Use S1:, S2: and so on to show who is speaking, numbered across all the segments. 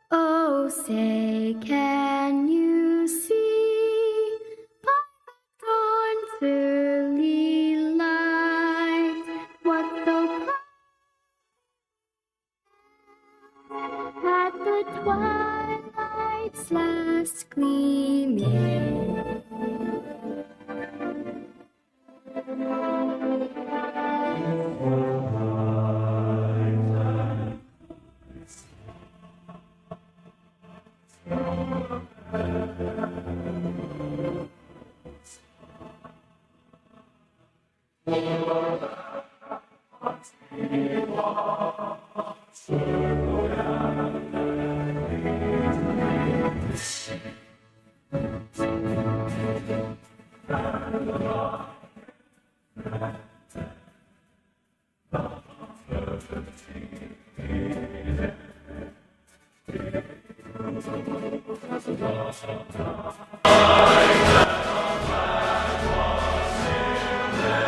S1: Oh, say, can you see by the dawn's early light what so at the twilight's last gleaming?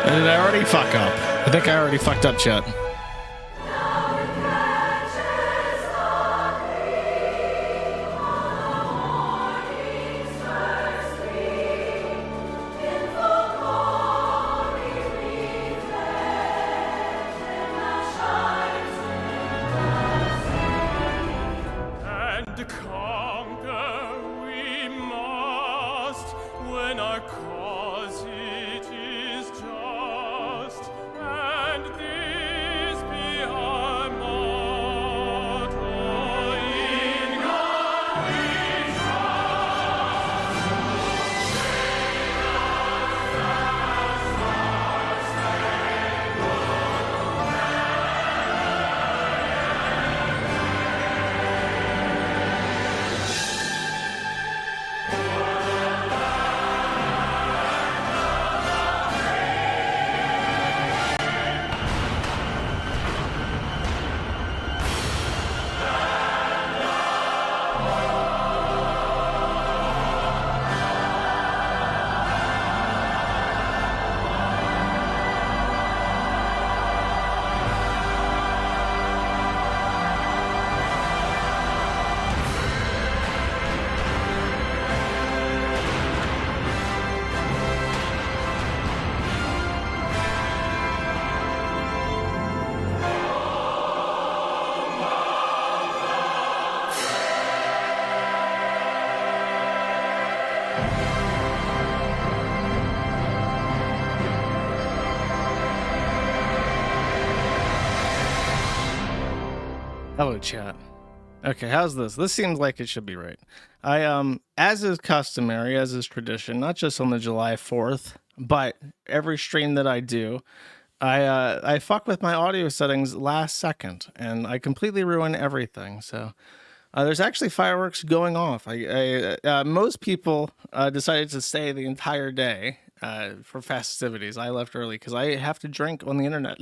S2: Did I already fuck up? I think I already fucked up, chat. Hello, chat. Okay, how's this? This seems like it should be right. I as is customary, as is tradition, not just on the July 4th, but every stream that I do, I fuck with my audio settings last second, and I completely ruin everything. So there's actually fireworks going off. Most people decided to stay the entire day for festivities. I left early because I have to drink on the internet.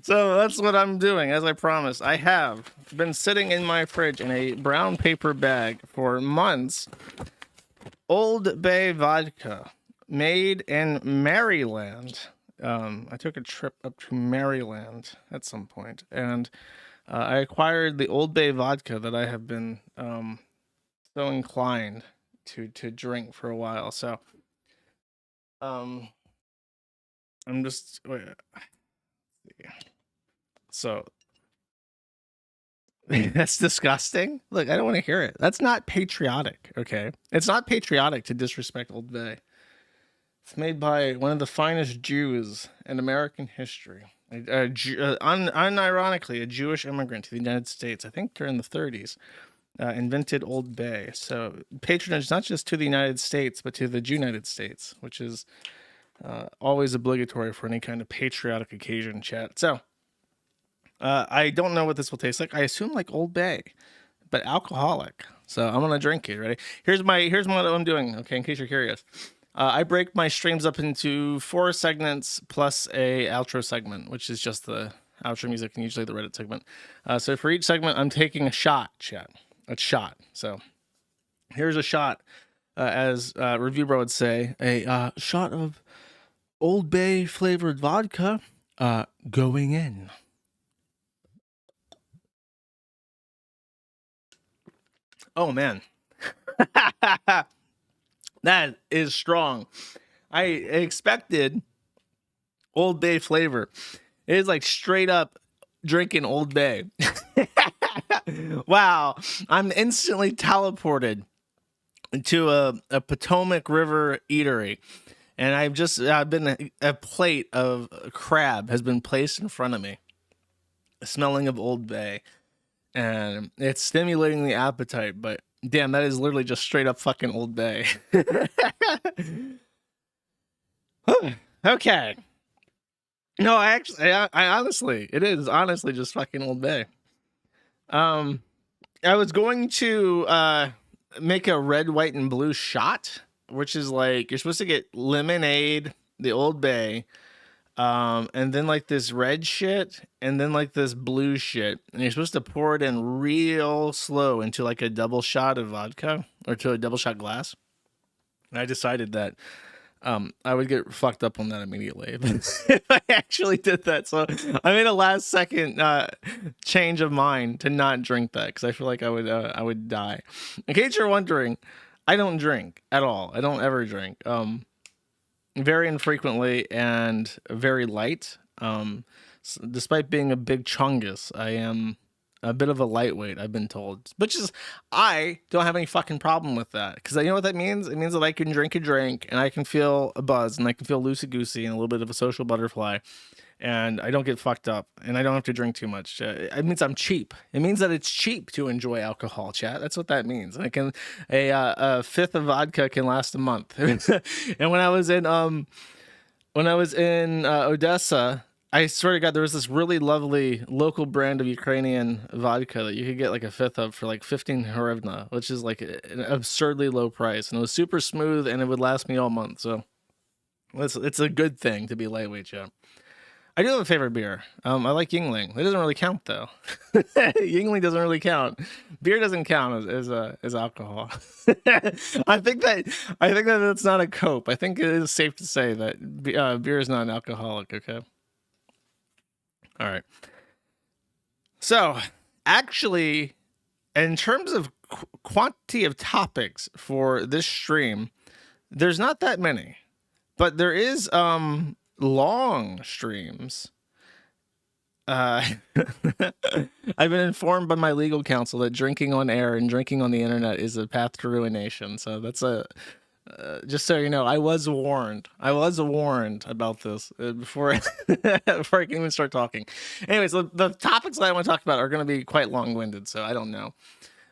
S2: So that's what I'm doing, as I promised. I have been sitting in my fridge in a brown paper bag for months. Old Bay vodka, made in Maryland. I took a trip up to Maryland at some point, and I acquired the Old Bay vodka that I have been so inclined to drink for a while. So I'm just so that's disgusting. Look, I don't want to hear it. That's not patriotic. Okay, it's not patriotic to disrespect Old Bay. It's made by one of the finest Jews in American history. Unironically, a Jewish immigrant to the United States, I think during the 30s, invented Old Bay. So patronage not just to the United States, but to the United States, which is always obligatory for any kind of patriotic occasion, chat. So I don't know what this will taste like. I assume like Old Bay, but alcoholic. So I'm gonna drink it. Ready? Here's what I'm doing. Okay, in case you're curious. I break my streams up into 4 segments plus a outro segment, which is just the outro music and usually the Reddit segment. So for each segment, I'm taking a shot, chat. A shot. So here's a shot, as Review Bro would say, a shot of Old Bay flavored vodka going in. Oh man. That is strong. I expected Old Bay flavor. It is like straight up drinking Old Bay. Wow. I'm instantly teleported to a Potomac River eatery. And I've been a plate of crab has been placed in front of me, smelling of Old Bay. And it's stimulating the appetite, but damn, that is literally just straight up fucking Old Bay. Okay. No, I honestly, it is honestly just fucking Old Bay. I was going to make a red, white, and blue shot, which is like you're supposed to get lemonade, the Old Bay, and then like this red shit, and then like this blue shit, and you're supposed to pour it in real slow into like a double shot of vodka or to a double shot glass. And I decided that I would get fucked up on that immediately if I actually did that. So I made a last second change of mind to not drink that because I feel like I would die. In case you're wondering, I don't drink at all. I don't ever drink. Very infrequently and very light. Despite being a big chungus, I am a bit of a lightweight, I've been told. Which is, I don't have any fucking problem with that. Because you know what that means? It means that I can drink a drink and I can feel a buzz and I can feel loosey-goosey and a little bit of a social butterfly. And I don't get fucked up and I don't have to drink too much. It means I'm cheap. It means that it's cheap to enjoy alcohol, chat. That's what that means. A fifth of vodka can last a month. And when I was in Odessa, I swear to God, there was this really lovely local brand of Ukrainian vodka that you could get like a fifth of for like 15 hryvnia, which is like an absurdly low price. And it was super smooth and it would last me all month. So it's a good thing to be lightweight, yeah. I do have a favorite beer. I like Yingling. It doesn't really count though. Yingling doesn't really count. Beer doesn't count as alcohol. I think that that's not a cope. I think it is safe to say that beer is not an alcoholic. Okay. All right. So, actually, in terms of quantity of topics for this stream, there's not that many, but there is long streams. I've been informed by my legal counsel that drinking on air and drinking on the internet is a path to ruination. So that's just so you know, I was warned. I was warned about this before I can even start talking. Anyways, the topics that I want to talk about are going to be quite long-winded, so I don't know.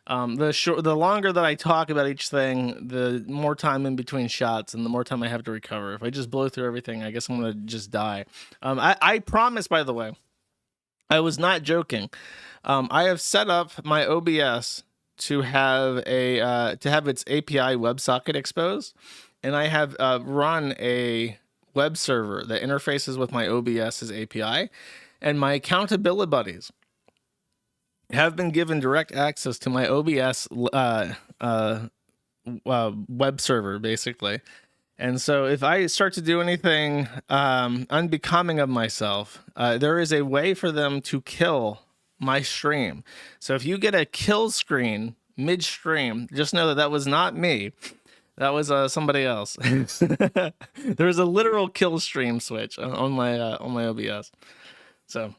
S2: The longer that I talk about each thing, the more time in between shots and the more time I have to recover. If I just blow through everything, I guess I'm going to just die. I promise, by the way, I was not joking. I have set up my OBS to have its API WebSocket exposed, and I have run a web server that interfaces with my OBS's API, and my accountability buddies have been given direct access to my OBS web server, basically. And so if I start to do anything unbecoming of myself, there is a way for them to kill my stream. So if you get a kill screen midstream, just know that was not me. That was somebody else. There was a literal kill stream switch on my OBS. So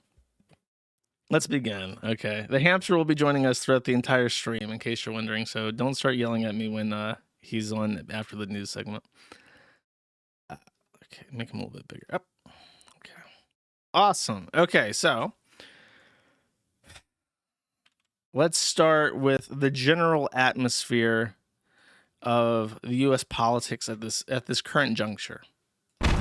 S2: let's begin. Okay, the hamster will be joining us throughout the entire stream, in case you're wondering. So don't start yelling at me when he's on after the news segment. Okay, make him a little bit bigger. Up. Okay, awesome. Okay, so let's start with the general atmosphere of the U.S. politics at this current juncture.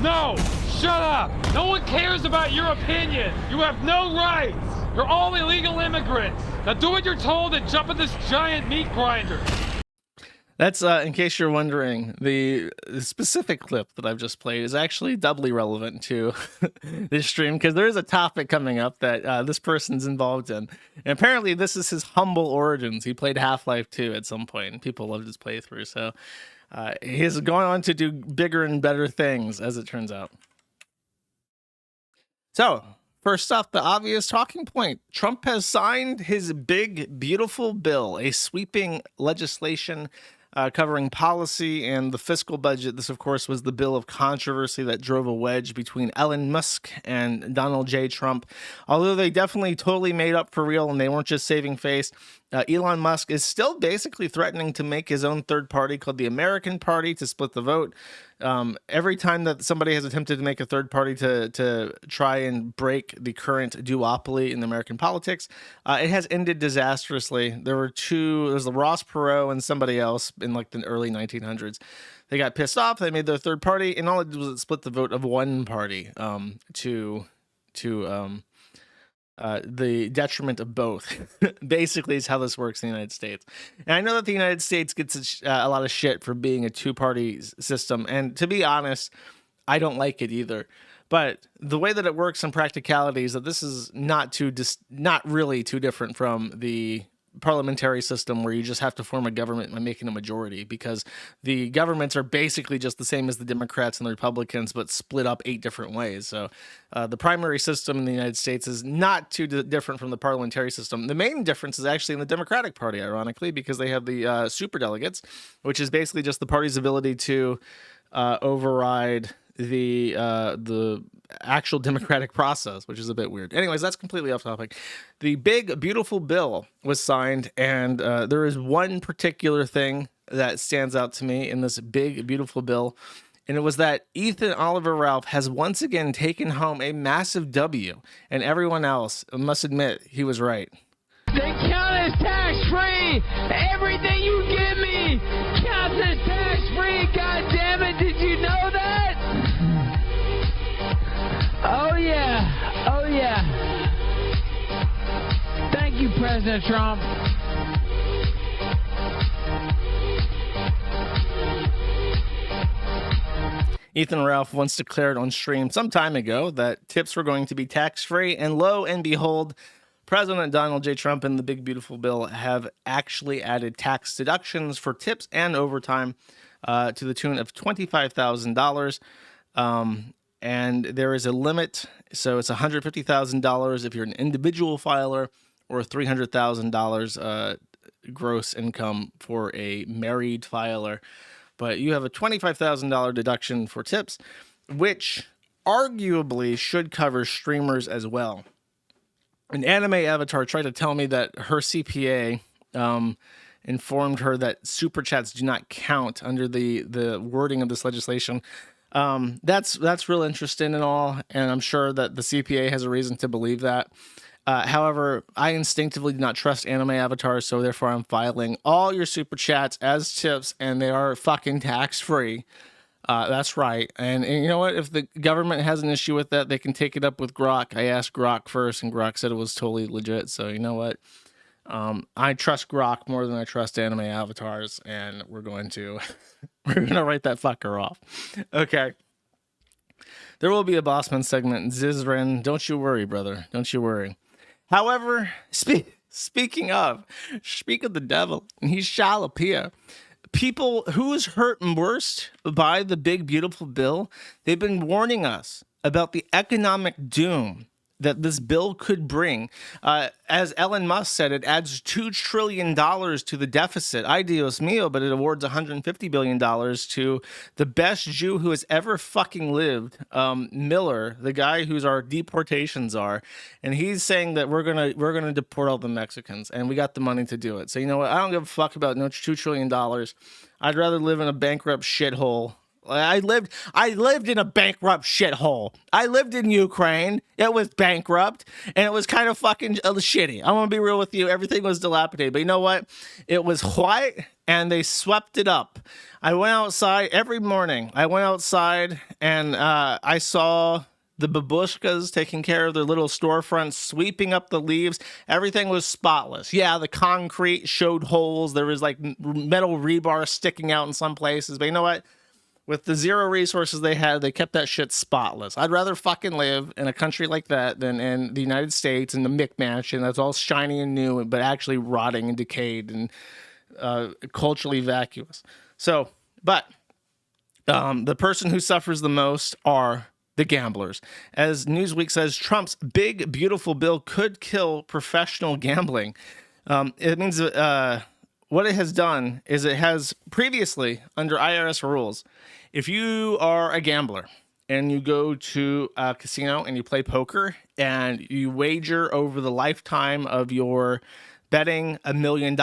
S3: No! Shut up! No one cares about your opinion! You have no rights! You're all illegal immigrants! Now do what you're told and jump in this giant meat grinder!
S2: That's, in case you're wondering, the specific clip that I've just played is actually doubly relevant to this stream, because there is a topic coming up that this person's involved in. And apparently this is his humble origins. He played Half-Life 2 at some point, and people loved his playthrough. So he's gone on to do bigger and better things, as it turns out. So, First off, the obvious talking point. Trump has signed his big, beautiful bill, a sweeping legislation covering policy and the fiscal budget. This, of course, was the bill of controversy that drove a wedge between Elon Musk and Donald J. Trump. Although they definitely totally made up for real and they weren't just saving face, Elon Musk is still basically threatening to make his own third party called the American Party to split the vote. Every time that somebody has attempted to make a third party to try and break the current duopoly in American politics, it has ended disastrously. There's the Ross Perot and somebody else in like the early 1900s. They got pissed off. They made their third party, and all it did was split the vote of one party to the detriment of both. Basically is how this works in the United States. And I know that the United States gets a lot of shit for being a two-party system, and to be honest, I don't like it either. But the way that it works in practicality is that this is not really too different from the parliamentary system where you just have to form a government by making a majority, because the governments are basically just the same as the Democrats and the Republicans, but split up 8 different ways. So the primary system in the United States is not too different from the parliamentary system. The main difference is actually in the Democratic Party, ironically, because they have the superdelegates, which is basically just the party's ability to override the actual democratic process, which is a bit weird. Anyways, that's completely off topic. The big, beautiful bill was signed, and there is one particular thing that stands out to me in this big, beautiful bill, and it was that Ethan Oliver Ralph has once again taken home a massive W, and everyone else must admit he was right.
S4: They count as tax-free! Everything you give me counts as tax-free! God damn it, did you know that? Oh yeah, oh yeah. Thank you, President Trump.
S2: Ethan Ralph once declared on stream some time ago that tips were going to be tax-free, and lo and behold, President Donald J. Trump and the big beautiful bill have actually added tax deductions for tips and overtime to the tune of $25,000. And there is a limit, so it's $150,000 if you're an individual filer, or $300,000 gross income for a married filer. But you have a $25,000 deduction for tips, which arguably should cover streamers as well. An anime avatar tried to tell me that her CPA informed her that super chats do not count under the wording of this legislation. That's real interesting and all, and I'm sure that the CPA has a reason to believe that. However, I instinctively do not trust anime avatars, so therefore I'm filing all your super chats as tips, and they are fucking tax-free. That's right. And you know what? If the government has an issue with that, they can take it up with Grok. I asked Grok first, and Grok said it was totally legit. So you know what? I trust Grok more than I trust anime avatars, and we're going to write that fucker off. Okay. There will be a Bossman segment in Zizren. Don't you worry, brother. Don't you worry. However, speak of the devil, and he shall appear. People who is hurt worst by the big, beautiful bill, they've been warning us about the economic doom that this bill could bring. As Elon Musk said, it adds $2 trillion to the deficit. Ay Dios mío, but it awards $150 billion to the best Jew who has ever fucking lived, Miller, the guy who's our deportation czar. And he's saying that we're gonna deport all the Mexicans, and we got the money to do it. So you know what? I don't give a fuck about no $2 trillion. I'd rather live in a bankrupt shithole. I lived in a bankrupt shithole. I lived in Ukraine. It was bankrupt, and it was kind of fucking shitty. I'm gonna be real with you. Everything was dilapidated, but you know what? It was white, and they swept it up. I went outside every morning. I went outside, and I saw the babushkas taking care of their little storefronts, sweeping up the leaves. Everything was spotless. Yeah, the concrete showed holes. There was like metal rebar sticking out in some places, but you know what? With the zero resources they had, they kept that shit spotless. I'd rather fucking live in a country like that than in the United States in the McMansion that's all shiny and new, but actually rotting and decayed and culturally vacuous. So, but the person who suffers the most are the gamblers. As Newsweek says, Trump's big, beautiful bill could kill professional gambling. It means what it has done is it has previously, under IRS rules, if you are a gambler and you go to a casino and you play poker and you wager over the lifetime of your betting $1 million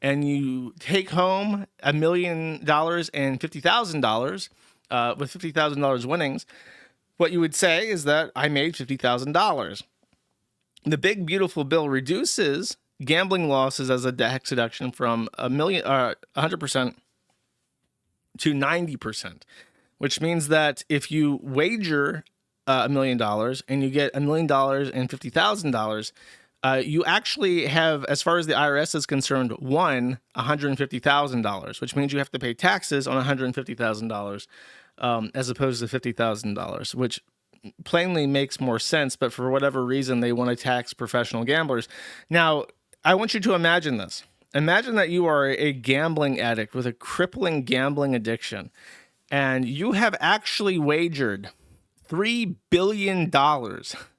S2: and you take home $1 million and $50,000 with $50,000 winnings, what you would say is that I made $50,000. The big beautiful bill reduces gambling losses as a tax deduction from 100% to 90%, which means that if you wager $1 million and you get $1 million and $50,000, you actually have, as far as the IRS is concerned, won $150,000, which means you have to pay taxes on $150,000 as opposed to $50,000, which plainly makes more sense. But for whatever reason, they want to tax professional gamblers. Now, I want you to imagine this. Imagine that you are a gambling addict with a crippling gambling addiction, and you have actually wagered $3 billion.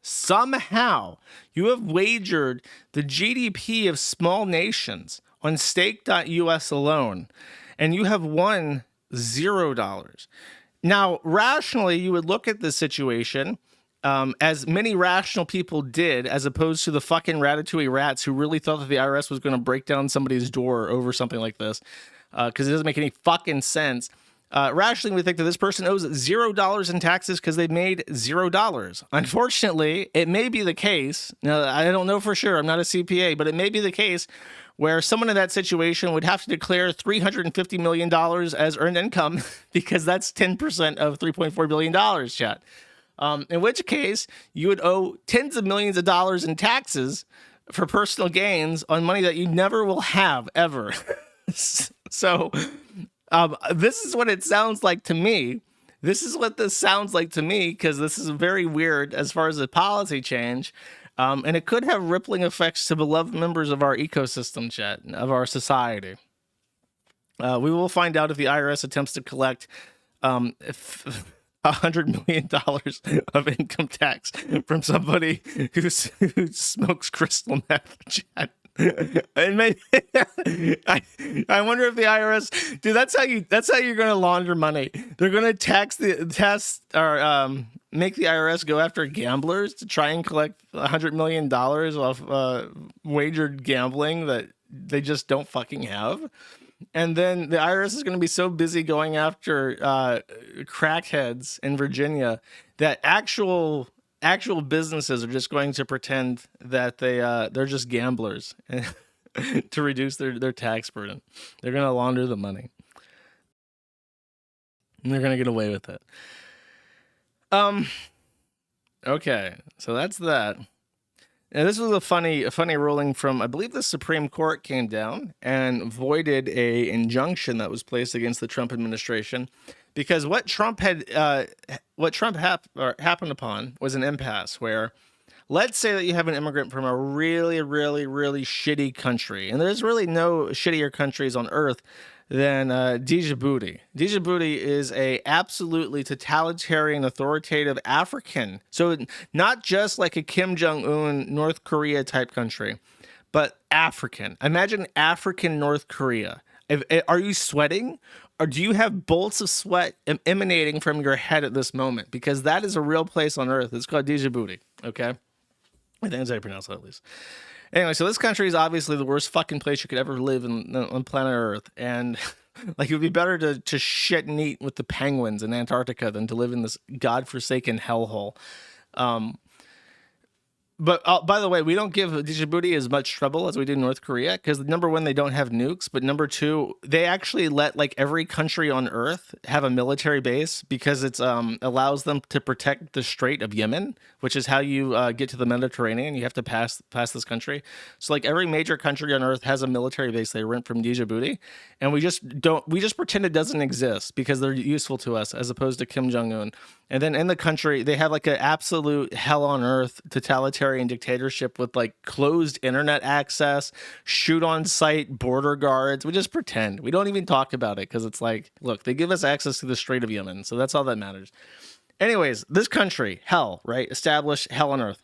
S2: Somehow, you have wagered the GDP of small nations on stake.us alone, and you have won $0. Now, rationally, you would look at this situation, as many rational people did, as opposed to the fucking ratatouille rats who really thought that the IRS was going to break down somebody's door over something like this, because it doesn't make any fucking sense. Rationally, we think that this person owes $0 in taxes because they've made $0. Unfortunately, it may be the case. Now, I don't know for sure. I'm not a CPA, but it may be the case where someone in that situation would have to declare $350 million as earned income because that's 10% of $3.4 billion, chat. In which case, you would owe tens of millions of dollars in taxes for personal gains on money that you never will have, ever. So, this is what it sounds like to me. This is what this sounds like to me, because this is very weird as far as the policy change. And it could have rippling effects to beloved members of our ecosystem, chat, of our society. We will find out if the IRS attempts to collect $100 million of income tax from somebody who smokes crystal meth, chat. And maybe, I wonder if the IRS, dude, that's how you're going to launder money. They're going to make the IRS go after gamblers to try and collect $100 million off wagered gambling that they just don't fucking have. And then the IRS is going to be so busy going after crackheads in Virginia that actual businesses are just going to pretend that they're just gamblers to reduce their tax burden. They're going to launder the money, and they're going to get away with it. Okay, so that's that. Now, this was a funny ruling from, I believe, the Supreme Court came down and voided a injunction that was placed against the Trump administration, because what happened upon was an impasse where, let's say that you have an immigrant from a really, really, really shitty country, and there's really no shittier countries on earth than Dijbouti. Dijbouti is a absolutely totalitarian, authoritative African. So not just like a Kim Jong-un, North Korea type country, but African. Imagine African North Korea. Are you sweating? Or do you have bolts of sweat emanating from your head at this moment? Because that is a real place on earth. It's called Dijbouti, okay? I think that's how you pronounce it, at least. Anyway, so this country is obviously the worst fucking place you could ever live on planet Earth. And like, it would be better to shit and eat with the penguins in Antarctica than to live in this godforsaken hellhole. But by the way, we don't give Dijbouti as much trouble as we do North Korea, because number one, they don't have nukes, but number two, they actually let like every country on Earth have a military base because it's allows them to protect the Strait of Yemen, which is how you get to the Mediterranean. You have to pass this country. So like every major country on Earth has a military base they rent from Dijbouti, and we just pretend it doesn't exist because they're useful to us, as opposed to Kim Jong-un. And then in the country, they have like an absolute hell on earth totalitarian dictatorship with like closed internet access, shoot on sight border guards. We just pretend. We don't even talk about it because it's like, look, they give us access to the Strait of Yemen. So that's all that matters. Anyways, this country, hell, right? Established hell on earth.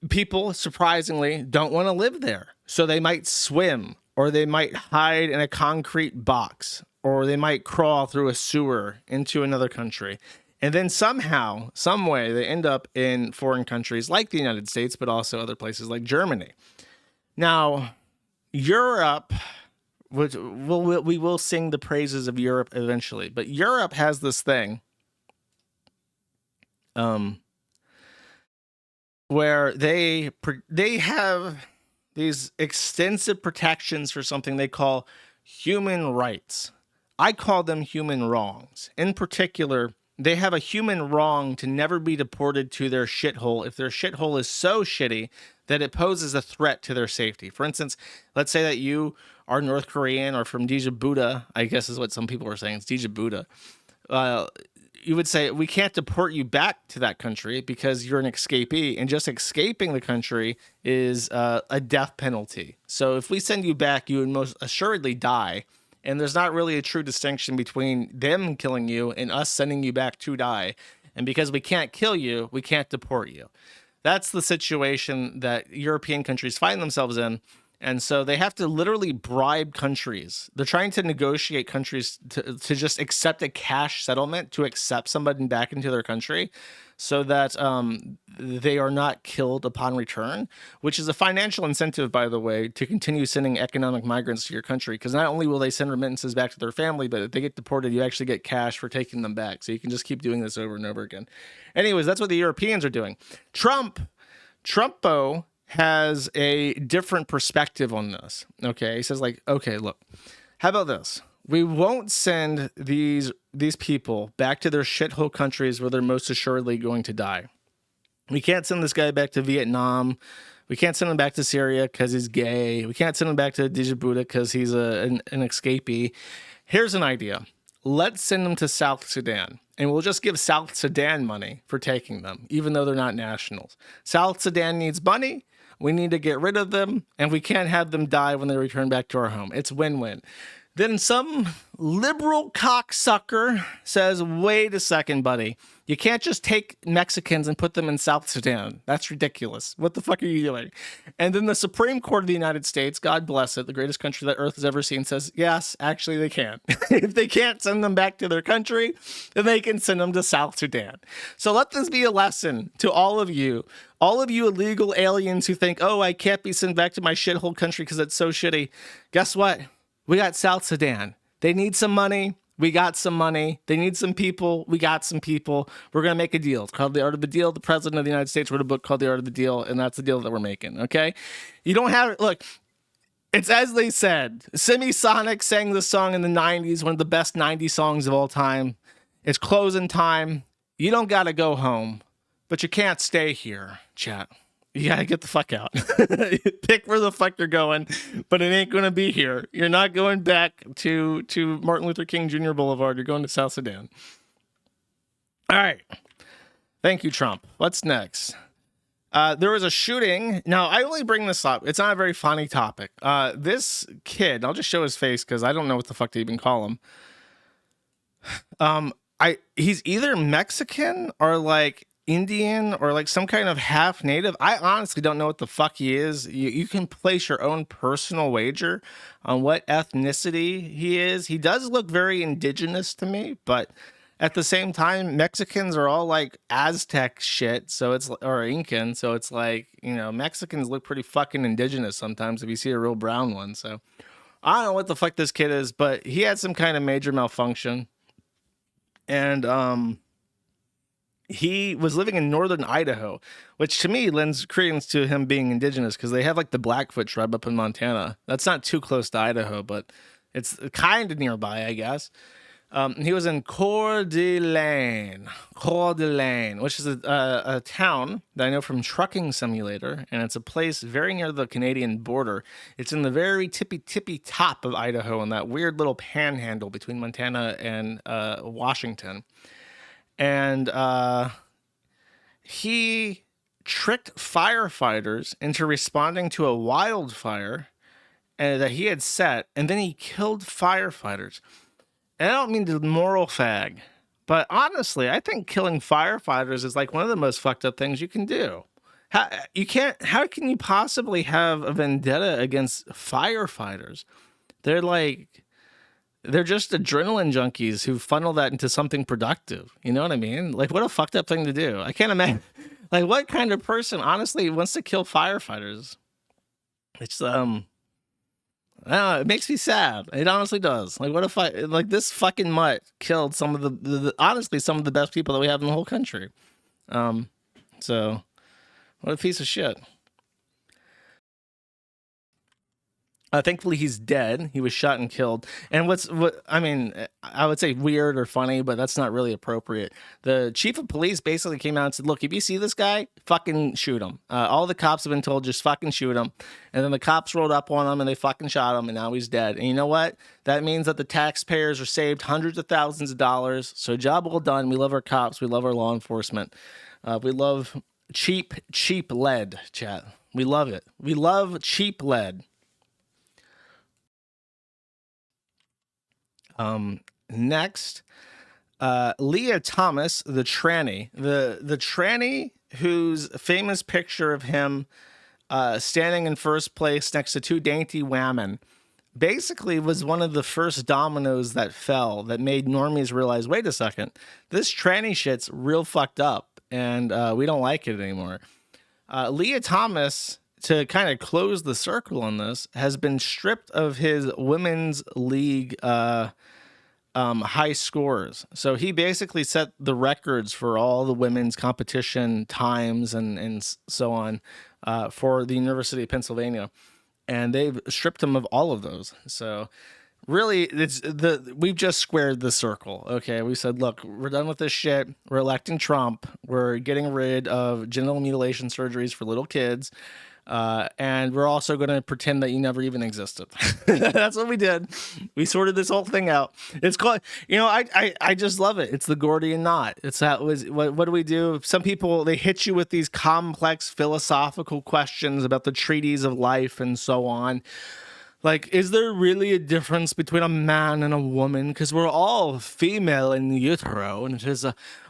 S2: People surprisingly don't want to live there. So they might swim, or they might hide in a concrete box, or they might crawl through a sewer into another country. And then somehow, some way, they end up in foreign countries like the United States, but also other places like Germany. Now, Europe, which we will sing the praises of Europe eventually, but Europe has this thing where they have these extensive protections for something they call human rights. I call them human wrongs. In particular, they have a human wrong to never be deported to their shithole if their shithole is so shitty that it poses a threat to their safety. For instance, let's say that you are North Korean or from Dijbouti, I guess is what some people are saying, it's Dijbouti. You would say, we can't deport you back to that country because you're an escapee, and just escaping the country is a death penalty. So if we send you back, you would most assuredly die. And there's not really a true distinction between them killing you and us sending you back to die. And because we can't kill you, we can't deport you. That's the situation that European countries find themselves in. And so they have to literally bribe countries. They're trying to negotiate countries to just accept a cash settlement to accept somebody back into their country so that they are not killed upon return, which is a financial incentive, by the way, to continue sending economic migrants to your country. Because not only will they send remittances back to their family, but if they get deported, you actually get cash for taking them back. So you can just keep doing this over and over again. Anyways, that's what the Europeans are doing. Trumpo has a different perspective on this. Okay, he says like, okay, look, how about this? We won't send these people back to their shithole countries where they're most assuredly going to die. We can't send this guy back to Vietnam. We can't send him back to Syria because he's gay. We can't send him back to Dijbouti because he's an escapee. Here's an idea. Let's send them to South Sudan, and we'll just give South Sudan money for taking them, even though they're not nationals. South Sudan needs money. We need to get rid of them, and we can't have them die when they return back to our home. It's win-win. Then some liberal cocksucker says, wait a second, buddy. You can't just take Mexicans and put them in South Sudan. That's ridiculous. What the fuck are you doing? And then the Supreme Court of the United States, God bless it, the greatest country that Earth has ever seen, says, yes, actually they can. If they can't send them back to their country, then they can send them to South Sudan. So let this be a lesson to all of you illegal aliens who think, oh, I can't be sent back to my shithole country because it's so shitty. Guess what? We got South Sudan. They need some money. We got some money. They need some people. We got some people. We're going to make a deal. It's called The Art of the Deal. The president of the United States wrote a book called The Art of the Deal, and that's the deal that we're making, okay? You don't have... Look, it's as they said. Semisonic sang this song in the 90s, one of the best 90s songs of all time. It's closing time. You don't got to go home, but you can't stay here, chat. You gotta get the fuck out. Pick where the fuck you're going, but it ain't gonna be here. You're not going back to Martin Luther King Jr. Boulevard. You're going to South Sudan. All right. Thank you, Trump. What's next? There was a shooting. Now, I only bring this up. It's not a very funny topic. This kid, I'll just show his face because I don't know what the fuck to even call him. He's either Mexican or like Indian or like some kind of half native. I honestly don't know what the fuck he is. You can place your own personal wager on what ethnicity he is. He does look very indigenous to me, but at the same time, Mexicans are all like Aztec shit, so it's or Incan, so it's like, you know, Mexicans look pretty fucking indigenous sometimes if you see a real brown one. So I don't know what the fuck this kid is, but he had some kind of major malfunction. And he was living in northern Idaho, which to me lends credence to him being indigenous because they have like the Blackfoot tribe up in Montana. That's not too close to Idaho, but it's kind of nearby, I guess. He was in Coeur d'Alene, which is a town that I know from Trucking Simulator, and it's a place very near the Canadian border. It's in the very tippy top of Idaho in that weird little panhandle between Montana and Washington. And he tricked firefighters into responding to a wildfire that he had set, and then he killed firefighters. and I don't mean to moral fag, but honestly, I think killing firefighters is like one of the most fucked up things you can do. How can you possibly have a vendetta against firefighters? They're just adrenaline junkies who funnel that into something productive. You know what I mean? Like, what a fucked up thing to do. I can't imagine. Like, what kind of person honestly wants to kill firefighters? It's I don't know, it makes me sad. It honestly does. Like, what if like this fucking mutt killed some of the honestly some of the best people that we have in the whole country. So what a piece of shit. Thankfully, he's dead. He was shot and killed. And I would say weird or funny, but that's not really appropriate. The chief of police basically came out and said, look, if you see this guy, fucking shoot him. All the cops have been told, just fucking shoot him. And then the cops rolled up on him and they fucking shot him, and now he's dead. And you know what? That means that the taxpayers are saved hundreds of thousands of dollars. So job well done. We love our cops. We love our law enforcement. We love cheap lead, chat. We love it. We love cheap lead. Next, Lia Thomas, the tranny, the tranny whose famous picture of him standing in first place next to two dainty women basically was one of the first dominoes that fell that made normies realize, wait a second, this tranny shit's real fucked up and we don't like it anymore. Lia Thomas, to kind of close the circle on this, has been stripped of his women's league high scores. So he basically set the records for all the women's competition times and so on for the University of Pennsylvania, and they've stripped him of all of those. So really, we've just squared the circle. Okay, we said, look, we're done with this shit. We're electing Trump. We're getting rid of genital mutilation surgeries for little kids. And we're also going to pretend that you never even existed. That's what we did. We sorted this whole thing out. It's called, I just love it. It's the Gordian knot. It's what do we do? Some people, they hit you with these complex philosophical questions about the treaties of life and so on. Like, is there really a difference between a man and a woman? Because we're all female in utero, and it is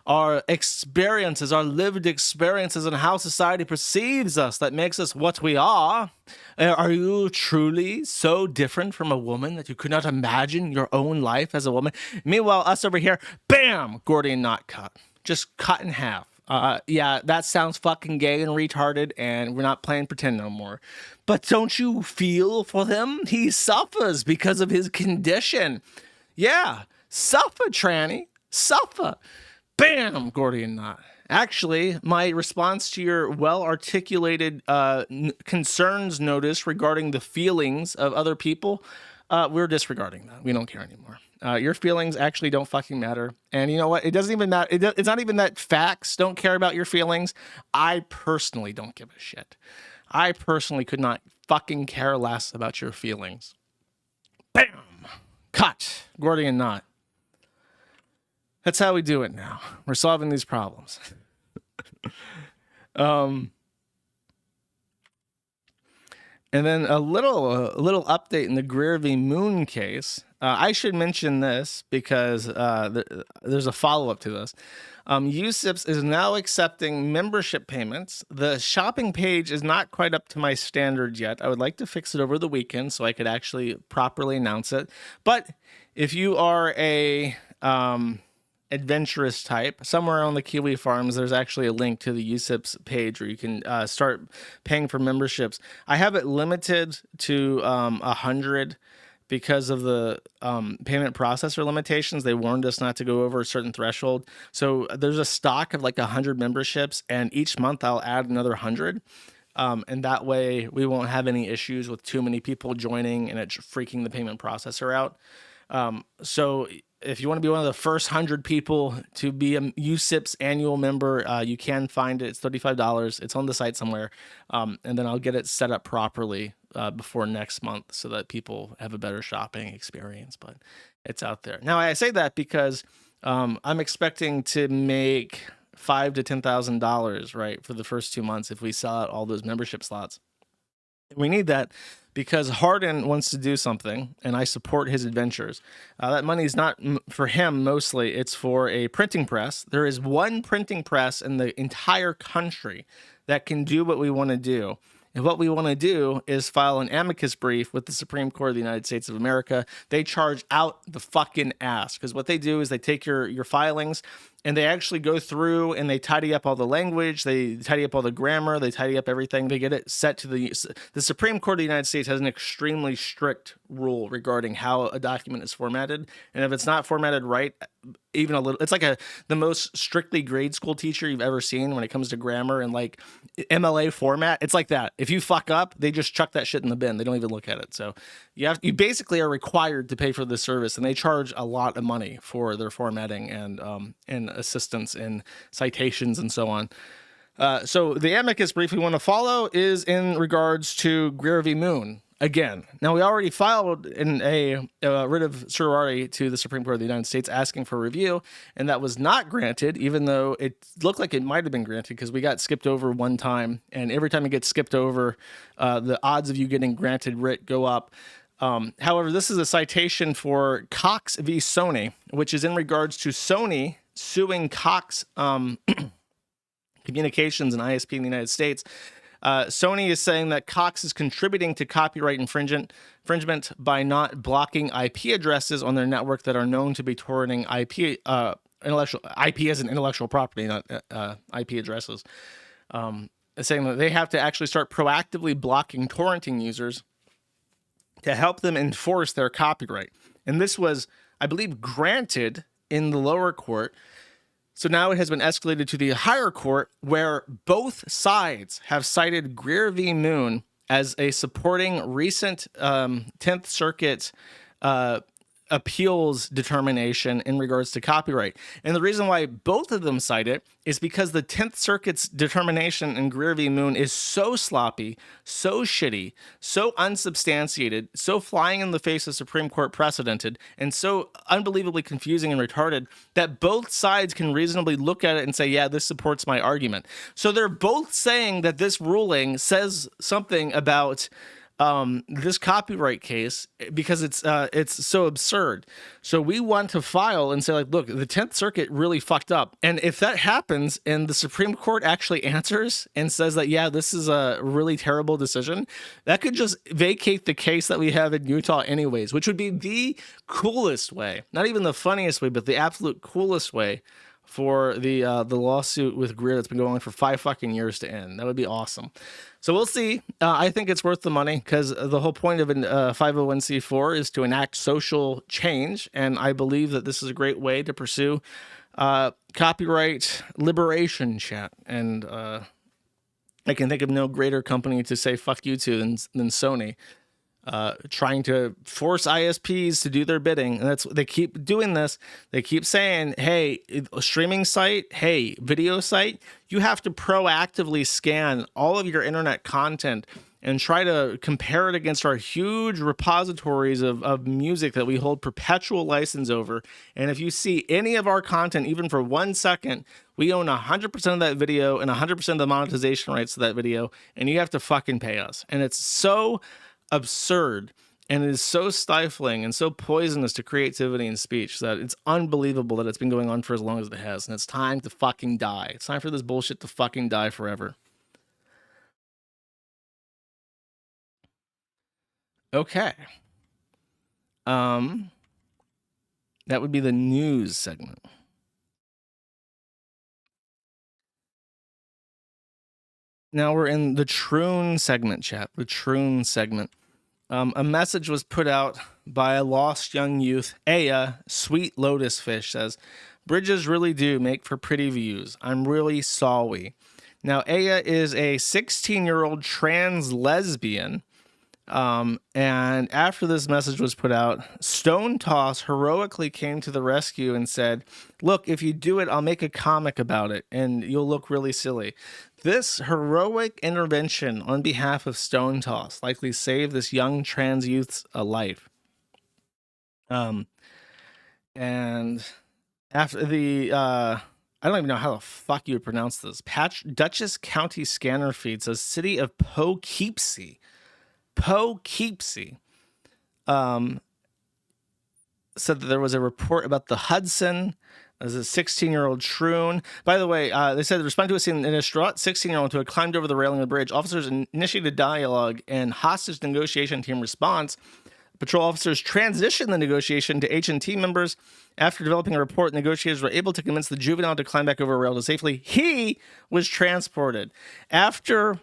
S2: our experiences, our lived experiences, and how society perceives us that makes us what we are. Are you truly so different from a woman that you could not imagine your own life as a woman? Meanwhile, us over here, bam, Gordian knot cut. Just cut in half. Yeah, that sounds fucking gay and retarded, and we're not playing pretend no more. But don't you feel for him? He suffers because of his condition. Yeah, suffer, tranny, suffer. Bam, Gordian knot. Actually, my response to your well-articulated concerns notice regarding the feelings of other people, we're disregarding that. We don't care anymore. Your feelings actually don't fucking matter. And you know what? It doesn't even matter. It's not even that facts don't care about your feelings. I personally don't give a shit. I personally could not fucking care less about your feelings. Bam! Cut. Gordian knot. That's how we do it now. We're solving these problems. And then a little update in the Greer v. Moon case. I should mention this because there's a follow-up to this. USIPS is now accepting membership payments. The shopping page is not quite up to my standards yet. I would like to fix it over the weekend so I could actually properly announce it. But if you are a adventurous type, somewhere on the Kiwi Farms, there's actually a link to the USIPS page where you can start paying for memberships. I have it limited to 100 because of the payment processor limitations. They warned us not to go over a certain threshold. So there's a stock of like 100 memberships, and each month I'll add another 100. And that way we won't have any issues with too many people joining and it freaking the payment processor out. So if you want to be one of the first 100 people to be a USIPS annual member, you can find it. It's $35. It's on the site somewhere. And then I'll get it set up properly before next month so that people have a better shopping experience. But it's out there. Now, I say that because I'm expecting to make $5,000 to $10,000, right, for the first 2 months if we sell out all those membership slots. We need that because Hardin wants to do something, and I support his adventures. That money is not for him mostly. It's for a printing press. There is one printing press in the entire country that can do what we want to do. And what we want to do is file an amicus brief with the Supreme Court of the United States of America. They charge out the fucking ass, because what they do is they take your filings and they actually go through and they tidy up all the language, they tidy up all the grammar, they tidy up everything. They get it set to the Supreme Court of the United States has an extremely strict rule regarding how a document is formatted. And if it's not formatted right, even a little, it's like the most strictly grade school teacher you've ever seen when it comes to grammar and like MLA format. It's like that. If you fuck up, they just chuck that shit in the bin. They don't even look at it. So you basically are required to pay for this service, and they charge a lot of money for their formatting and assistance in citations and so on. So the amicus brief we want to follow is in regards to Greer v. Moon. Again, now we already filed in a writ of certiorari to the Supreme Court of the United States asking for review, and that was not granted, even though it looked like it might have been granted because we got skipped over one time, and every time it gets skipped over, the odds of you getting granted writ go up. However, this is a citation for Cox v. Sony, which is in regards to Sony suing Cox Communications and ISP in the United States. Sony is saying that Cox is contributing to copyright infringement by not blocking IP addresses on their network that are known to be torrenting IP as an intellectual property, not IP addresses. Saying that they have to actually start proactively blocking torrenting users to help them enforce their copyright. And this was, I believe, granted in the lower court. So now it has been escalated to the higher court, where both sides have cited Greer v. Moon as a supporting recent 10th Circuit appeals determination in regards to copyright. And the reason why both of them cite it is because the 10th Circuit's determination in Greer v. Moon is so sloppy, so shitty, so unsubstantiated, so flying in the face of Supreme Court precedented, and so unbelievably confusing and retarded that both sides can reasonably look at it and say, yeah, this supports my argument. So they're both saying that this ruling says something about this copyright case because it's so absurd. So we want to file and say, like, look, the 10th Circuit really fucked up. And if that happens and the Supreme Court actually answers and says that, yeah, this is a really terrible decision, that could just vacate the case that we have in Utah anyways, which would be the coolest way, not even the funniest way, but the absolute coolest way for the lawsuit with Greer that's been going on for 5 fucking years to end. That would be awesome. So we'll see. I think it's worth the money because the whole point of a 501c4 is to enact social change, and I believe that this is a great way to pursue copyright liberation, chat. And I can think of no greater company to say fuck you to than Sony. Trying to force ISPs to do their bidding, and they keep doing this. They keep saying, hey, streaming site, hey, video site, you have to proactively scan all of your internet content and try to compare it against our huge repositories of music that we hold perpetual license over. And if you see any of our content, even for 1 second, we own 100% of that video and 100% of the monetization rights to that video, and you have to fucking pay us. And it's so absurd, and it is so stifling and so poisonous to creativity and speech that it's unbelievable that it's been going on for as long as it has, and it's time to fucking die. It's time for this bullshit to fucking die forever. Okay. That would be the news segment. Now we're in the Troon segment, chat. The Troon segment. A message was put out by a lost young youth. Aya, Sweet Lotus Fish, says, bridges really do make for pretty views. I'm really sorry. Now, Aya is a 16-year-old trans lesbian. And after this message was put out, Stone Toss heroically came to the rescue and said, look, if you do it, I'll make a comic about it, and you'll look really silly. This heroic intervention on behalf of Stone Toss likely saved this young trans youth's life. And after the, I don't even know how the fuck you would pronounce this. Dutchess County scanner feed says City of Poughkeepsie. Poughkeepsie said that there was a report about the Hudson. There's a 16-year-old Troon. By the way, they said, responding to a scene, an distraught 16-year-old who had climbed over the railing of the bridge. Officers initiated dialogue and hostage negotiation team response. Patrol officers transitioned the negotiation to H&T members. After developing a report, negotiators were able to convince the juvenile to climb back over a rail to safely. He was transported. After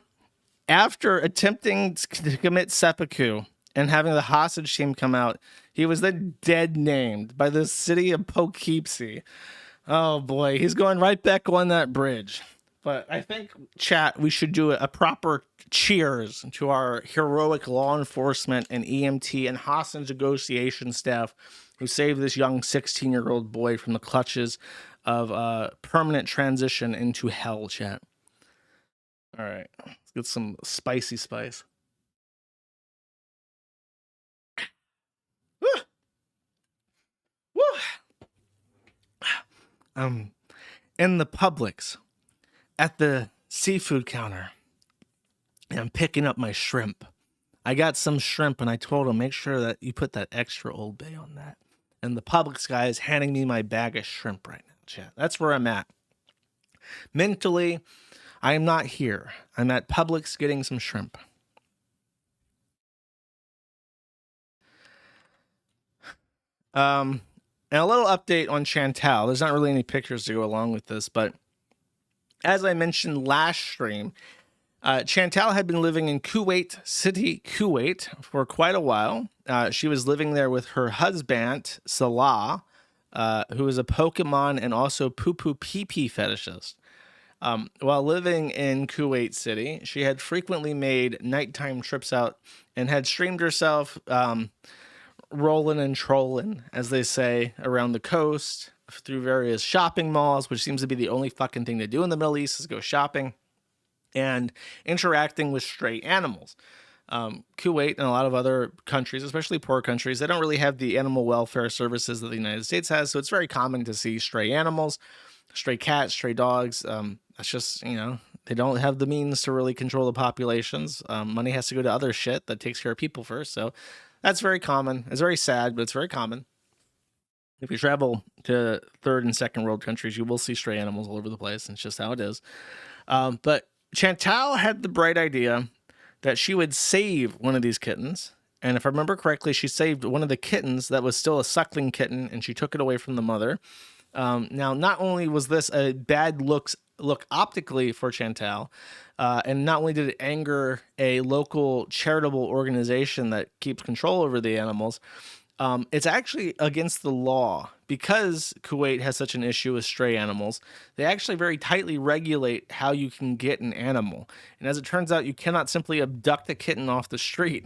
S2: attempting to commit seppuku and having the hostage team come out, he was then dead named by the city of Poughkeepsie. Oh boy, he's going right back on that bridge. But I think, chat, we should do a proper cheers to our heroic law enforcement and EMT and hostage negotiation staff who saved this young 16-year-old boy from the clutches of permanent transition into hell, chat. All right, let's get some spicy spice. Woo! Woo! In the Publix, at the seafood counter, and I'm picking up my shrimp. I got some shrimp, and I told him, make sure that you put that extra Old Bay on that. And the Publix guy is handing me my bag of shrimp right now, chat. That's where I'm at. Mentally, I am not here. I'm at Publix getting some shrimp. And a little update on Chantal. There's not really any pictures to go along with this, but as I mentioned last stream, Chantal had been living in Kuwait City, Kuwait, for quite a while. She was living there with her husband, Salah, who is a Pokemon and also poo-poo pee-pee fetishist. While living in Kuwait City, she had frequently made nighttime trips out and had streamed herself rolling and trolling, as they say, around the coast through various shopping malls, which seems to be the only fucking thing to do in the Middle East is go shopping, and interacting with stray animals. Kuwait and a lot of other countries, especially poor countries, they don't really have the animal welfare services that the United States has, so it's very common to see stray animals, stray cats, stray dogs. That's just, they don't have the means to really control the populations. Money has to go to other shit that takes care of people first, so that's very common. It's very sad, but it's very common. If you travel to third and second world countries, you will see stray animals all over the place. It's just how it is. But Chantal had the bright idea that she would save one of these kittens. And if I remember correctly, she saved one of the kittens that was still a suckling kitten, and she took it away from the mother. Now, not only was this a bad look optically for Chantal, and not only did it anger a local charitable organization that keeps control over the animals, it's actually against the law. Because Kuwait has such an issue with stray animals, they actually very tightly regulate how you can get an animal. And as it turns out, you cannot simply abduct a kitten off the street.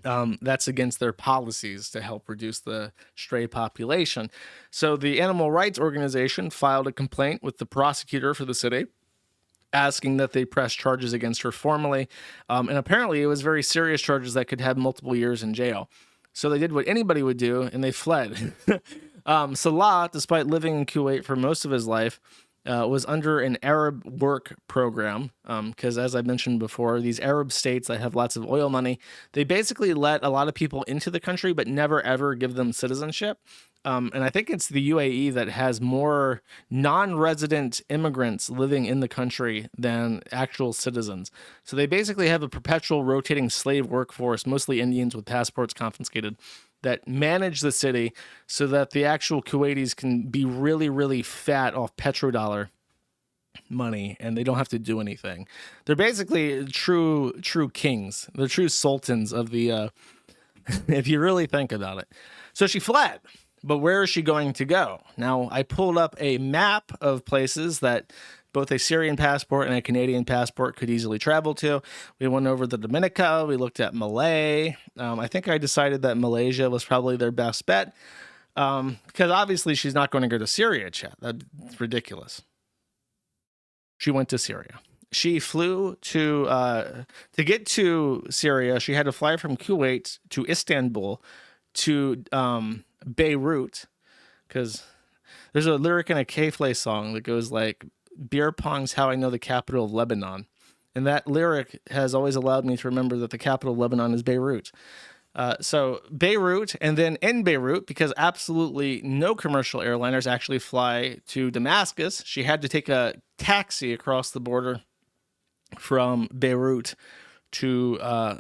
S2: That's against their policies to help reduce the stray population. So the animal rights organization filed a complaint with the prosecutor for the city, asking that they press charges against her formally. And apparently it was very serious charges that could have multiple years in jail. So they did what anybody would do, and they fled. Salah, despite living in Kuwait for most of his life, was under an Arab work program. Because as I mentioned before, these Arab states that have lots of oil money, they basically let a lot of people into the country, but never ever give them citizenship. And I think it's the UAE that has more non-resident immigrants living in the country than actual citizens. So they basically have a perpetual rotating slave workforce, mostly Indians with passports confiscated, that manage the city so that the actual Kuwaitis can be really, really fat off petrodollar money, and they don't have to do anything. They're basically true kings. They're true sultans of the, if you really think about it. So she fled. But where is she going to go? Now, I pulled up a map of places that both a Syrian passport and a Canadian passport could easily travel to. We went over the Dominica. We looked at Malay. I think I decided that Malaysia was probably their best bet, because obviously she's not going to go to Syria, chat. That's ridiculous. She went to Syria. She flew to get to Syria. She had to fly from Kuwait to Istanbul to Beirut, because there's a lyric in a K-Flay song that goes like, beer pong's how I know the capital of Lebanon. And that lyric has always allowed me to remember that the capital of Lebanon is Beirut. So Beirut, and then in Beirut, because absolutely no commercial airliners actually fly to Damascus, she had to take a taxi across the border from Beirut to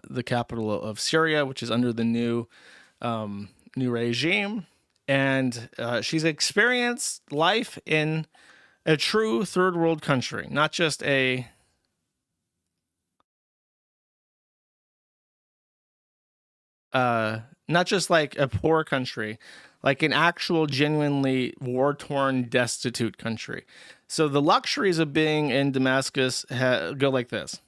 S2: the capital of Syria, which is under the new regime. And she's experienced life in a true third world country, not just like a poor country, like an actual genuinely war-torn, destitute country. So the luxuries of being in Damascus go like this.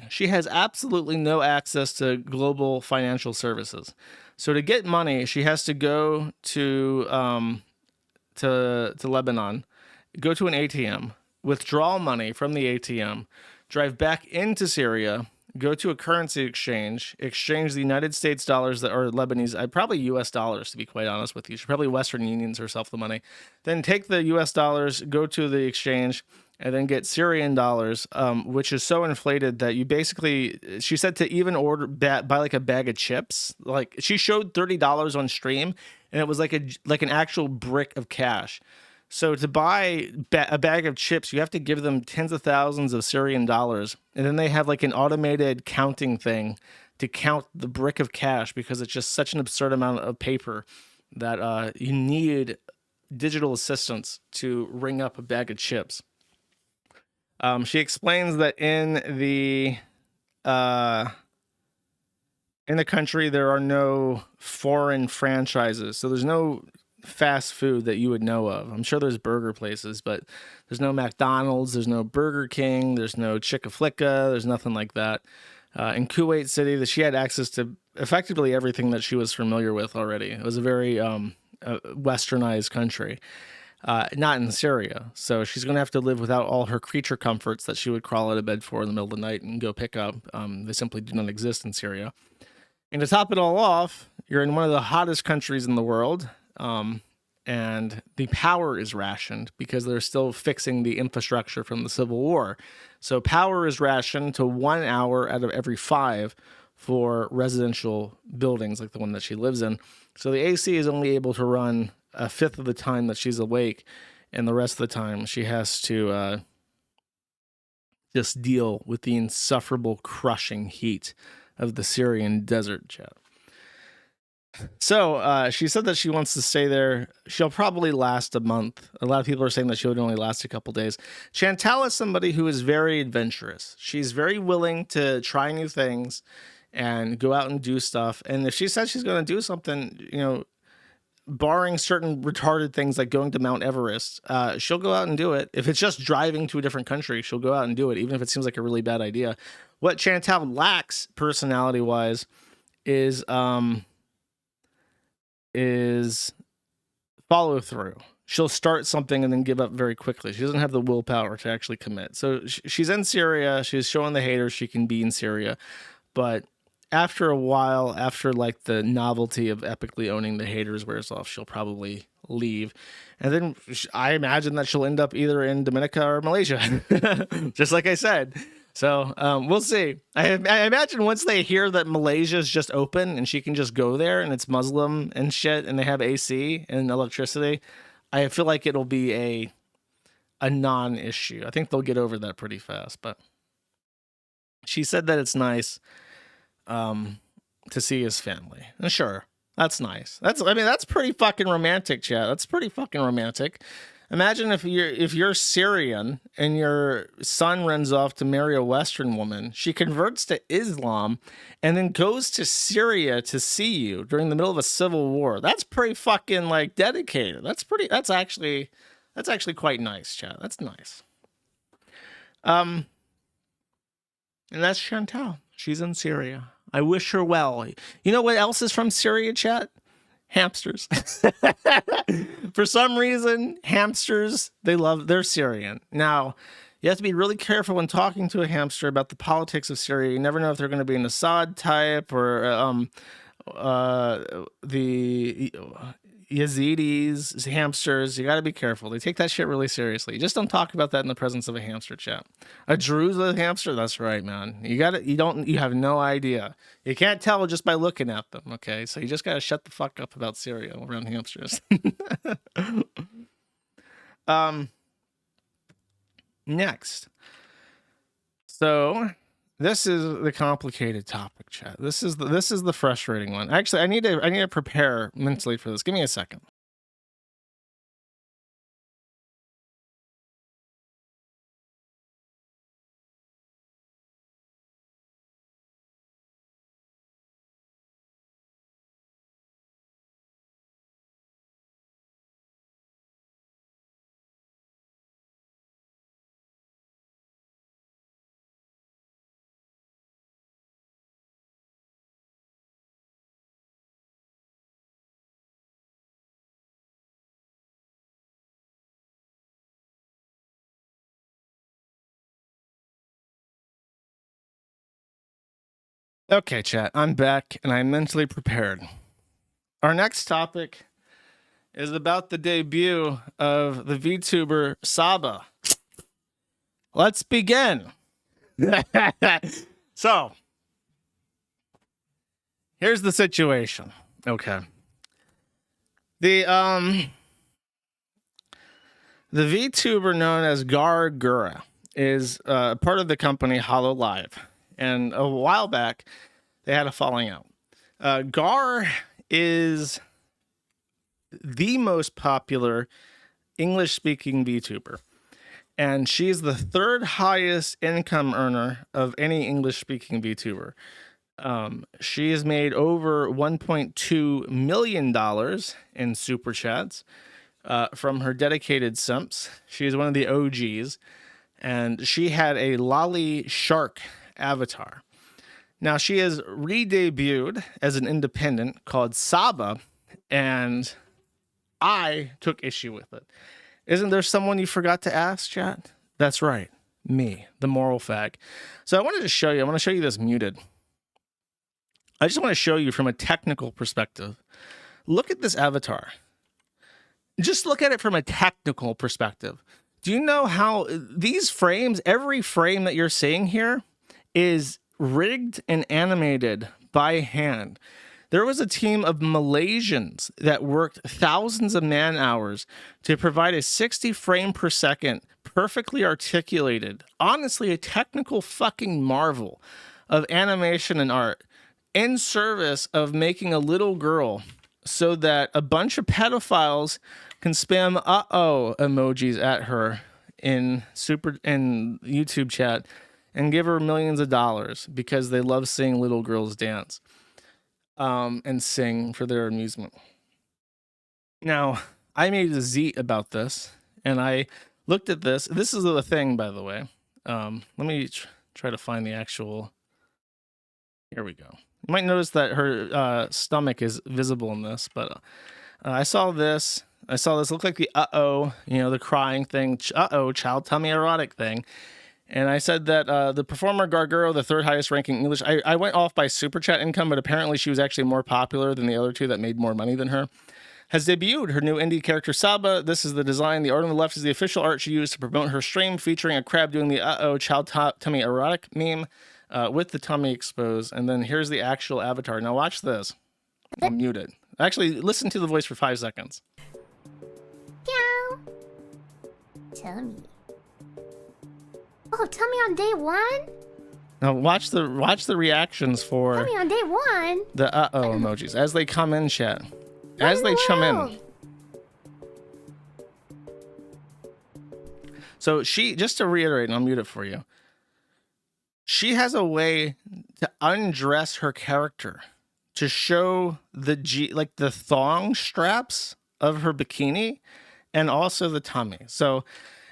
S2: She has absolutely no access to global financial services. So to get money, she has to go to Lebanon, go to an ATM, withdraw money from the ATM, drive back into Syria, go to a currency exchange the United States dollars that are Lebanese, probably US dollars, to be quite honest with you. She probably Western unions herself the money. Then take the US dollars, go to the exchange, and then get Syrian dollars, which is so inflated that you basically, she said to even buy like a bag of chips. Like she showed $30 on stream, and it was like an actual brick of cash. So to buy a bag of chips, you have to give them tens of thousands of Syrian dollars. And then they have like an automated counting thing to count the brick of cash, because it's just such an absurd amount of paper that you need digital assistants to ring up a bag of chips. She explains that in the country, there are no foreign franchises. So there's no fast food that you would know of. I'm sure there's burger places, but there's no McDonald's, there's no Burger King, there's no Chick-fil-A, there's nothing like that. In Kuwait City, that she had access to effectively everything that she was familiar with already. It was a very westernized country. Not in Syria. So she's going to have to live without all her creature comforts that she would crawl out of bed for in the middle of the night and go pick up. They simply do not exist in Syria. And to top it all off, you're in one of the hottest countries in the world. And the power is rationed because they're still fixing the infrastructure from the Civil War. So power is rationed to 1 hour out of every 5 for residential buildings like the one that she lives in. So the AC is only able to run a fifth of the time that she's awake, and the rest of the time she has to just deal with the insufferable crushing heat of the Syrian desert, chat. So she said that she wants to stay there. She'll probably last a month. A lot of people are saying that she would only last a couple days. Chantal is somebody who is very adventurous. She's very willing to try new things and go out and do stuff. And if she says she's going to do something, you know, barring certain retarded things like going to Mount Everest, she'll go out and do it. If it's just driving to a different country, she'll go out and do it, even if it seems like a really bad idea. What Chantal lacks personality-wise is follow through. She'll start something and then give up very quickly. She doesn't have the willpower to actually commit. So she's in Syria. She's showing the haters she can be in Syria. But after a while, after like the novelty of epically owning the haters wears off, she'll probably leave. And then I imagine that she'll end up either in Dominica or Malaysia, just like I said. So we'll see. I imagine once they hear that Malaysia's just open and she can just go there and it's Muslim and shit and they have AC and electricity, I feel like it'll be a non-issue. I think they'll get over that pretty fast. But she said that it's nice to see his family. And sure, that's nice. That's pretty fucking romantic, chat. That's pretty fucking romantic. Imagine if you're Syrian and your son runs off to marry a Western woman. She converts to Islam and then goes to Syria to see you during the middle of a civil war. That's pretty fucking like dedicated. That's actually quite nice, chat. That's nice. And that's Chantal. She's in Syria. I wish her well. You know what else is from Syria, chat? Hamsters. For some reason, hamsters, they're Syrian. Now, you have to be really careful when talking to a hamster about the politics of Syria. You never know if they're going to be an Assad type or Yazidis, hamsters. You got to be careful. They take that shit really seriously. Just don't talk about that in the presence of a hamster, chat. A Jerusalem hamster? That's right, man. You have no idea. You can't tell just by looking at them, okay? So you just got to shut the fuck up about Syria around hamsters. Next. So this is the complicated topic, chat. This is the frustrating one. Actually, I need to prepare mentally for this. Give me a second. Okay, chat, I'm back and I'm mentally prepared. Our next topic is about the debut of the VTuber Saba. Let's begin. So, here's the situation. Okay. The VTuber known as Gura is part of the company HoloLive. And a while back, they had a falling out. Gawr is the most popular English-speaking VTuber. And she's the third highest income earner of any English-speaking VTuber. She has made over $1.2 million in super chats from her dedicated simps. She is one of the OGs. And she had a loli shark avatar. Now she has re-debuted as an independent called Saba, and I took issue with it. Isn't there someone you forgot to ask, chat? That's right, me, the moral fag. So I wanted to show you, I want to show you this muted. I just want to show you from a technical perspective. Look at this avatar. Just look at it from a technical perspective. Do you know how these frames, every frame that you're seeing here, is rigged and animated by hand? There was a team of Malaysians that worked thousands of man hours to provide a 60 frame per second, perfectly articulated, honestly, a technical fucking marvel of animation and art in service of making a little girl so that a bunch of pedophiles can spam uh-oh emojis at her in YouTube chat and give her millions of dollars because they love seeing little girls dance and sing for their amusement. Now, I made a zeet about this, and I looked at this. This is the thing, by the way. Let me try to find the actual... Here we go. You might notice that her stomach is visible in this, but I saw this. I saw this look like the uh-oh, the crying thing, uh-oh, child tummy erotic thing. And I said that the performer Garguro, the third highest ranking English, I went off by super chat income, but apparently she was actually more popular than the other two that made more money than her, has debuted her new indie character Saba. This is the design. The art on the left is the official art she used to promote her stream, featuring a crab doing the uh-oh, child tummy erotic meme with the tummy exposed. And then here's the actual avatar. Now watch this. I'm muted. Actually, listen to the voice for 5 seconds.
S1: Meow. Tummy. Oh, tummy on day one?
S2: Now watch the reactions for
S1: Tummy on day one?
S2: the uh-oh emojis as they come in, chat. As they chum in. So she, just to reiterate, and I'll mute it for you. She has a way to undress her character to show the thong straps of her bikini and also the tummy. So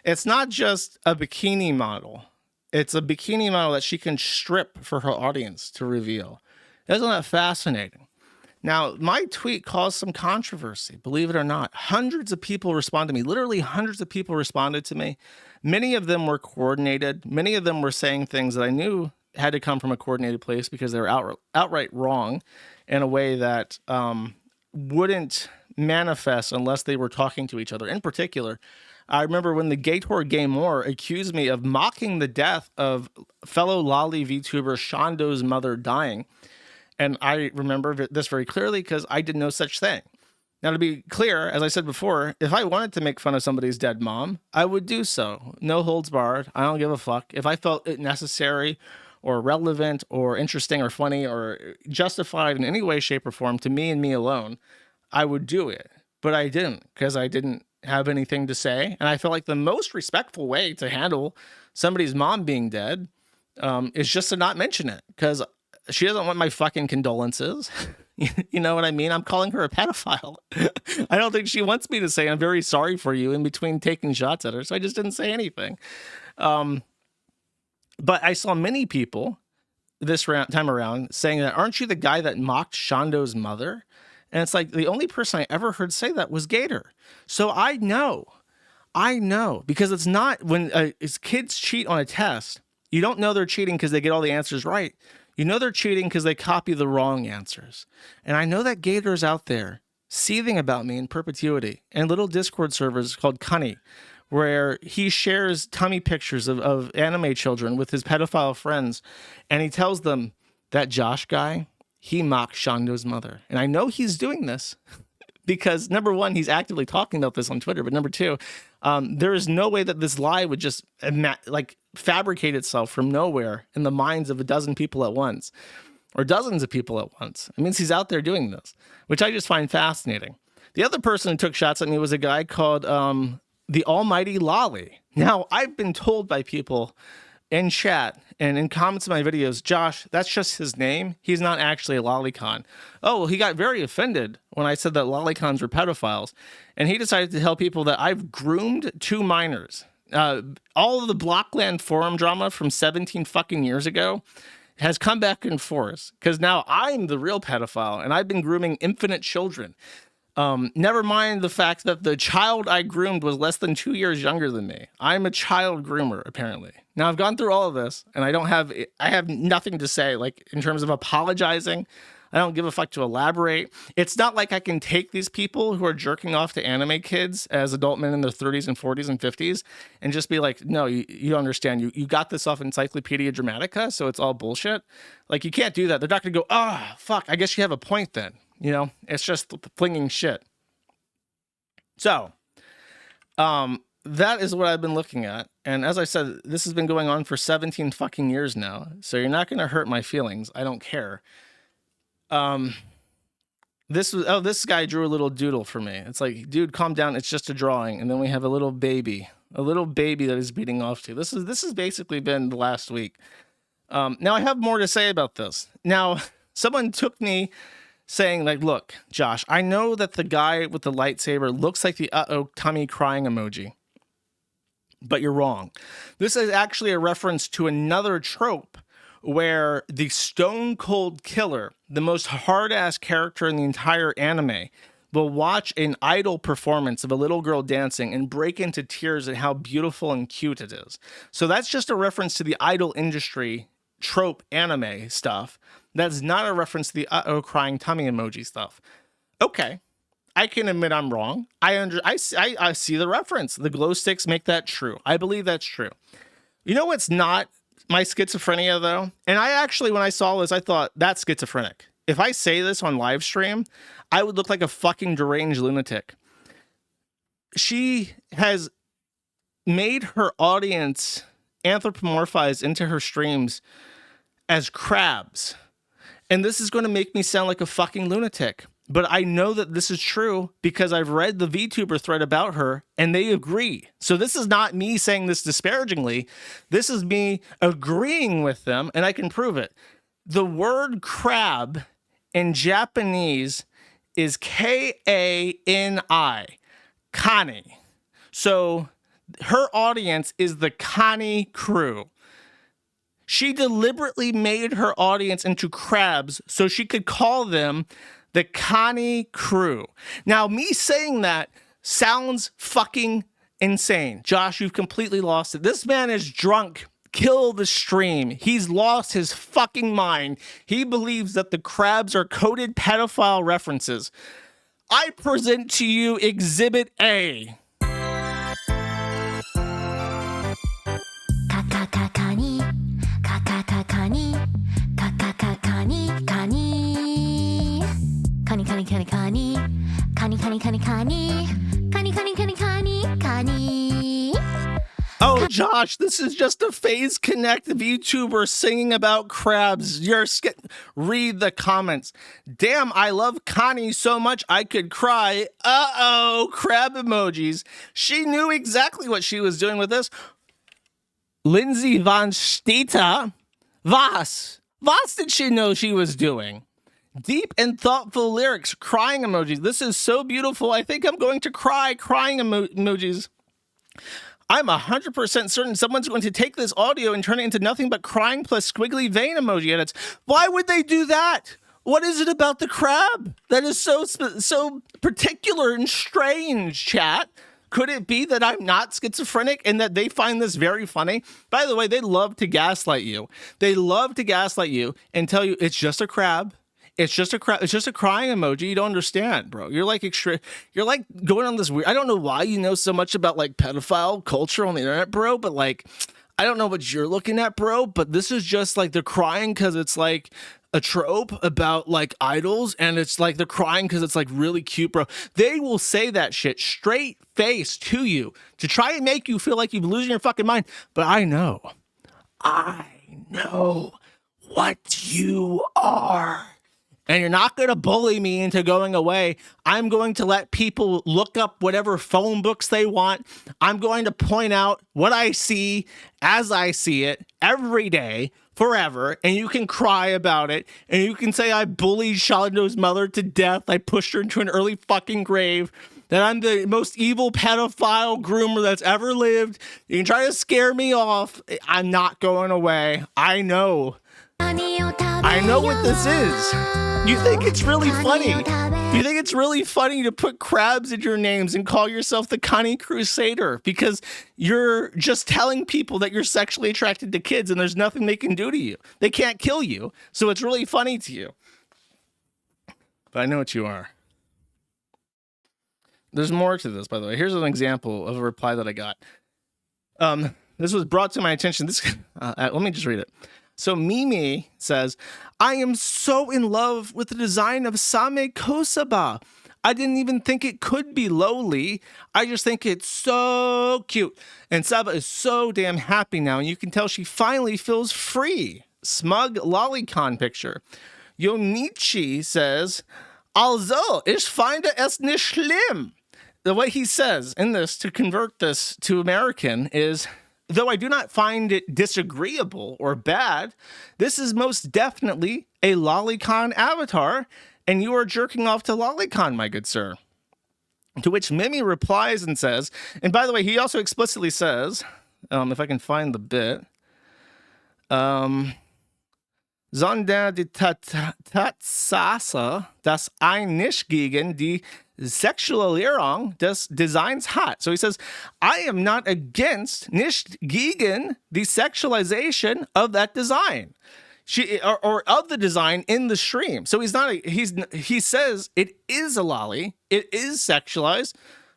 S2: it's not just a bikini model. It's a bikini model that she can strip for her audience to reveal. Isn't that fascinating? Now, my tweet caused some controversy, believe it or not. Hundreds of people responded to me. Literally hundreds of people responded to me. Many of them were coordinated. Many of them were saying things that I knew had to come from a coordinated place because they were outright wrong in a way that wouldn't manifest unless they were talking to each other. In particular, I remember when the Gawr accused me of mocking the death of fellow loli VTuber Shando's mother dying. And I remember this very clearly because I did no such thing. Now, to be clear, as I said before, if I wanted to make fun of somebody's dead mom, I would do so. No holds barred. I don't give a fuck. If I felt it necessary or relevant or interesting or funny or justified in any way, shape, or form to me and me alone, I would do it. But I didn't, because I didn't have anything to say. And I feel like the most respectful way to handle somebody's mom being dead is just to not mention it, because she doesn't want my fucking condolences. You know what I mean? I'm calling her a pedophile. I don't think she wants me to say I'm very sorry for you in between taking shots at her, so I just didn't say anything. But I saw many people this time around saying that, aren't you the guy that mocked Shando's mother? And it's like, the only person I ever heard say that was Gator. So I know, because it's not when kids cheat on a test, you don't know they're cheating because they get all the answers right. You know they're cheating because they copy the wrong answers. And I know that Gator's out there seething about me in perpetuity in little Discord servers called Cunny, where he shares tummy pictures of anime children with his pedophile friends. And he tells them that Josh guy, he mocked Shando's mother. And I know he's doing this because, number one, he's actively talking about this on Twitter. But number two, there is no way that this lie would just fabricate itself from nowhere in the minds of a dozen people at once, or dozens of people at once. It means he's out there doing this, which I just find fascinating. The other person who took shots at me was a guy called the Almighty Lolly. Now, I've been told by people in chat and in comments of my videos, Josh, that's just his name. He's not actually a lolicon. Oh, well, he got very offended when I said that lolicons were pedophiles. And he decided to tell people that I've groomed 2 minors. All of the Blockland forum drama from 17 fucking years ago has come back in force, because now I'm the real pedophile and I've been grooming infinite children. Never mind the fact that the child I groomed was less than 2 years younger than me. I'm a child groomer, apparently. Now, I've gone through all of this, and I have nothing to say, like, in terms of apologizing. I don't give a fuck to elaborate. It's not like I can take these people who are jerking off to anime kids as adult men in their 30s and 40s and 50s and just be like, no, you don't understand. You got this off Encyclopedia Dramatica, so it's all bullshit. Like, you can't do that. They're not going to go, fuck, I guess you have a point then. You know, it's just flinging shit. So, that is what I've been looking at. And as I said, this has been going on for 17 fucking years now. So you're not going to hurt my feelings. I don't care. This guy drew a little doodle for me. It's like, dude, calm down. It's just a drawing. And then we have a little baby that is beating off to. This has basically been the last week. Now I have more to say about this. Now, someone took me saying, like, look, Josh, I know that the guy with the lightsaber looks like the tummy crying emoji, but you're wrong. This is actually a reference to another trope where the stone cold killer, the most hard-ass character in the entire anime, will watch an idol performance of a little girl dancing and break into tears at how beautiful and cute it is. So that's just a reference to the idol industry trope anime stuff. That's not a reference to the crying tummy emoji stuff. Okay, I can admit I'm wrong. I see the reference. The glow sticks make that true. I believe that's true. You know what's not my schizophrenia, though? And I actually, when I saw this, I thought, that's schizophrenic. If I say this on live stream, I would look like a fucking deranged lunatic. She has made her audience anthropomorphized into her streams as crabs. And this is going to make me sound like a fucking lunatic. But I know that this is true because I've read the VTuber thread about her and they agree. So this is not me saying this disparagingly. This is me agreeing with them, and I can prove it. The word crab in Japanese is K-A-N-I, Kani. So her audience is the Kani crew. She deliberately made her audience into crabs so she could call them the Kani crew. Now, me saying that sounds fucking insane. Josh, you've completely lost it. This man is drunk. Kill the stream. He's lost his fucking mind. He believes that the crabs are coded pedophile references. I present to you Exhibit A.
S1: Kakakakani, kakakakani, kakakakani, kani. Kani, kani, kani, kani. Kani, kani, kani, kani. Kani, kani, kani, kani, kani.
S2: Oh, Josh, this is just a Phase Connect VTuber singing about crabs. Read the comments. Damn, I love Connie so much I could cry. Uh-oh, crab emojis. She knew exactly what she was doing with this. Lindsay von Steta. Was did she know she was doing? Deep and thoughtful lyrics, crying emojis. This is so beautiful. I think I'm going to cry, crying emojis. I'm 100% certain someone's going to take this audio and turn it into nothing but crying plus squiggly vein emoji edits. Why would they do that? What is it about the crab that is so particular and strange, chat? Could it be that I'm not schizophrenic and that they find this very funny? By the way, they love to gaslight you. They love to gaslight you and tell you it's just a crab. It's just a crap. It's just a crying emoji. You don't understand, bro. You're like going on this weird. I don't know why you know so much about like pedophile culture on the internet, bro. But like, I don't know what you're looking at, bro. But this is just like they're crying because it's like a trope about like idols, and it's like they're crying because it's like really cute, bro. They will say that shit straight face to you to try and make you feel like you're losing your fucking mind. But I know what you are. And you're not going to bully me into going away. I'm going to let people look up whatever phone books they want. I'm going to point out what I see as I see it every day, forever. And you can cry about it. And you can say I bullied Shaldo's mother to death. I pushed her into an early fucking grave. That I'm the most evil pedophile groomer that's ever lived. You can try to scare me off. I'm not going away. I know what this is. You think it's really funny. You think it's really funny to put crabs in your names and call yourself the Connie Crusader because you're just telling people that you're sexually attracted to kids and there's nothing they can do to you. They can't kill you. So it's really funny to you. But I know what you are. There's more to this, by the way. Here's an example of a reply that I got. This was brought to my attention. Let me just read it. So Mimi says, I am so in love with the design of Same Kosaba. I didn't even think it could be loli. I just think it's so cute. And Saba is so damn happy now. And you can tell she finally feels free. Smug lolicon picture. Yonichi says, Also, ich finde es nicht schlimm. The way he says in this, to convert this to American, is, though I do not find it disagreeable or bad, this is most definitely a lolicon avatar, and you are jerking off to lolicon, my good sir. To which Mimi replies and says, and by the way, he also explicitly says, if I can find the bit, Sondern die Tatsache, dass ein nicht gegen die Sexualisierung des Designs hat. So he says, I am not against, nicht gegen the sexualization of that design. Or of the design in the stream. So he says it is a lolly, it is sexualized,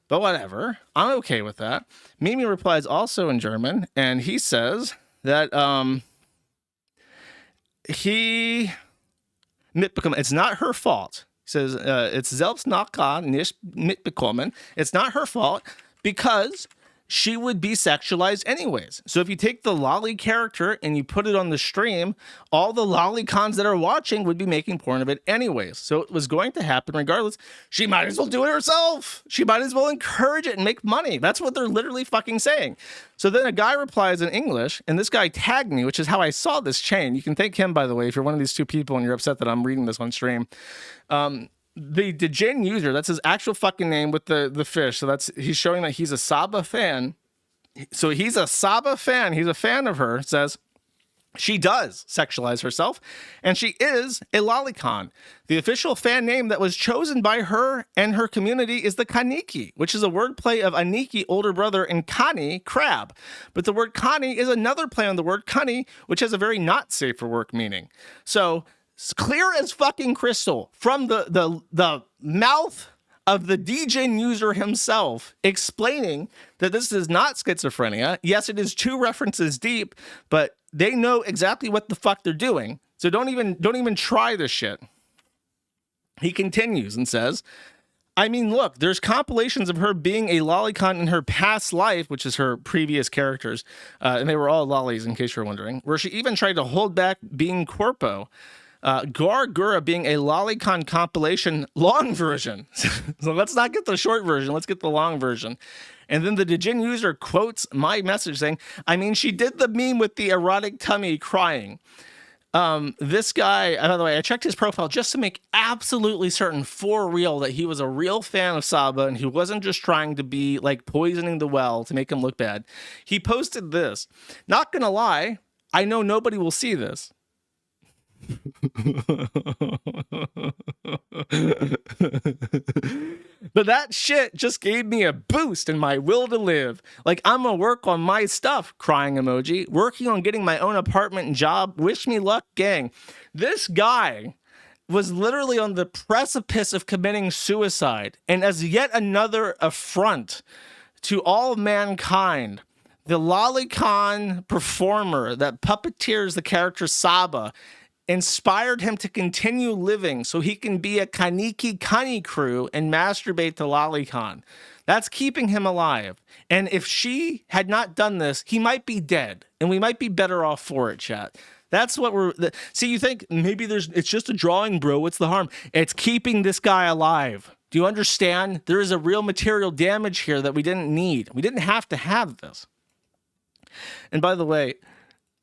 S2: but whatever. I'm okay with that. Mimi replies also in German, and he says that it's not her fault. He says it's selbst nachher nicht mitbekommen. It's not her fault because she would be sexualized anyways. So if you take the lolly character and you put it on the stream, all the lolicons that are watching would be making porn of it anyways. So it was going to happen regardless. She might as well do it herself. She might as well encourage it and make money. That's what they're literally fucking saying. So then a guy replies in English, and this guy tagged me, which is how I saw this chain. You can thank him, by the way, if you're one of these two people and you're upset that I'm reading this on stream. The Djinn user, that's his actual fucking name with the fish. So he's showing that he's a Saba fan. So he's a Saba fan. He's a fan of her. Says she does sexualize herself, and she is a lolicon. The official fan name that was chosen by her and her community is the Kaniki, which is a wordplay of Aniki, older brother, and Kani, crab. But the word Kani is another play on the word Kani, which has a very not safe for work meaning. So it's clear as fucking crystal from the mouth of the DGen user himself explaining that this is not schizophrenia. Yes, it is 2 references deep, but they know exactly what the fuck they're doing. So don't even try this shit. He continues and says, I mean, look, there's compilations of her being a lolicon in her past life, which is her previous characters, and they were all lollies, in case you're wondering, where she even tried to hold back being corpo. Gawr Gura being a lolicon compilation long version. So let's not get the short version, let's get the long version. And then the DGen user quotes my message saying, I mean, she did the meme with the erotic tummy crying. This guy, by the way, I checked his profile just to make absolutely certain for real that he was a real fan of Saba and he wasn't just trying to be like poisoning the well to make him look bad. He posted this. Not gonna lie, I know nobody will see this. But that shit just gave me a boost in my will to live. Like, I'm gonna work on my stuff, crying emoji, working on getting my own apartment and job. Wish me luck, gang. This guy was literally on the precipice of committing suicide, and as yet another affront to all mankind, the lolicon performer that puppeteers the character Saba inspired him to continue living so he can be a Kaniki Kani crew and masturbate to lolicon. That's keeping him alive. And if she had not done this, he might be dead, and we might be better off for it, chat. That's what we're... See, you think maybe it's just a drawing, bro. What's the harm? It's keeping this guy alive. Do you understand? There is a real material damage here that we didn't need. We didn't have to have this. And by the way,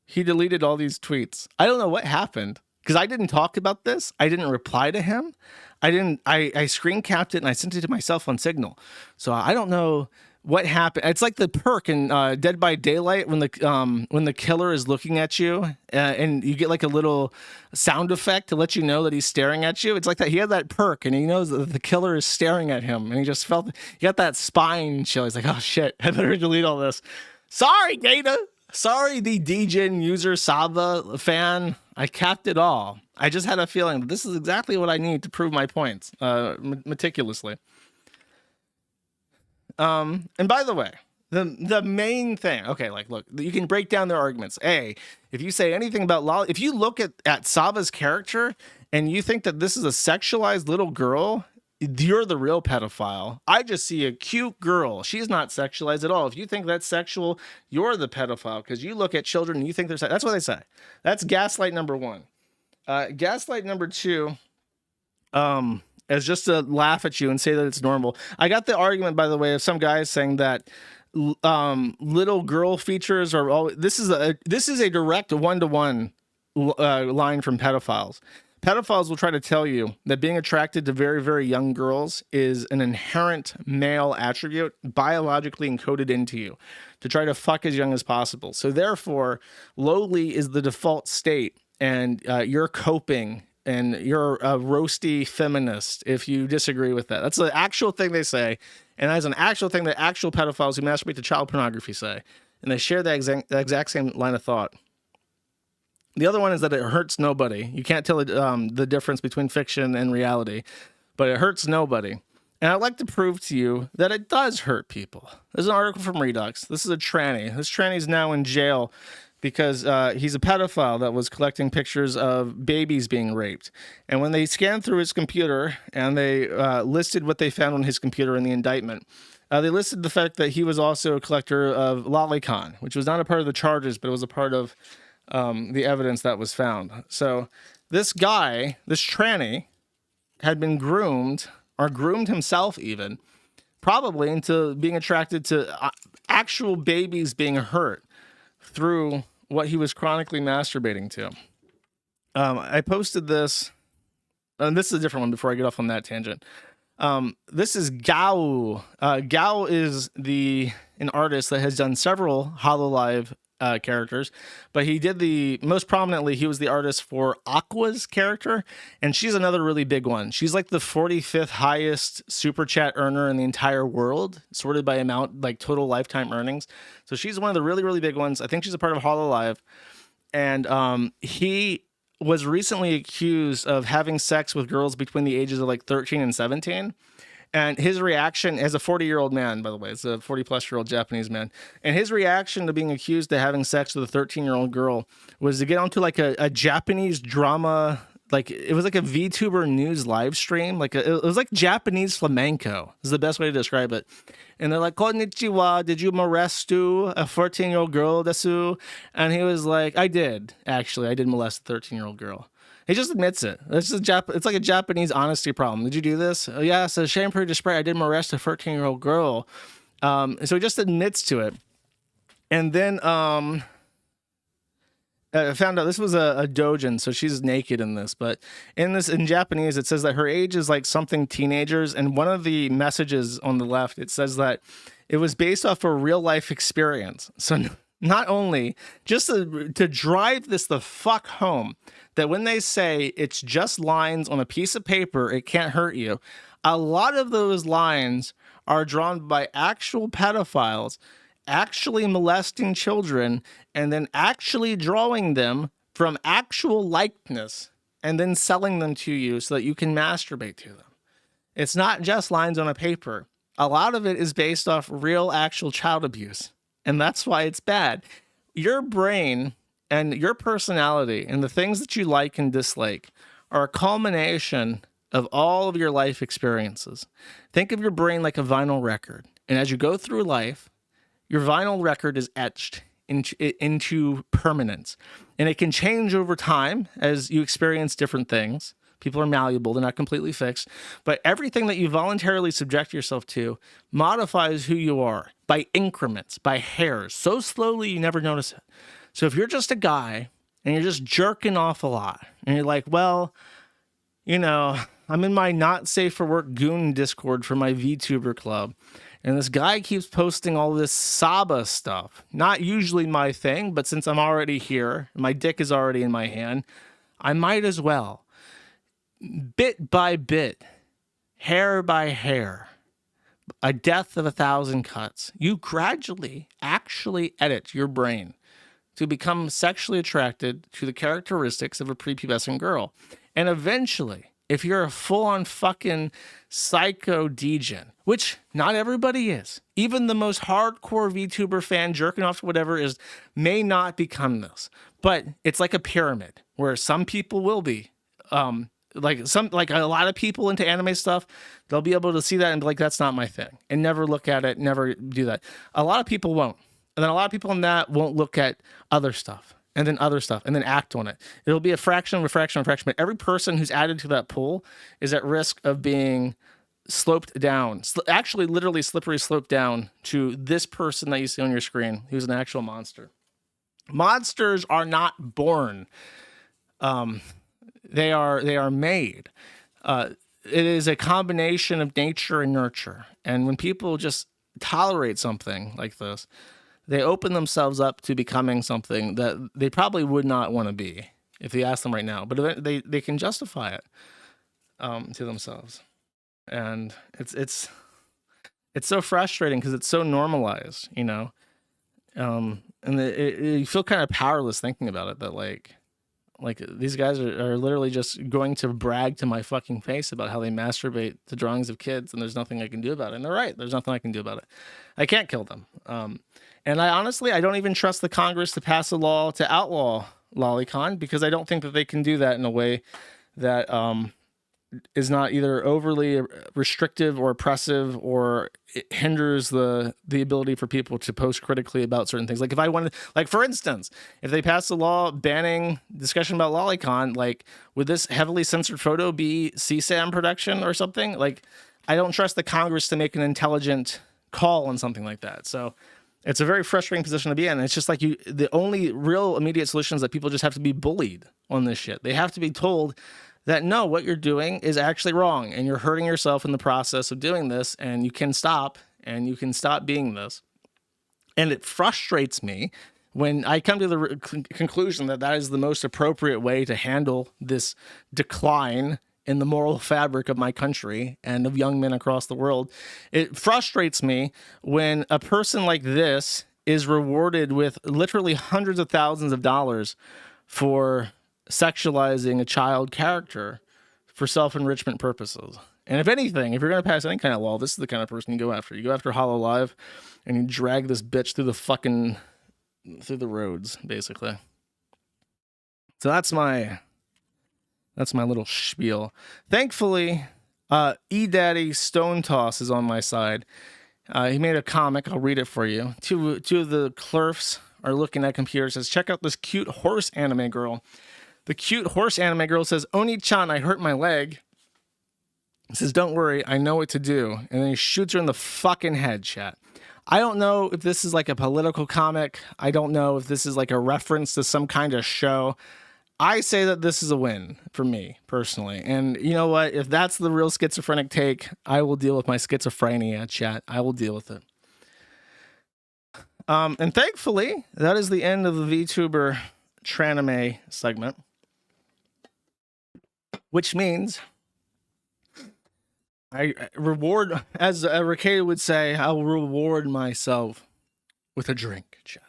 S2: he deleted all these tweets. I don't know what happened because I didn't talk about this. I didn't reply to him. I screen capped it and I sent it to myself on Signal. So I don't know what happened. It's like the perk in Dead by Daylight when the killer is looking at you and you get like a little sound effect to let you know that he's staring at you. It's like that. He had that perk and he knows that the killer is staring at him and he just felt, he got that spine chill. He's like, oh shit, I better delete all this. Sorry, Data. Sorry, the DGen user Saba fan. I capped it all. I just had a feeling that this is exactly what I need to prove my points meticulously. And by the way, the main thing, okay, like, look, you can break down their arguments. If you say anything about loli, if you look at Saba's character and you think that this is a sexualized little girl, you're the real pedophile. I just see a cute girl. She's not sexualized at all. If you think that's sexual, you're the pedophile because you look at children and you think they're that's what they say. That's gaslight number 1. Gaslight number 2 is just to laugh at you and say that it's normal. I got the argument, by the way, of some guys saying that little girl features are all. This is a direct 1-to-1 line from pedophiles. Pedophiles will try to tell you that being attracted to very, very young girls is an inherent male attribute biologically encoded into you to try to fuck as young as possible. So therefore, loli is the default state, and you're coping, and you're a roasty feminist if you disagree with that. That's the actual thing they say, and that's an actual thing that actual pedophiles who masturbate to child pornography say, and they share the exact same line of thought. The other one is that it hurts nobody. You can't tell the difference between fiction and reality, but it hurts nobody. And I'd like to prove to you that it does hurt people. There's an article from Redux. This is a tranny. This tranny is now in jail because he's a pedophile that was collecting pictures of babies being raped. And when they scanned through his computer and they listed what they found on his computer in the indictment, they listed the fact that he was also a collector of lolicon, which was not a part of the charges, but it was a part of the evidence that was found. So this guy, this tranny, had been groomed, or groomed himself even, probably into being attracted to actual babies being hurt through what he was chronically masturbating to. I posted this, and this is a different one before I get off on that tangent. This is Gauo. Gauo is an artist that has done several HoloLive characters, but he did most prominently, he was the artist for Aqua's character, and she's another really big one. She's like the 45th highest super chat earner in the entire world, sorted by amount, like total lifetime earnings. So she's one of the really, really big ones. I think she's a part of HoloLive, and he was recently accused of having sex with girls between the ages of like 13 and 17. And his reaction, as a 40-year-old man, by the way, it's a 40-plus-year-old Japanese man, and his reaction to being accused of having sex with a 13-year-old girl was to get onto like a Japanese drama, like it was like a VTuber news live stream, it was like Japanese flamenco is the best way to describe it. And they're like, "Konnichiwa, did you molest a 14-year-old girl, desu?" And he was like, "I did, actually. I did molest a 13-year-old girl." He just admits it. It's like a Japanese honesty problem. "Did you do this?" "Oh, yeah, so shame for display. I did molest a 13-year-old girl." So he just admits to it. And then I found out this was a dojin, so she's naked in this. But in Japanese, it says that her age is like something teenagers. And one of the messages on the left, it says that it was based off a real life experience. So not only just to drive this the fuck home, that when they say it's just lines on a piece of paper, it can't hurt you. A lot of those lines are drawn by actual pedophiles actually molesting children and then actually drawing them from actual likeness and then selling them to you so that you can masturbate to them. It's not just lines on a paper. A lot of it is based off real actual child abuse. And that's why it's bad. Your brain and your personality and the things that you like and dislike are a culmination of all of your life experiences. Think of your brain like a vinyl record. And as you go through life, your vinyl record is etched into permanence. And it can change over time as you experience different things. People are malleable. They're not completely fixed. But everything that you voluntarily subject yourself to modifies who you are by increments, by hairs, so slowly you never notice it. So if you're just a guy and you're just jerking off a lot and you're like, well, you know, I'm in my not safe for work goon Discord for my VTuber club, and this guy keeps posting all this Saba stuff. Not usually my thing, but since I'm already here, my dick is already in my hand, I might as well. Bit by bit, hair by hair, a death of 1,000 cuts, you gradually actually edit your brain to become sexually attracted to the characteristics of a prepubescent girl. And eventually, if you're a full-on fucking psycho degen, which not everybody is, even the most hardcore VTuber fan jerking off to whatever may not become this. But it's like a pyramid where some people will be. Like a lot of people into anime stuff, they'll be able to see that and be like, that's not my thing, and never look at it, never do that. A lot of people won't. And then a lot of people in that won't look at other stuff. And then other stuff, and then act on it. It'll be a fraction of a fraction of a fraction. But every person who's added to that pool is at risk of being sloped down. Actually, literally slippery slope down to this person that you see on your screen, who's an actual monster. Monsters are not born. They are made. It is a combination of nature and nurture. And when people just tolerate something like this, they open themselves up to becoming something that they probably would not want to be if you ask them right now. But they can justify it to themselves, and it's so frustrating because it's so normalized, you know. And you feel kind of powerless thinking about it. That like these guys are literally just going to brag to my fucking face about how they masturbate to drawings of kids, and there's nothing I can do about it. And they're right. There's nothing I can do about it. I can't kill them. And I don't even trust the Congress to pass a law to outlaw lolicon, because I don't think that they can do that in a way that is not either overly restrictive or oppressive, or it hinders the ability for people to post critically about certain things. Like if I wanted, like for instance, if they pass a law banning discussion about lolicon, like would this heavily censored photo be CSAM production or something? Like I don't trust the Congress to make an intelligent call on something like that. So it's a very frustrating position to be in. It's just like the only real immediate solution is that people just have to be bullied on this shit. They have to be told that no, what you're doing is actually wrong, and you're hurting yourself in the process of doing this, and you can stop being this. And it frustrates me when I come to the conclusion that is the most appropriate way to handle this decline in the moral fabric of my country and of young men across the world. It frustrates me when a person like this is rewarded with literally hundreds of thousands of dollars for sexualizing a child character for self-enrichment purposes. And if anything, if you're going to pass any kind of law, this is the kind of person you go after. You go after Hollow Live and you drag this bitch through the roads, basically. So that's my little spiel. Thankfully, E-Daddy Stone Toss is on my side. He made a comic. I'll read it for you. Two of the clerfs are looking at computers. Says, check out this cute horse anime girl. The cute horse anime girl says, Oni-chan, I hurt my leg. He says, don't worry, I know what to do. And then he shoots her in the fucking head, chat. I don't know if this is like a political comic. I don't know if this is like a reference to some kind of show. I say that this is a win for me, personally. And you know what? If that's the real schizophrenic take, I will deal with my schizophrenia, chat. I will deal with it. And thankfully, that is the end of the VTuber Tranime segment. Which means I reward, as Ricada would say, I will reward myself with a drink, chat.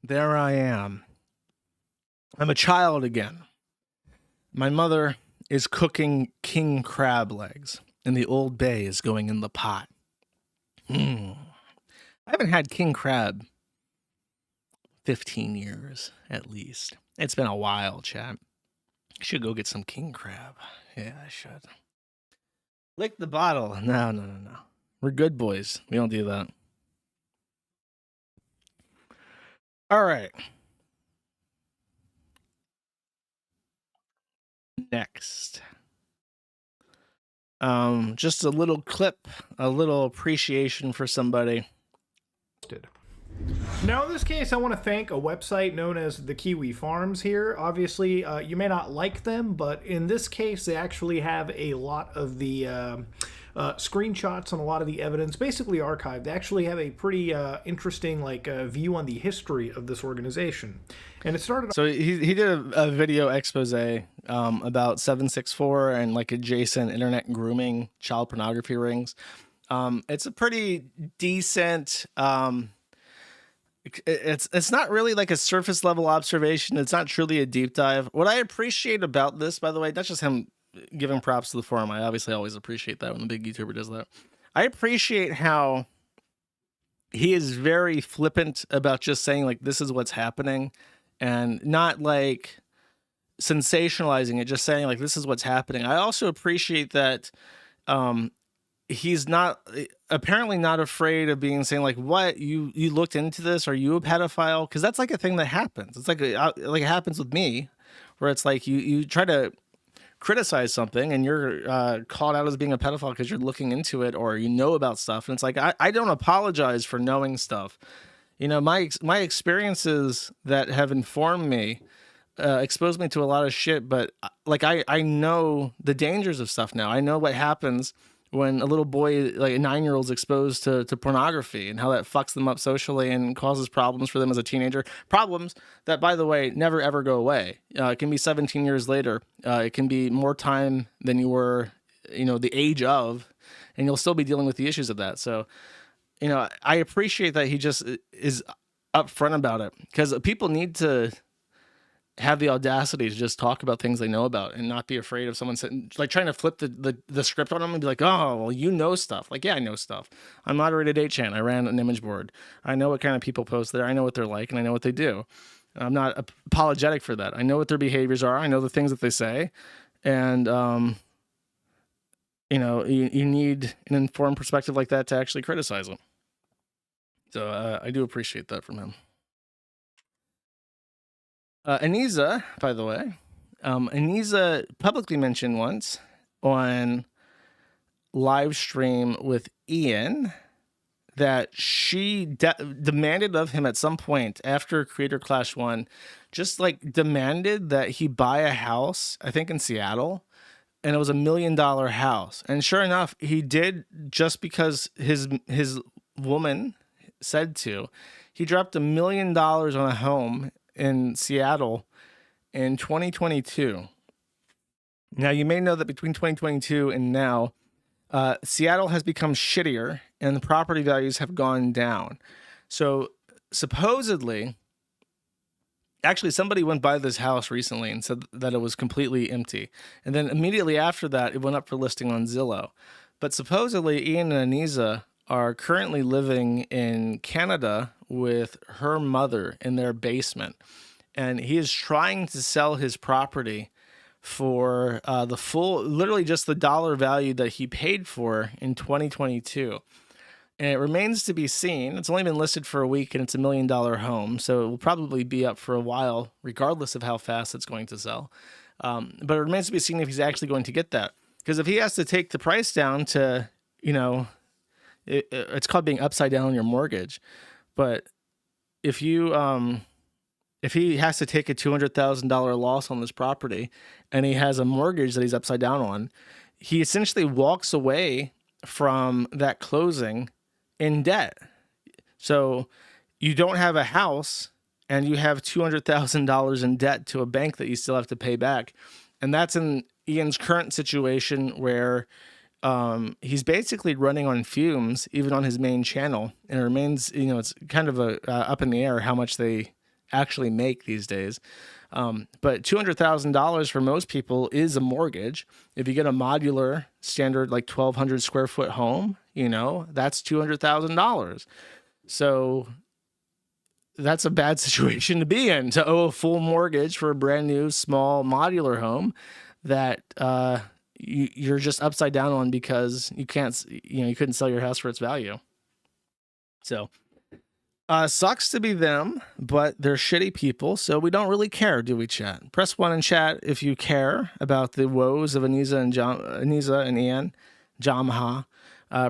S2: There I am. I'm a child again. My mother is cooking king crab legs, and the Old Bay is going in the pot. I haven't had king crab 15 years, at least. It's been a while, chat. I should go get some king crab. Yeah, I should. Lick the bottle. No. We're good boys. We don't do that. All right. Next. Just a little clip, a little appreciation for somebody.
S5: Now, in this case, I want to thank a website known as the Kiwi Farms here. Obviously, you may not like them, but in this case, they actually have a lot of the screenshots and a lot of the evidence basically archived. They actually have a pretty interesting view on the history of this organization. And it started...
S2: So he did a video expose about 764 and like adjacent internet grooming, child pornography rings. It's a pretty decent... It's not really like a surface level observation. It's not truly a deep dive. What I appreciate about this, by the way, not just him giving props to the forum. I obviously always appreciate that when a big YouTuber does that. I appreciate how he is very flippant about just saying like, this is what's happening and not like sensationalizing it, just saying like, this is what's happening. I also appreciate that, he's not apparently not afraid of being saying like, what, you looked into this? Are you a pedophile? Because that's like a thing that happens. It's like it happens with me, where it's like you try to criticize something and you're called out as being a pedophile because you're looking into it or you know about stuff. And it's like, I don't apologize for knowing stuff. You know, my experiences that have informed me, exposed me to a lot of shit, but like I know the dangers of stuff now. I know what happens when a little boy, like a 9-year-old, is exposed to pornography and how that fucks them up socially and causes problems for them as a teenager. Problems that, by the way, never ever go away. It can be 17 years later. It can be more time than you were, the age of, and you'll still be dealing with the issues of that. So, I appreciate that he just is upfront about it, because people need to have the audacity to just talk about things they know about and not be afraid of someone sitting, like trying to flip the script on them and be like, oh, well, you know stuff. Like, yeah, I know stuff. I moderated 8chan. I ran an image board. I know what kind of people post there. I know what they're like, and I know what they do. I'm not apologetic for that. I know what their behaviors are. I know the things that they say. And, you need an informed perspective like that to actually criticize them. So I do appreciate that from him. Anisa, by the way, Anisa publicly mentioned once on live stream with Ian that she demanded of him at some point after Creator Clash 1, just like demanded that he buy a house, I think in Seattle, and it was $1 million house. And sure enough, he did, just because his woman said to. He dropped $1 million on a home in Seattle in 2022. Now, you may know that between 2022 and now, Seattle has become shittier and the property values have gone down. So supposedly, actually, somebody went by this house recently and said that it was completely empty. And then immediately after that, it went up for listing on Zillow. But supposedly, Ian and Anisa are currently living in Canada with her mother in their basement. And he is trying to sell his property for the full, literally just the dollar value that he paid for in 2022. And it remains to be seen. It's only been listed for a week and it's $1 million home. So it will probably be up for a while, regardless of how fast it's going to sell. But it remains to be seen if he's actually going to get that. Because if he has to take the price down to, it's called being upside down on your mortgage. But if you, if he has to take a $200,000 loss on this property and he has a mortgage that he's upside down on, he essentially walks away from that closing in debt. So you don't have a house and you have $200,000 in debt to a bank that you still have to pay back. And that's in Ian's current situation where he's basically running on fumes, even on his main channel. And it remains, it's kind of up in the air how much they actually make these days. But $200,000 for most people is a mortgage. If you get a modular standard, like 1,200 square foot home, that's $200,000. So that's a bad situation to be in, to owe a full mortgage for a brand new small modular home that you're just upside down on because you can't, you couldn't sell your house for its value. So sucks to be them, but they're shitty people, so we don't really care, do we, chat? Press 1 in chat if you care about the woes of Anisa and Ian, Johma.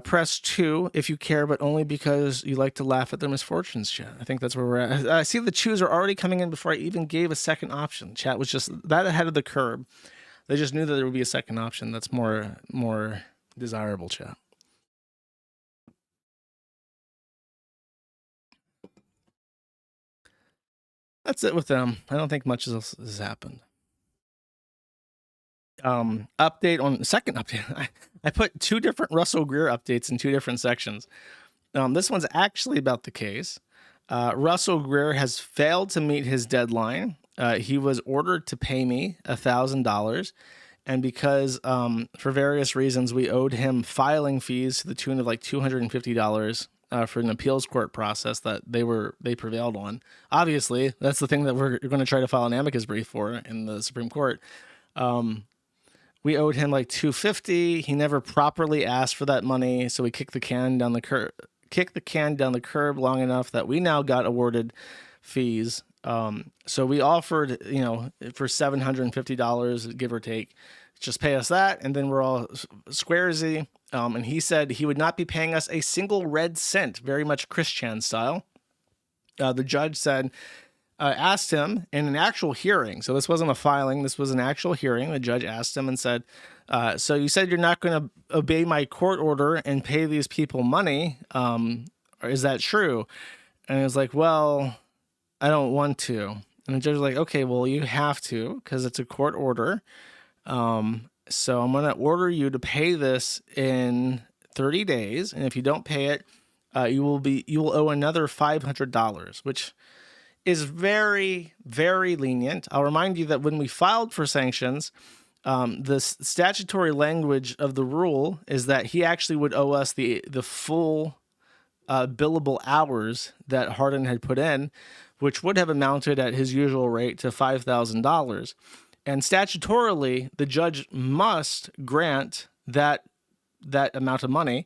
S2: Press 2 if you care, but only because you like to laugh at their misfortunes, chat. I think that's where we're at. I see the chews are already coming in before I even gave a second option. Chat was just that ahead of the curve. They just knew that there would be a second option that's more desirable, chat. That's it with them. I don't think much else has happened. Update on second update. I put 2 different Russell Greer updates in 2 different sections. This one's actually about the case. Russell Greer has failed to meet his deadline. He was ordered to pay me $1,000. And because for various reasons, we owed him filing fees to the tune of like $250 for an appeals court process that they prevailed on. Obviously, that's the thing that we're going to try to file an amicus brief for in the Supreme Court. We owed him like $250. He never properly asked for that money, so we kicked the can down the curb long enough that we now got awarded fees. So we offered, for $750, give or take, just pay us that, and then we're all squaresy. And he said he would not be paying us a single red cent, very much Christian style. The judge asked him in an actual hearing. So this wasn't a filing. This was an actual hearing. The judge asked him and said, so you said you're not going to obey my court order and pay these people money. Is that true? And he was like, well, I don't want to. And the judge was like, okay, well, you have to because it's a court order. So I'm going to order you to pay this in 30 days. And if you don't pay it, you will owe another $500, which is very, very lenient. I'll remind you that when we filed for sanctions, the statutory language of the rule is that he actually would owe us the full billable hours that Hardin had put in, which would have amounted at his usual rate to $5,000. And statutorily, the judge must grant that amount of money,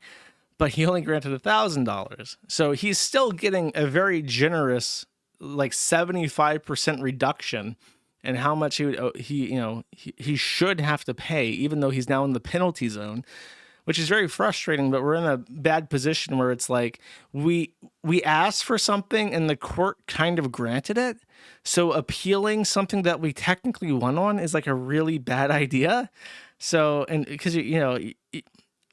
S2: but he only granted $1,000. So he's still getting a very generous, like 75% reduction in how much he should have to pay, even though he's now in the penalty zone, which is very frustrating. But we're in a bad position where it's like we asked for something and the court kind of granted it. So appealing something that we technically won on is like a really bad idea. So, and because,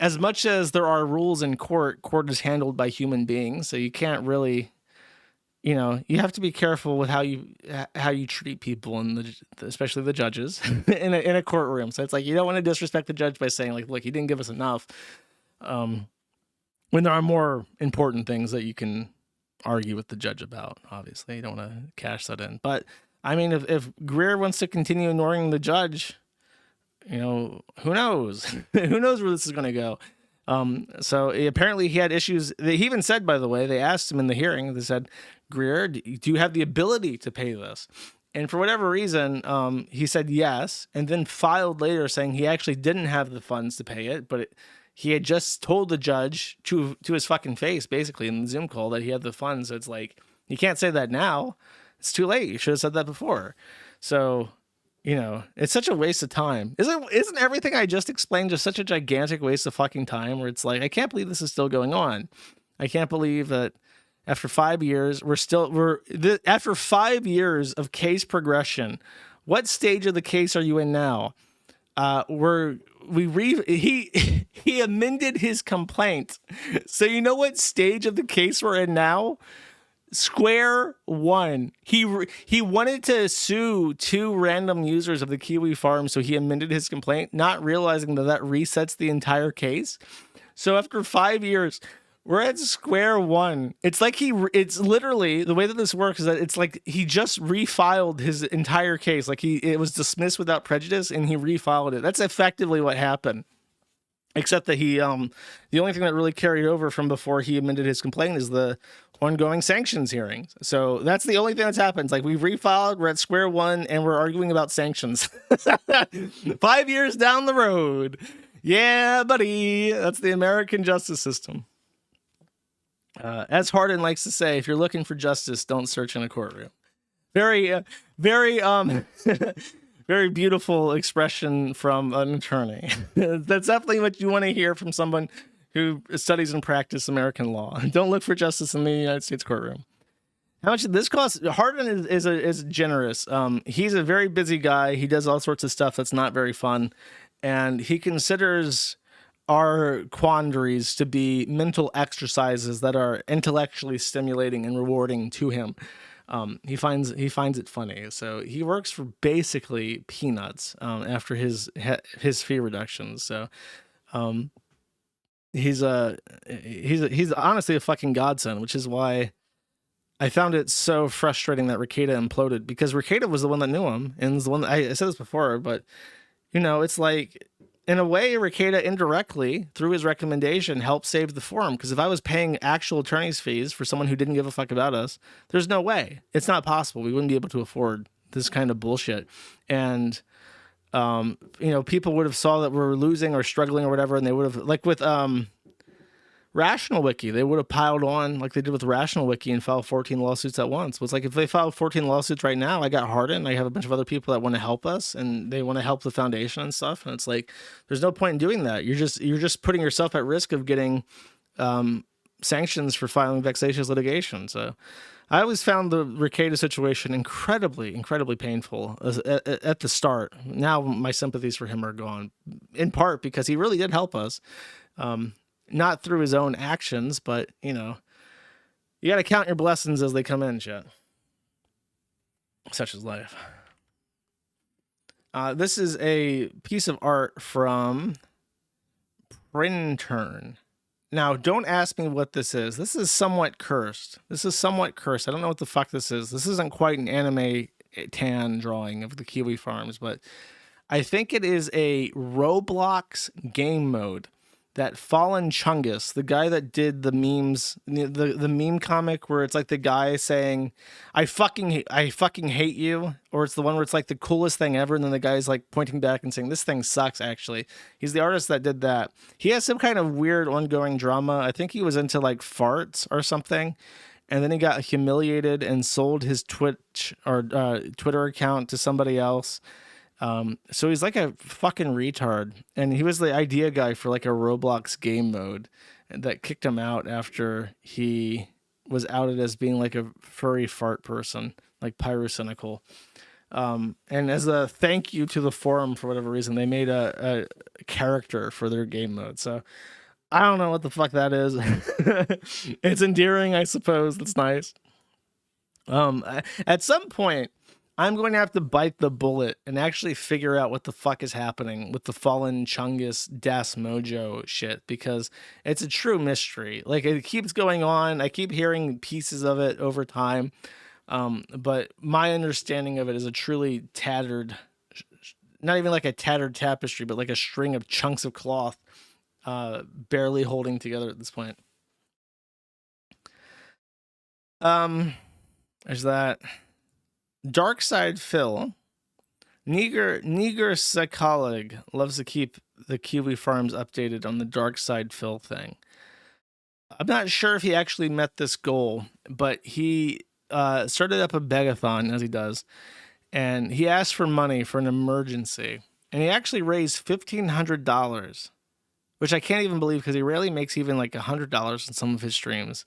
S2: as much as there are rules in court is handled by human beings. So you can't really, you have to be careful with how you treat people, and especially the judges in a courtroom. So it's like, you don't want to disrespect the judge by saying like, look, he didn't give us enough. When there are more important things that you can argue with the judge about. Obviously, you don't want to cash that in. But I mean, if Greer wants to continue ignoring the judge, you know, who knows? Who knows where this is going to go? So apparently he had issues. He even said, by the way, they asked him in the hearing, they said, Greer, do you have the ability to pay this? And for whatever reason, he said yes, and then filed later saying he actually didn't have the funds to pay it, but he had just told the judge to his fucking face, basically, in the Zoom call that he had the funds. So it's like, you can't say that now. It's too late. You should have said that before. So, you know, it's such a waste of time. Isn't everything I just explained just such a gigantic waste of fucking time, where it's like, I can't believe this is still going on. I can't believe that after 5 years, after 5 years of case progression, what stage of the case are you in now? He amended his complaint. So you know what stage of the case we're in now? Square one. He wanted to sue 2 random users of the Kiwi Farms, so he amended his complaint, not realizing that resets the entire case. So after 5 years, we're at square one. It's like it's literally, the way that this works is that it's like he just refiled his entire case. Like it was dismissed without prejudice and he refiled it. That's effectively what happened. Except that the only thing that really carried over from before he amended his complaint is the ongoing sanctions hearings. So that's the only thing that's happened. It's like we've refiled, we're at square one, and we're arguing about sanctions. 5 years down the road. Yeah, buddy. That's the American justice system. As Hardin likes to say, if you're looking for justice, don't search in a courtroom. Very, very beautiful expression from an attorney. That's definitely what you want to hear from someone who studies and practices American law. Don't look for justice in the United States courtroom. How much did this cost? Hardin is generous. He's a very busy guy. He does all sorts of stuff that's not very fun, and he considers our quandaries to be mental exercises that are intellectually stimulating and rewarding to him. He finds it funny. So he works for basically peanuts after his fee reductions. So he's honestly a fucking godsend, which is why I found it so frustrating that Rekieta imploded, because Rekieta was the one that knew him and was the one that, I said this before, but you know, it's like, in a way, Rekieta indirectly, through his recommendation, helped save the forum. Because if I was paying actual attorney's fees for someone who didn't give a fuck about us, there's no way. It's not possible. We wouldn't be able to afford this kind of bullshit. And, you know, people would have saw that we're losing or struggling or whatever, and they would have, like with Rational Wiki, they would have piled on like they did with Rational Wiki and filed 14 lawsuits at once. It's like if they filed 14 lawsuits right now, I got Hardin, I have a bunch of other people that want to help us and they want to help the foundation and stuff. And it's like, there's no point in doing that. You're just putting yourself at risk of getting sanctions for filing vexatious litigation. So I always found the Rekieta situation incredibly, incredibly painful at the start. Now my sympathies for him are gone, in part because he really did help us. Not through his own actions, but, you know, you got to count your blessings as they come in, shit. Such is life. This is a piece of art from Printern. Now, don't ask me what this is. This is somewhat cursed. I don't know what the fuck this is. This isn't quite an anime tan drawing of the Kiwi Farms, but I think it is a Roblox game mode that Fallen Chungus, the guy that did the memes, the meme comic where it's like the guy saying, I fucking hate you, or it's the one where it's like the coolest thing ever, and then the guy's like pointing back and saying, this thing sucks, actually. He's the artist that did that. He has some kind of weird ongoing drama. I think he was into like farts or something, and then he got humiliated and sold his Twitch or Twitter account to somebody else. So he's like a fucking retard, and he was the idea guy for like a Roblox game mode that kicked him out after he was outed as being like a furry fart person, like pyrocynical. And as a thank you to the forum, for whatever reason, they made a character for their game mode. So I don't know what the fuck that is. It's endearing, I suppose. That's nice. At some point, I'm going to have to bite the bullet and actually figure out what the fuck is happening with the fallen Chungus Das Mojo shit, because it's a true mystery. Like, it keeps going on. I keep hearing pieces of it over time. But my understanding of it is a truly tattered, not even like a tattered tapestry, but like a string of chunks of cloth, barely holding together at this point. There's that. Dark Side Phil. Neger Psychologue loves to keep the Kiwi Farms updated on the Dark Side Phil thing. I'm not sure if he actually met this goal, but he started up a begathon, as he does, and he asked for money for an emergency, and he actually raised $1,500, which I can't even believe because he rarely makes even like $100 in some of his streams.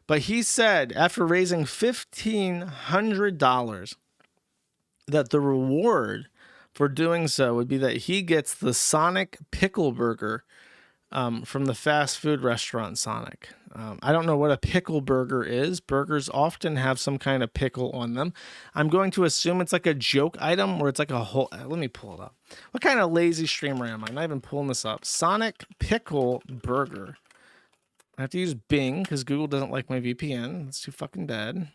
S2: But he said after raising $1,500 that the reward for doing so would be that he gets the Sonic Pickle Burger from the fast food restaurant Sonic. I don't know what a pickle burger is. Burgers often have some kind of pickle on them. I'm going to assume it's like a joke item where it's like a whole... Let me pull it up. What kind of lazy streamer am I? I'm not even pulling this up. Sonic Pickle Burger. I have to use Bing because Google doesn't like my VPN. It's too fucking bad.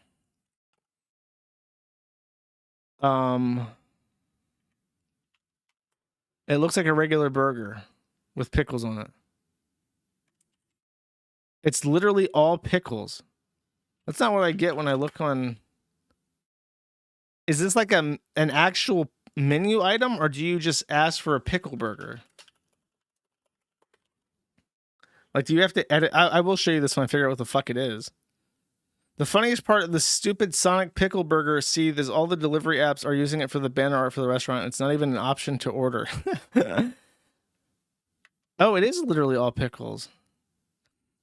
S2: It looks like a regular burger with pickles on it. It's literally all pickles. That's not what I get when I look on... Is this like an actual menu item, or do you just ask for a pickle burger? Like, do you have to edit? I will show you this when I figure out what the fuck it is. The funniest part of the stupid Sonic Pickle Burger is all the delivery apps are using it for the banner art for the restaurant. It's not even an option to order. Oh, it is literally all pickles.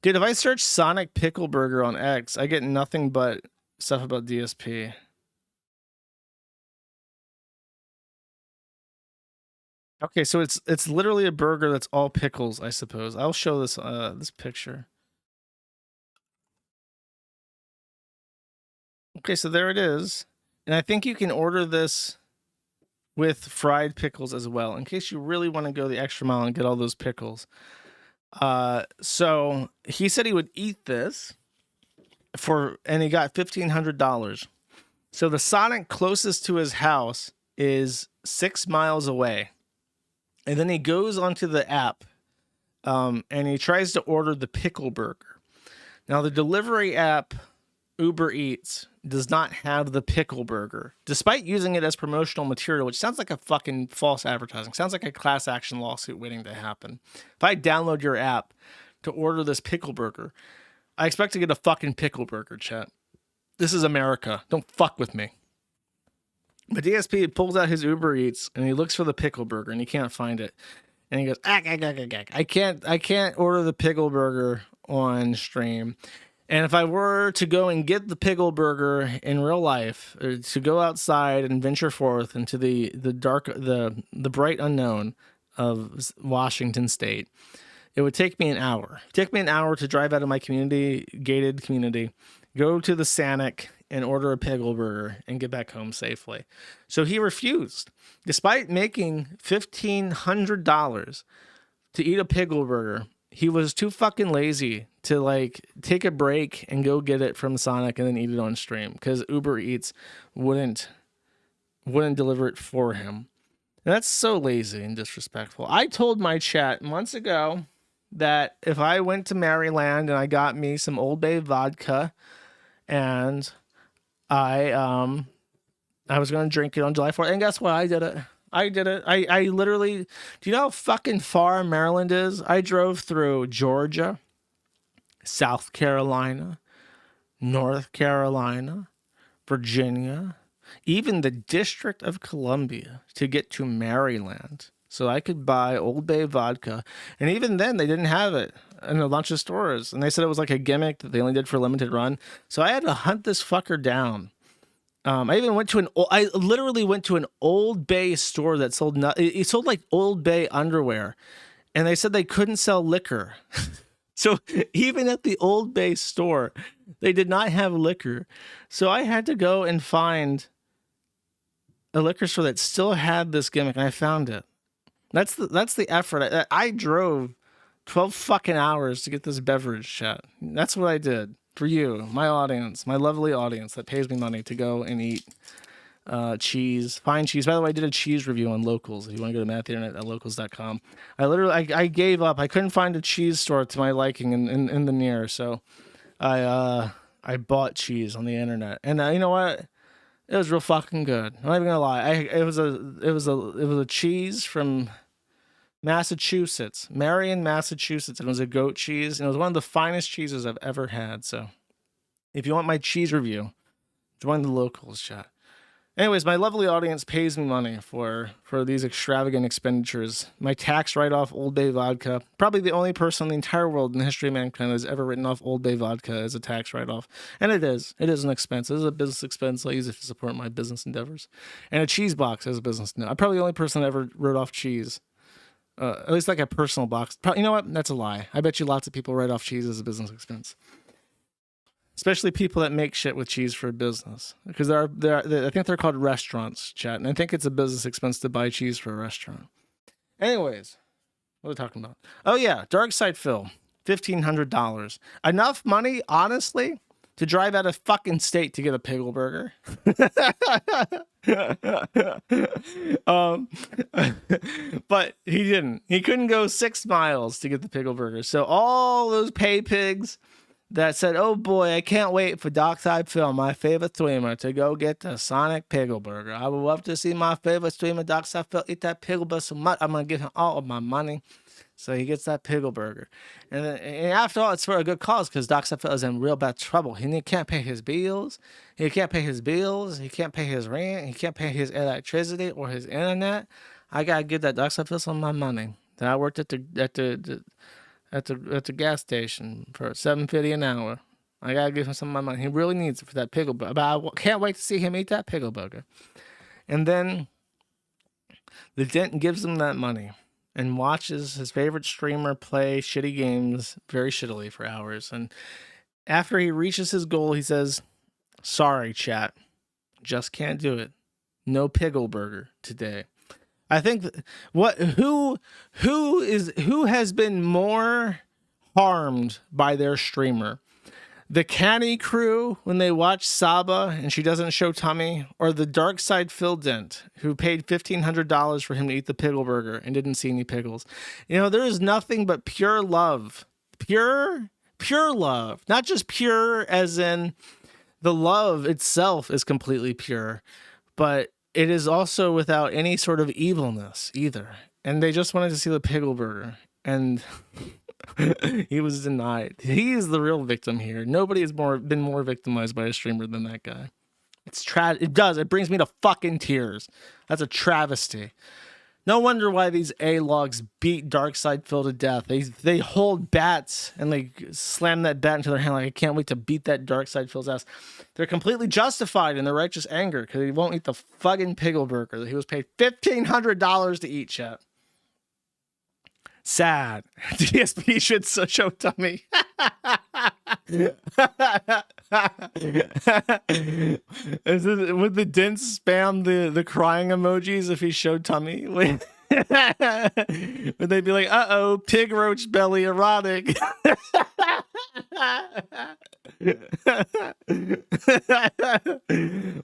S2: Dude, if I search Sonic Pickle Burger on X, I get nothing but stuff about DSP. Okay, so it's literally a burger that's all pickles, I suppose. I'll show this this picture. Okay, so there it is. And I think you can order this with fried pickles as well, in case you really want to go the extra mile and get all those pickles. So he said he would eat this and he got $1,500. So the Sonic closest to his house is 6 miles away. And then he goes onto the app and he tries to order the pickle burger. Now, the delivery app, Uber Eats, does not have the pickle burger, despite using it as promotional material, which sounds like a fucking false advertising. Sounds like a class action lawsuit waiting to happen. If I download your app to order this pickle burger, I expect to get a fucking pickle burger, chat. This is America. Don't fuck with me. But DSP pulls out his Uber Eats and he looks for the pickle burger and he can't find it. And he goes, I can't order the pickle burger on stream. And if I were to go and get the pickle burger in real life, or to go outside and venture forth into the bright unknown of Washington State, it would take me an hour. It'd take me an hour to drive out of my gated community, go to the Sonic and order a pickle burger and get back home safely. So he refused. Despite making $1,500 to eat a pickle burger, he was too fucking lazy to like take a break and go get it from Sonic and then eat it on stream because Uber Eats wouldn't deliver it for him. And that's so lazy and disrespectful. I told my chat months ago that if I went to Maryland and I got me some Old Bay vodka and I was going to drink it on July 4th. And guess what? I did it. I literally, do you know how fucking far Maryland is? I drove through Georgia, South Carolina, North Carolina, Virginia, even the District of Columbia to get to Maryland so I could buy Old Bay vodka. And even then, they didn't have it in a bunch of stores. And they said it was like a gimmick that they only did for a limited run. So I had to hunt this fucker down. I literally went to an Old Bay store that sold, it sold like Old Bay underwear. And they said they couldn't sell liquor. So even at the Old Bay store, they did not have liquor. So I had to go and find a liquor store that still had this gimmick, and I found it. That's the effort. I drove 12 fucking hours to get this beverage, chat. That's what I did for you, my audience, my lovely audience that pays me money to go and eat cheese, fine cheese. By the way, I did a cheese review on Locals. If you want to go to Matt the Internet at locals.com. I gave up. I couldn't find a cheese store to my liking in the near, so I bought cheese on the internet. And you know what? It was real fucking good. I'm not even gonna lie. It was a cheese from Massachusetts, Marion, Massachusetts. And it was a goat cheese, and it was one of the finest cheeses I've ever had. So, if you want my cheese review, join the Locals chat. Anyways, my lovely audience pays me money for these extravagant expenditures. My tax write-off Old Bay vodka. Probably the only person in the entire world in the history of mankind has ever written off Old Bay vodka as a tax write-off. And it is. It is an expense. It is a business expense. I use it to support my business endeavors. And a cheese box as a business. No, I'm probably the only person that ever wrote off cheese. At least like a personal box. You know what? That's a lie. I bet you lots of people write off cheese as a business expense. Especially people that make shit with cheese for a business, because I think they're called restaurants, chat, and I think it's a business expense to buy cheese for a restaurant. Anyways, what are we talking about? Oh yeah, Dark Side Phil, $1,500. Enough money, honestly, to drive out of fucking state to get a pickle burger. But he didn't. He couldn't go 6 miles to get the pickle burger. So all those pay pigs that said, oh boy, I can't wait for Darkside Phil, my favorite streamer, to go get the Sonic Pickle Burger. I would love to see my favorite streamer, Darkside Phil, eat that pickle burger so much. I'm going to give him all of my money. So he gets that pickle burger. And after all, it's for a good cause, because Darkside Phil is in real bad trouble. He can't pay his bills. He can't pay his bills. He can't pay his rent. He can't pay his electricity or his internet. I got to give that Darkside Phil some of my money. Then I worked at the gas station for $7.50 an hour. I gotta give him some of my money. He really needs it for that pickle burger. But I can't wait to see him eat that pickle burger. And then the dent gives him that money and watches his favorite streamer play shitty games very shittily for hours. And after he reaches his goal, he says, sorry, chat. Just can't do it. No pickle burger today. I think who has been more harmed by their streamer? The Canny crew when they watch Saba and she doesn't show tummy, or the Dark Side Phil Dent who paid $1,500 for him to eat the pickle burger and didn't see any pickles. You know, there is nothing but pure love. Pure love. Not just pure as in the love itself is completely pure, but it is also without any sort of evilness either. And they just wanted to see the pickle burger. And he was denied. He is the real victim here. Nobody has been more victimized by a streamer than that guy. It brings me to fucking tears. That's a travesty. No wonder why these A-logs beat Darkside Phil to death. They hold bats and they slam that bat into their hand like, I can't wait to beat that Darkside Phil's ass. They're completely justified in their righteous anger because he won't eat the fucking pickle burger that he was paid $1,500 to eat, chat. Sad. DSP should show tummy. Would the dent spam the crying emojis if he showed tummy? Would they be like, uh-oh, pig roach belly erotic?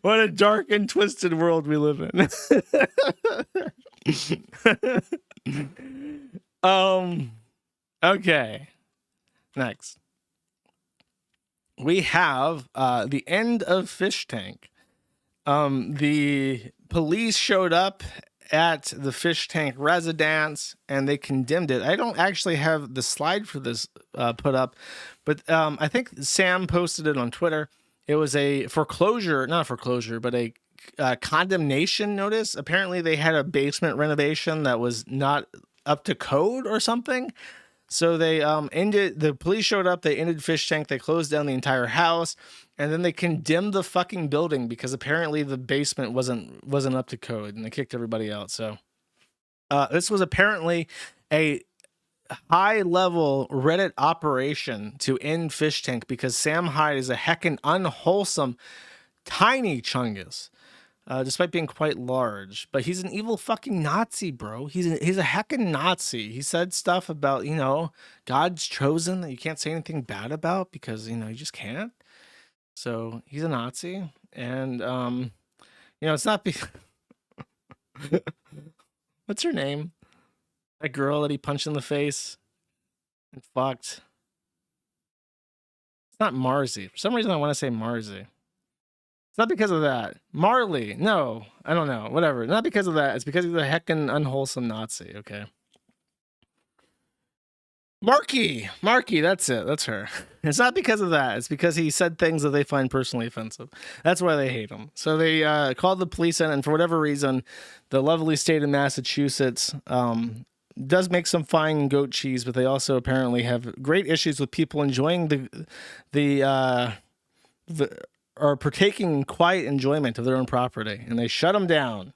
S2: What a dark and twisted world we live in. Okay. Next. We have the end of Fishtank. The police showed up at the Fishtank residence and they condemned it. I don't actually have the slide for this put up, but I think Sam posted it on Twitter. It was a condemnation notice. Apparently they had a basement renovation that was not up to code or something. So they the police showed up, they ended Fishtank, they closed down the entire house, and then they condemned the fucking building because apparently the basement wasn't up to code, and they kicked everybody out. So this was apparently a high-level Reddit operation to end Fishtank because Sam Hyde is a heckin' unwholesome, tiny chungus. despite being quite large. But he's an evil fucking Nazi, bro. He's a heckin' Nazi. He said stuff about, you know, God's chosen that you can't say anything bad about because, you know, you just can't. So he's a Nazi. And, you know, it's not... What's her name? That girl that he punched in the face and fucked. It's not Marzi. For some reason, I want to say Marzi. It's not because of that. Marley. No, I don't know. Whatever. Not because of that. It's because he's a heckin' unwholesome Nazi. Okay. Marky. That's it. That's her. It's not because of that. It's because he said things that they find personally offensive. That's why they hate him. So they called the police in, and for whatever reason, the lovely state of Massachusetts does make some fine goat cheese, but they also apparently have great issues with people enjoying or partaking in quiet enjoyment of their own property, and they shut them down.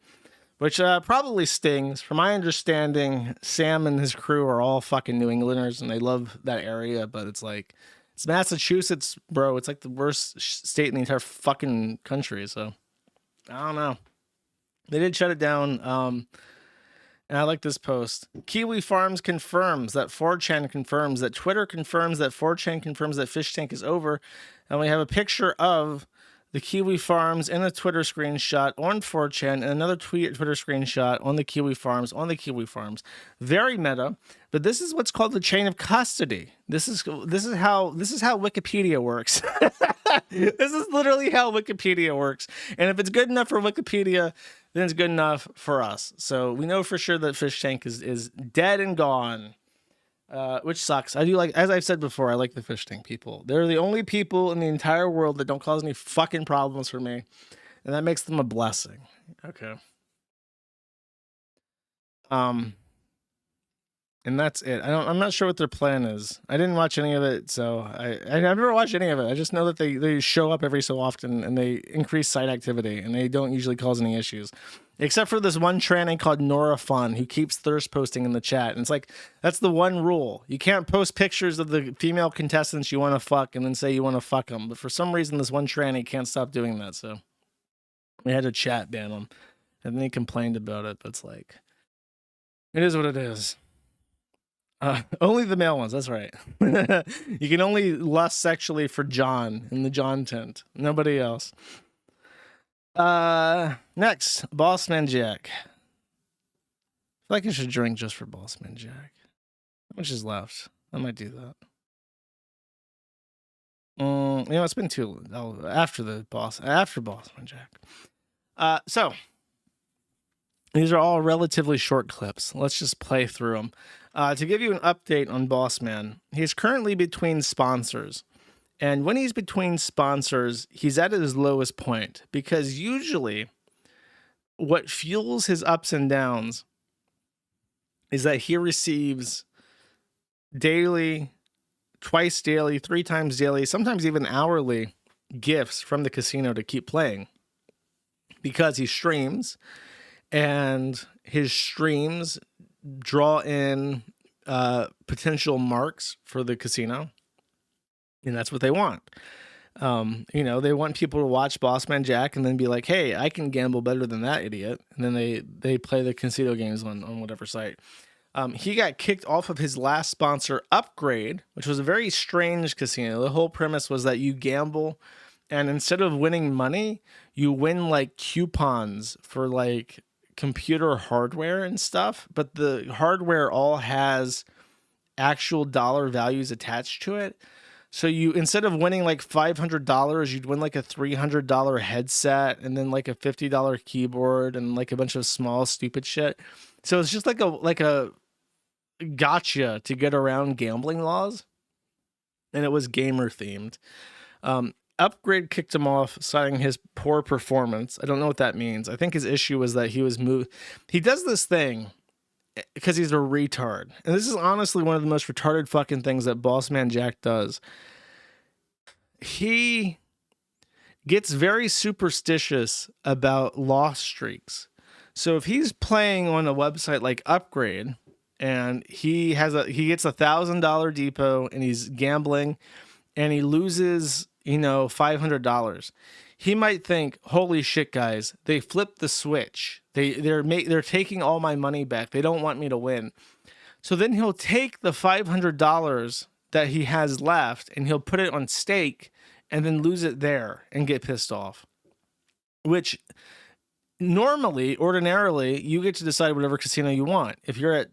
S2: Which probably stings. From my understanding, Sam and his crew are all fucking New Englanders, and they love that area, but it's like, it's Massachusetts, bro. It's like the worst state in the entire fucking country, so I don't know. They did shut it down, and I like this post. Kiwi Farms confirms that 4chan confirms that Twitter confirms that 4chan confirms that Fishtank is over, and we have a picture of the Kiwi Farms and a Twitter screenshot on 4chan and another Twitter screenshot on the Kiwi Farms Very meta, but this is what's called the chain of custody. This is how Wikipedia works. This is literally how Wikipedia works. And if it's good enough for Wikipedia, then it's good enough for us. So we know for sure that Fishtank is dead and gone. Which sucks. I do like, as I've said before, I like the Fishtank people. They're the only people in the entire world that don't cause any fucking problems for me, and that makes them a blessing. Okay. And that's it. I'm not sure what their plan is. I didn't watch any of it, so I never watched any of it. I just know that they show up every so often and they increase site activity, and they don't usually cause any issues. Except for this one tranny called Nora Fun who keeps thirst posting in the chat. And it's like, that's the one rule. You can't post pictures of the female contestants you want to fuck and then say you want to fuck them. But for some reason, this one tranny can't stop doing that. So we had to chat ban him. And then he complained about it. But it's like, it is what it is. Only the male ones. That's right. You can only lust sexually for John in the John tent. Nobody else. Next, BossmanJack. I feel like I should drink just for BossmanJack. How much is left? I might do that. You know, it's been too after BossmanJack. So these are all relatively short clips. Let's just play through them. To give you an update on Bossman, he's currently between sponsors. And when he's between sponsors, he's at his lowest point, because usually what fuels his ups and downs is that he receives daily, twice daily, 3 times daily, sometimes even hourly gifts from the casino to keep playing, because he streams, and his streams draw in potential marks for the casino. And that's what they want. You know, they want people to watch BossmanJack and then be like, hey, I can gamble better than that idiot. And then they play the casino games on whatever site. He got kicked off of his last sponsor, Upgrade, which was a very strange casino. The whole premise was that you gamble, and instead of winning money, you win like coupons for like computer hardware and stuff. But the hardware all has actual dollar values attached to it. So you, instead of winning like $500, you'd win like a $300 headset and then like a $50 keyboard and like a bunch of small stupid shit. So it's just like a gotcha to get around gambling laws. And it was gamer themed. Upgrade kicked him off, citing his poor performance. I don't know what that means. I think his issue was that he was moved. He does this thing because he's a retard. And this is honestly one of the most retarded fucking things that BossmanJack does. He gets very superstitious about loss streaks. So if he's playing on a website like Upgrade and he gets $1,000 depot and he's gambling and he loses, you know, $500, he might think, holy shit, guys, they flipped the switch. They're taking all my money back. They don't want me to win. So then he'll take the $500 that he has left and he'll put it on stake and then lose it there and get pissed off. Which ordinarily, you get to decide whatever casino you want. If you're at,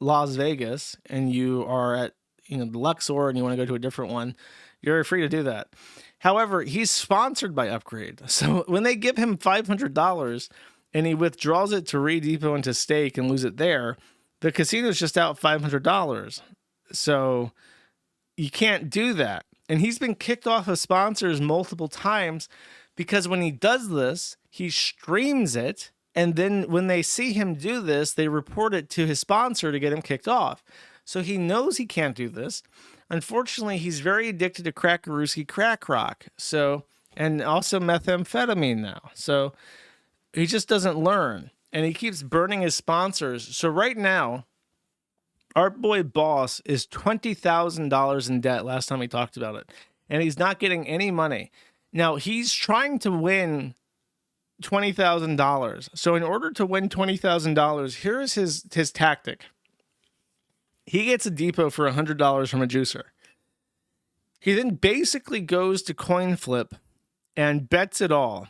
S2: Las Vegas and you are at, the Luxor and you want to go to a different one, you're free to do that. However, he's sponsored by Upgrade. So when they give him $500 and he withdraws it to redepot into stake and lose it there, the casino's just out $500. So you can't do that. And he's been kicked off of sponsors multiple times because when he does this, he streams it. And then when they see him do this, they report it to his sponsor to get him kicked off. So he knows he can't do this. Unfortunately, he's very addicted to Crackarooski crack rock. So, and also methamphetamine now. So he just doesn't learn. And he keeps burning his sponsors. So right now, our boy Boss is $20,000 in debt last time we talked about it. And he's not getting any money. Now, he's trying to win $20,000. So in order to win $20,000, here is his tactic. He gets a depot for $100 from a juicer. He then basically goes to coin flip and bets it all.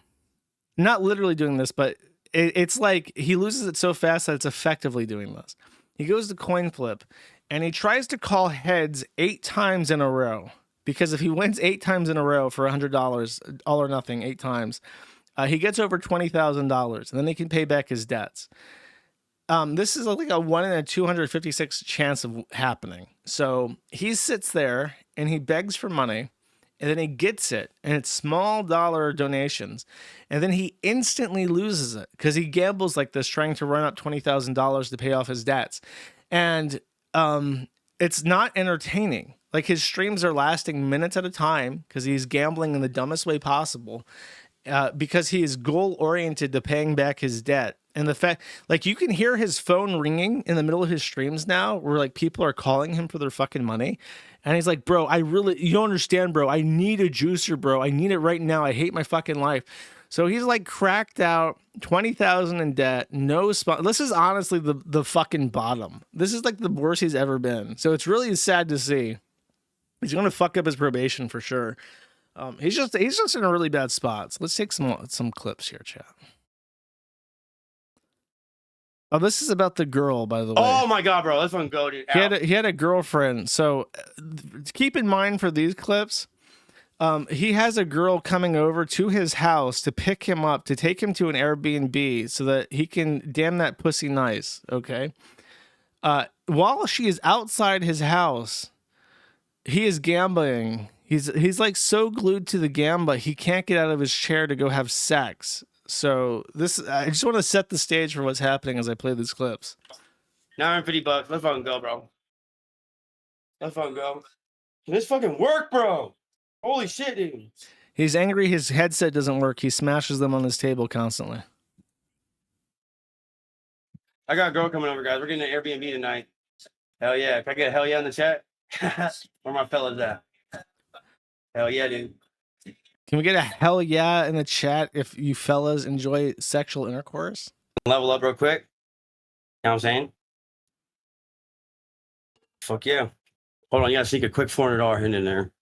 S2: Not literally doing this, but it's like he loses it so fast that it's effectively doing this. He goes to coin flip and he tries to call heads 8 times in a row. Because if he wins 8 times in a row for $100, all or nothing, 8 times, he gets over $20,000 and then he can pay back his debts. This is like a 1 in 256 chance of happening. So he sits there and he begs for money and then he gets it and it's small dollar donations. And then he instantly loses it because he gambles like this, trying to run up $20,000 to pay off his debts. And it's not entertaining. Like his streams are lasting minutes at a time because he's gambling in the dumbest way possible because he is goal oriented to paying back his debt. And the fact, like, you can hear his phone ringing in the middle of his streams now where, like, people are calling him for their fucking money. And he's like, bro, you don't understand, bro. I need a juicer, bro. I need it right now. I hate my fucking life. So he's, like, cracked out, 20,000 in debt, no spot. This is honestly the fucking bottom. This is, like, the worst he's ever been. So it's really sad to see. He's going to fuck up his probation for sure. He's just in a really bad spot. So let's take some clips here, chat. Oh, this is about the girl, by the way.
S6: Oh my god, bro, let's fucking go, dude.
S2: He had a girlfriend. So keep in mind for these clips, he has a girl coming over to his house to pick him up, to take him to an Airbnb so that he can damn that pussy nice. Okay. While she is outside his house, he is gambling. He's like so glued to the gamba, he can't get out of his chair to go have sex. So I just want to set the stage for what's happening as I play these clips.
S6: $950. Let's fucking go, bro. Let's fucking go. Can this fucking work, bro? Holy shit, dude.
S2: He's angry his headset doesn't work. He smashes them on his table constantly.
S6: I got a girl coming over, guys. We're getting an Airbnb tonight. Hell yeah. Can I get a hell yeah in the chat? Where my fellas at? Hell yeah, dude.
S2: Can we get a hell yeah in the chat if you fellas enjoy sexual intercourse?
S6: Level up real quick. You know what I'm saying? Fuck yeah. Hold on, you gotta sneak a quick $400 hint in there.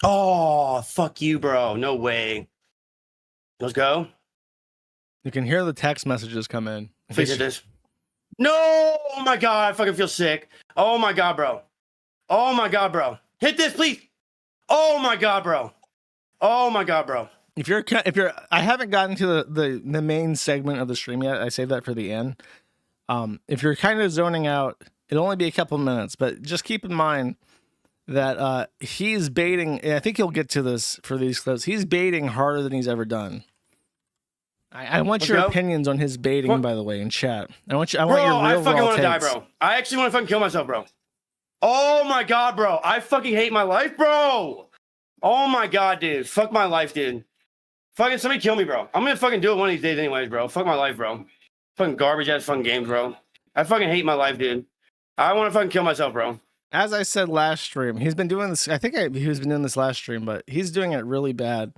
S6: Oh, fuck you, bro. No way. Let's go.
S2: You can hear the text messages come in.
S6: Fix this. No! Oh my god, I fucking feel sick. Oh my god, bro. Oh my god, bro. Hit this, please. Oh my god, bro. Oh my god, bro.
S2: If you're, I haven't gotten to the main segment of the stream yet. I saved that for the end. If you're kind of zoning out, it'll only be a couple minutes, but just keep in mind that he's baiting. And I think he'll get to this for these clips. He's baiting harder than he's ever done. I want your opinions on his baiting, by the way, in chat. I want your real
S6: I fucking want to die,
S2: takes.
S6: bro. I actually want to fucking kill myself, bro. Oh my god, bro. I fucking hate my life, bro. Oh my god, dude. Fuck my life, dude. Fucking somebody kill me, bro. I'm gonna fucking do it one of these days anyways, bro. Fuck my life, bro. Fucking garbage ass fucking games, bro. I fucking hate my life, dude. I want to fucking kill myself, bro.
S2: As I said last stream, he's been doing this. I think he was been doing this last stream, but he's doing it really bad.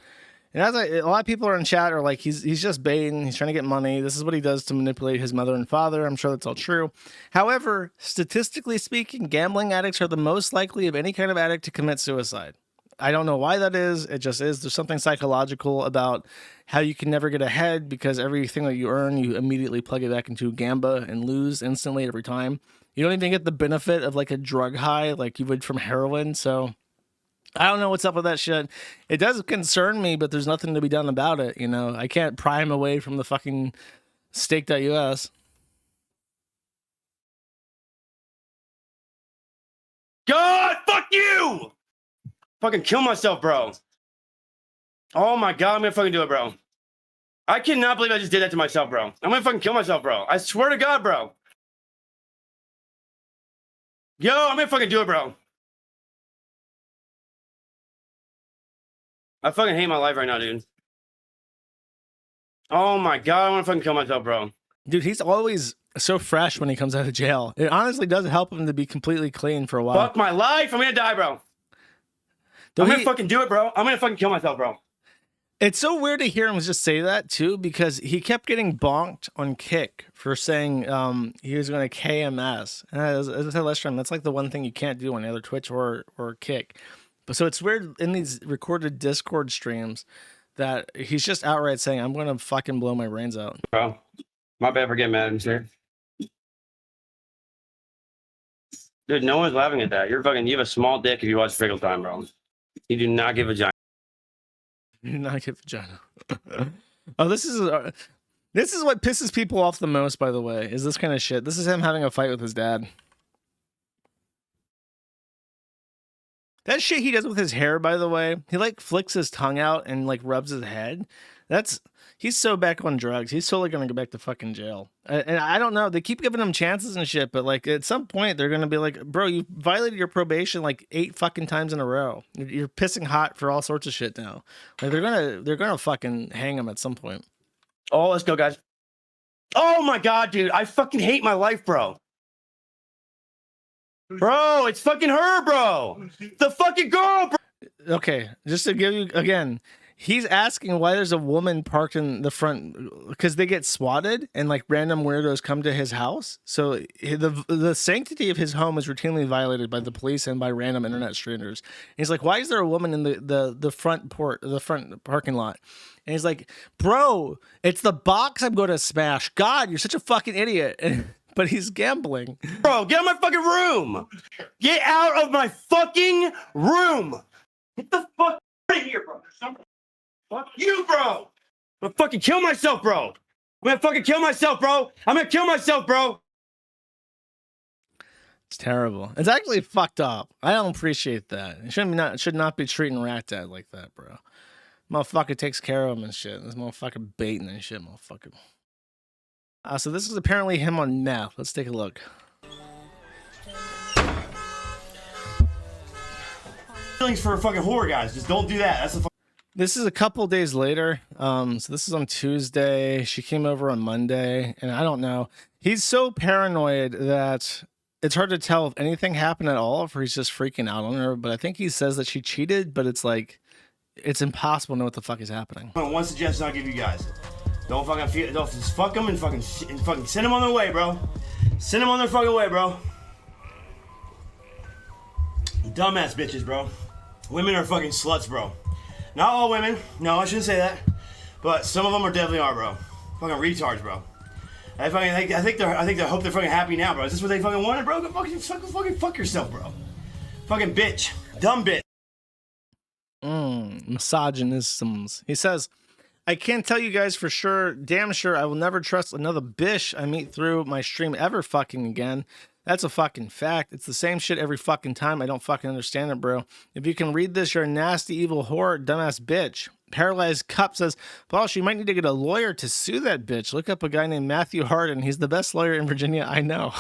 S2: And a lot of people are in chat are like, he's just baiting. He's trying to get money. This is what he does to manipulate his mother and father. I'm sure that's all true. However, statistically speaking, gambling addicts are the most likely of any kind of addict to commit suicide. I don't know why that is. It just is. There's something psychological about how you can never get ahead because everything that you earn, you immediately plug it back into gamba and lose instantly every time. You don't even get the benefit of like a drug high like you would from heroin. So I don't know what's up with that shit. It does concern me, but there's nothing to be done about it. You know, I can't pry him away from the fucking stake.us.
S6: God, fuck you! Fucking kill myself, bro. Oh my God, I'm gonna fucking do it, bro. I cannot believe I just did that to myself, bro. I'm gonna fucking kill myself, bro. I swear to God, bro. Yo, I'm gonna fucking do it, bro. I fucking hate my life right now, dude. Oh my God, I wanna fucking kill myself, bro.
S2: Dude, he's always so fresh when he comes out of jail. It honestly does help him to be completely clean for a while.
S6: Fuck my life. I'm gonna die, bro. I'm gonna fucking do it, bro. I'm gonna fucking kill myself, bro.
S2: It's so weird to hear him just say that too, because he kept getting bonked on Kick for saying he was going to KMS. And as I said last time, that's like the one thing you can't do on either Twitch or Kick. But so it's weird in these recorded Discord streams that he's just outright saying, "I'm going to fucking blow my brains out."
S6: Bro, my bad for getting mad at him, sir. Dude, no one's laughing at that. You have a small dick if you watch Friggle Time, bro. You do not give a giant.
S2: You do not get vagina. Oh, this is what pisses people off the most, by the way, is this kind of shit. This is him having a fight with his dad. That shit he does with his hair, by the way, he like flicks his tongue out and like rubs his head. He's so back on drugs. He's totally gonna go back to fucking jail. And I don't know. They keep giving him chances and shit, but like at some point they're gonna be like, bro, you violated your probation like 8 fucking times in a row. You're pissing hot for all sorts of shit now. Like they're gonna fucking hang him at some point.
S6: Oh, let's go, guys. Oh my God, dude, I fucking hate my life, bro. Bro, it's fucking her, bro. The fucking girl, bro.
S2: Okay, just to give you again. He's asking why there's a woman parked in the front because they get swatted and like random weirdos come to his house. So the sanctity of his home is routinely violated by the police and by random internet strangers. And he's like, why is there a woman in the front parking lot? And he's like, bro, it's the box I'm going to smash. God, you're such a fucking idiot. But he's gambling.
S6: Bro, get out of my fucking room. Get out of my fucking room. Get the fuck out of here, bro. Fuck you, bro. I'm gonna fucking kill myself, bro. I'm gonna fucking kill myself, bro. I'm gonna kill myself, bro.
S2: It's terrible. It's actually fucked up. I don't appreciate that. It should not be treating Rat Dad like that, bro. Motherfucker takes care of him and shit. This motherfucker baiting and shit, motherfucker. So this is apparently him on meth. Let's take a look.
S6: Feelings for fucking horror, guys. Just don't do that. That's the.
S2: This is a couple days later. So this is on Tuesday. She came over on Monday, and I don't know. He's so paranoid that it's hard to tell if anything happened at all, or he's just freaking out on her. But I think he says that she cheated, but it's like it's impossible to know what the fuck is happening.
S6: One suggestion I'll give you guys: don't just fuck them and fucking send them on their way, bro. Send them on their fucking way, bro. Dumbass bitches, bro. Women are fucking sluts, bro. Not all women. No, I shouldn't say that. But some of them definitely are, bro. Fucking retards, bro. I hope they're fucking happy now, bro. Is this what they fucking wanted, bro? Go fucking fuck yourself, bro. Fucking bitch. Dumb bitch.
S2: Misogynisms. He says, I can't tell you guys for sure, damn sure, I will never trust another bitch I meet through my stream ever fucking again. That's a fucking fact. It's the same shit every fucking time. I don't fucking understand it, bro. If you can read this, you're a nasty, evil whore, dumbass bitch. Paralyzed Cup says, Boss, you might need to get a lawyer to sue that bitch. Look up a guy named Matthew Harden. He's the best lawyer in Virginia I know.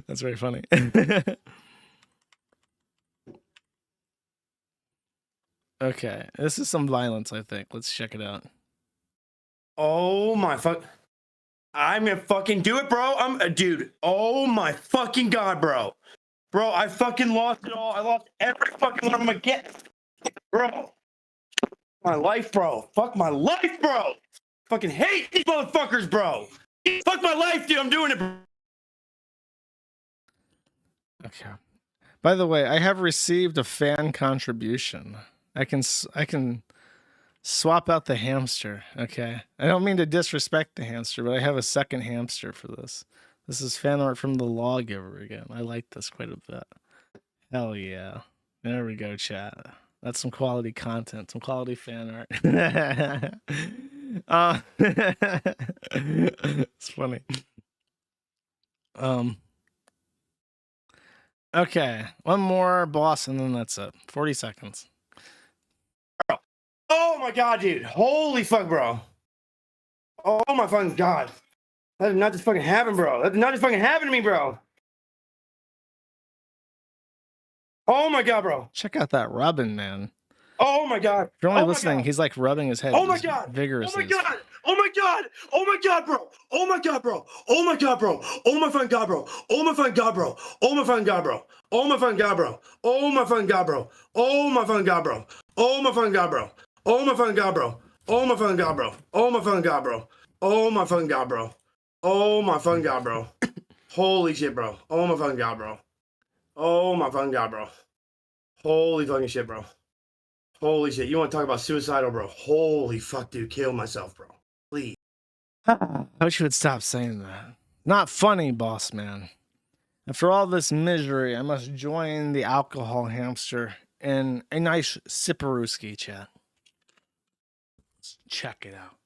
S2: That's very funny. Okay, this is some violence, I think. Let's check it out.
S6: Oh my fuck. I'm gonna fucking do it, bro. Dude. Oh my fucking God, bro. Bro, I fucking lost it all. I lost every fucking one of them again. Bro. My life, bro. Fuck my life, bro. Fucking hate these motherfuckers, bro. Fuck my life, dude. I'm doing it, bro.
S2: Okay. By the way, I have received a fan contribution. I can swap out the hamster. Okay. I don't mean to disrespect the hamster, but I have a second hamster for this. This is fan art from the Lawgiver again. I like this quite a bit. Hell yeah. There we go, chat. That's some quality content, some quality fan art. It's funny. Okay, one more boss and then that's it. 40 seconds.
S6: Oh my God, dude. Holy fuck, bro. Oh my fucking God. That did not just fucking happen, bro. That did not just fucking happen to me, bro. Oh my God, bro.
S2: Check out that rubbing, man.
S6: Oh my God.
S2: If you're only listening, he's like rubbing his head.
S6: Oh my God.
S2: Vigorously.
S6: Oh my God. Oh my God. Oh my God, bro. Oh my God, bro. Oh my God, bro. Oh my fucking God, bro. Oh my fucking God, bro. Oh my fucking God, bro. Oh my fucking God, bro. Oh my fucking God, bro. Oh my fucking God, bro. Oh my fucking God, bro. Oh my fucking God, bro. Oh my fucking God, bro. Oh my fucking God, bro. Oh my fucking God, bro. Oh my fucking God, bro. Holy shit, bro. Oh my fucking God, bro. Oh my fucking God, bro. Holy fucking shit, bro. Holy shit. You want to talk about suicidal, bro? Holy fuck, dude. Kill myself, bro. Please.
S2: I wish you would stop saying that. Not funny, boss man. After all this misery, I must join the alcohol hamster in a nice sipperooski, chat. Let's check it out.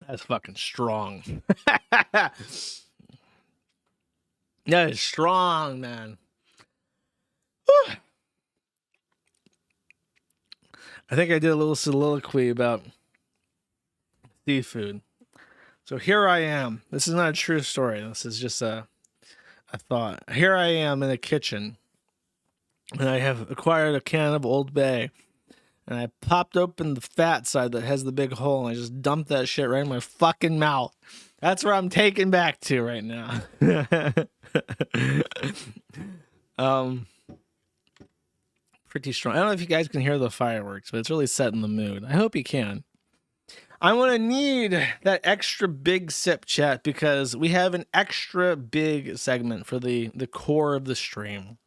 S2: That's fucking strong. That is strong, man. Whew. I think I did a little soliloquy about seafood. So here I am. This is not a true story. This is just a thought. Here I am in the kitchen, and I have acquired a can of Old Bay. And I popped open the fat side that has the big hole, and I just dumped that shit right in my fucking mouth. That's where I'm taking back to right now. Pretty strong. I don't know if you guys can hear the fireworks, but it's really setting the mood. I hope you can. I'm going to need that extra big sip, chat, because we have an extra big segment for the core of the stream.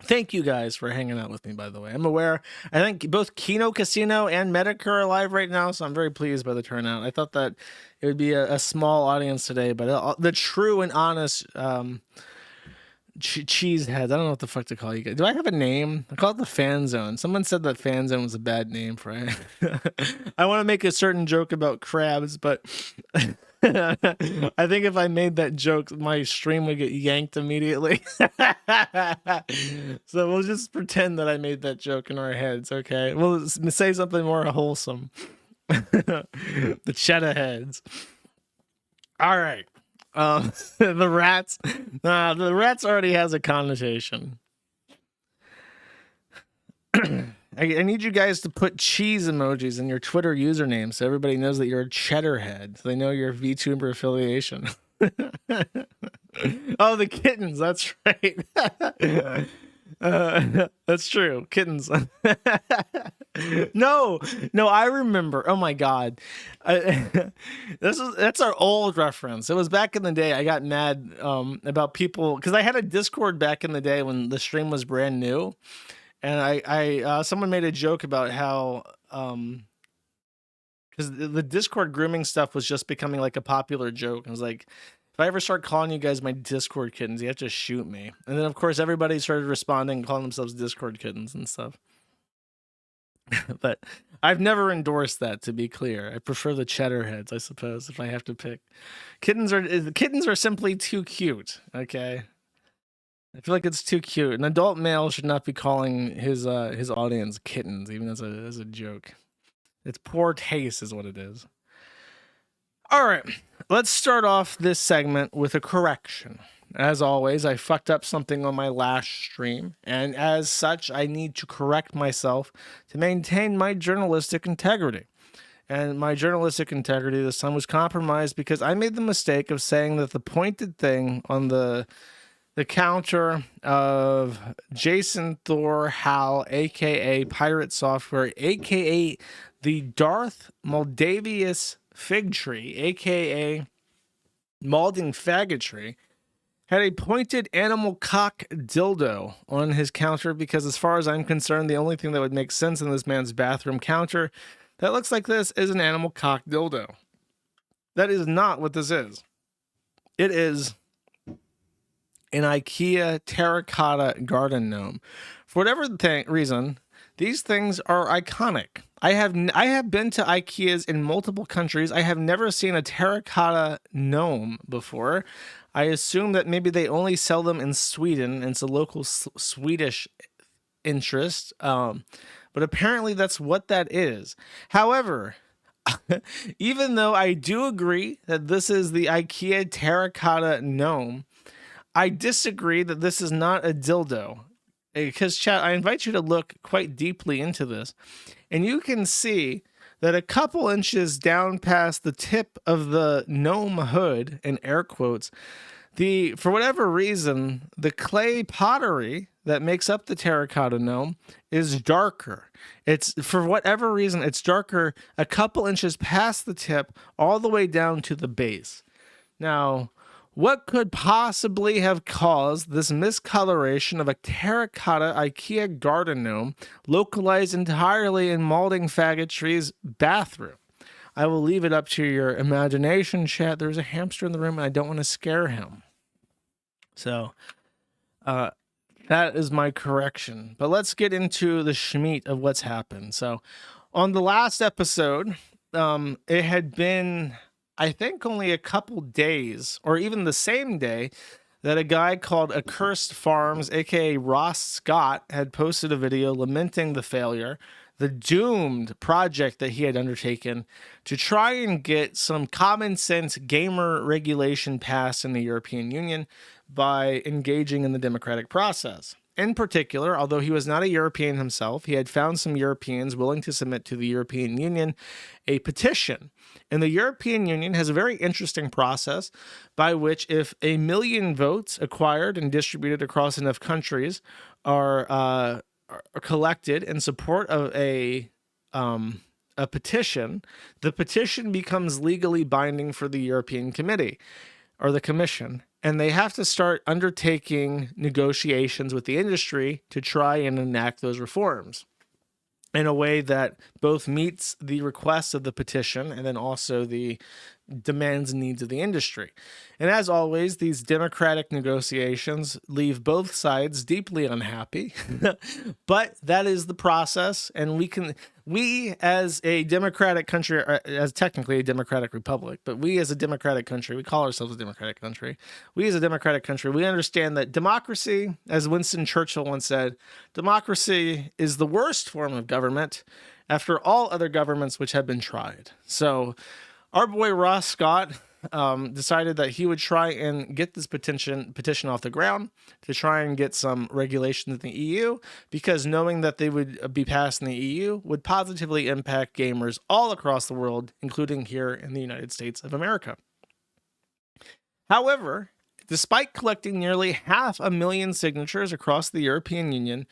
S2: Thank you guys for hanging out with me, by the way. I'm aware, I think both Kino Casino and Medicare are live right now, so I'm very pleased by the turnout. I thought that it would be a small audience today, but the true and honest cheeseheads, I don't know what the fuck to call you guys. Do I have a name? I call it the fan zone. Someone said that fan zone was a bad name for it. I want to make a certain joke about crabs, but I think if I made that joke, my stream would get yanked immediately. So we'll just pretend that I made that joke in our heads, okay? We'll say something more wholesome. The cheddar heads. All right. The rats. The rats already has a connotation. I need you guys to put cheese emojis in your Twitter username so everybody knows that you're a cheddar head. So they know your VTuber affiliation. Oh, the kittens. That's right. That's true. Kittens. No, I remember. Oh my God. That's our old reference. It was back in the day. I got mad about people because I had a Discord back in the day when the stream was brand new. And I someone made a joke about how because the Discord grooming stuff was just becoming like a popular joke. I was like, if I ever start calling you guys my Discord kittens, you have to shoot me. And then of course everybody started responding, calling themselves Discord kittens and stuff. But I've never endorsed that, to be clear. I prefer the cheddar heads, I suppose, if I have to pick. Kittens are simply too cute. Okay. I feel like it's too cute. An adult male should not be calling his audience kittens, even as a joke. It's poor taste, is what it is. All right, let's start off this segment with a correction. As always, I fucked up something on my last stream, and as such, I need to correct myself to maintain my journalistic integrity. And my journalistic integrity this time was compromised because I made the mistake of saying that the pointed thing on the counter of Jason Thor Hal, aka Pirate Software, aka the Darth Moldavius Figtree, aka Malding Faggotry, had a pointed animal cock dildo on his counter because, as far as I'm concerned, the only thing that would make sense in this man's bathroom counter that looks like this is an animal cock dildo. That is not what this is. It is an IKEA terracotta garden gnome. For whatever reason, these things are iconic. I have been to IKEAs in multiple countries. I have never seen a terracotta gnome before. I assume that maybe they only sell them in Sweden, and it's a local Swedish interest. But apparently that's what that is. However, even though I do agree that this is the IKEA terracotta gnome, I disagree that this is not a dildo. Because, chat, I invite you to look quite deeply into this. And you can see that a couple inches down past the tip of the gnome hood, in air quotes, for whatever reason, the clay pottery that makes up the terracotta gnome is darker. For whatever reason, it's darker a couple inches past the tip all the way down to the base. Now, what could possibly have caused this miscoloration of a terracotta IKEA garden gnome localized entirely in Malding Faggotry's bathroom? I will leave it up to your imagination, chat. There's a hamster in the room and I don't want to scare him. So, that is my correction. But let's get into the schmeat of what's happened. So, on the last episode, it had been, I think, only a couple days, or even the same day, that a guy called Accursed Farms, aka Ross Scott, had posted a video lamenting the failure, the doomed project that he had undertaken to try and get some common sense gamer regulation passed in the European Union by engaging in the democratic process. In particular, although he was not a European himself, he had found some Europeans willing to submit to the European Union a petition. And the European Union has a very interesting process by which, if 1 million votes acquired and distributed across enough countries are collected in support of a petition, the petition becomes legally binding for the European Committee or the Commission. And they have to start undertaking negotiations with the industry to try and enact those reforms in a way that both meets the requests of the petition and then also the demands and needs of the industry. And as always, these democratic negotiations leave both sides deeply unhappy, but that is the process. And we as a democratic country, as technically a democratic republic, but we as a democratic country, we call ourselves a democratic country. We as a democratic country, we understand that democracy, as Winston Churchill once said, democracy is the worst form of government after all other governments which have been tried. So our boy Ross Scott decided that he would try and get this petition off the ground to try and get some regulation in the EU, because knowing that they would be passed in the EU would positively impact gamers all across the world, including here in the United States of America. However, despite collecting nearly 500,000 signatures across the European Union,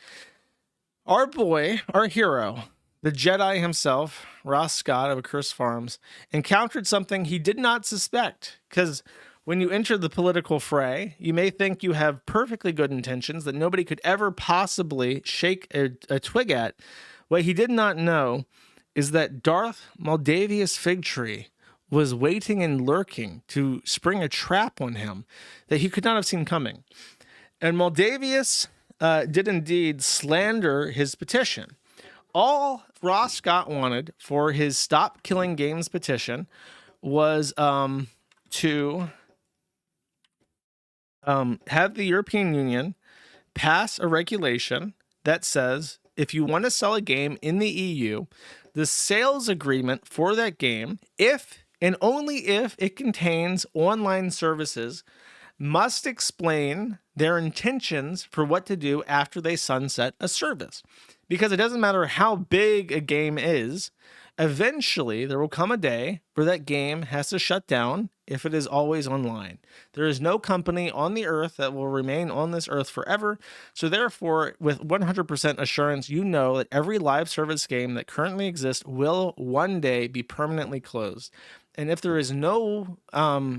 S2: our boy, our hero, the Jedi himself, Ross Scott of Accursed Farms, encountered something he did not suspect. Because when you enter the political fray, you may think you have perfectly good intentions that nobody could ever possibly shake a twig at. What he did not know is that Darth Moldavius Figtree was waiting and lurking to spring a trap on him that he could not have seen coming. And Moldavius did indeed slander his petition. All Ross Scott wanted for his Stop Killing Games petition was to have the European Union pass a regulation that says if you want to sell a game in the EU, the sales agreement for that game, if and only if it contains online services must explain their intentions for what to do after they sunset a service. Because it doesn't matter how big a game is, eventually there will come a day where that game has to shut down if it is always online. There is no company on the earth that will remain on this earth forever. So therefore, with 100% assurance, you know that every live service game that currently exists will one day be permanently closed. And if there is no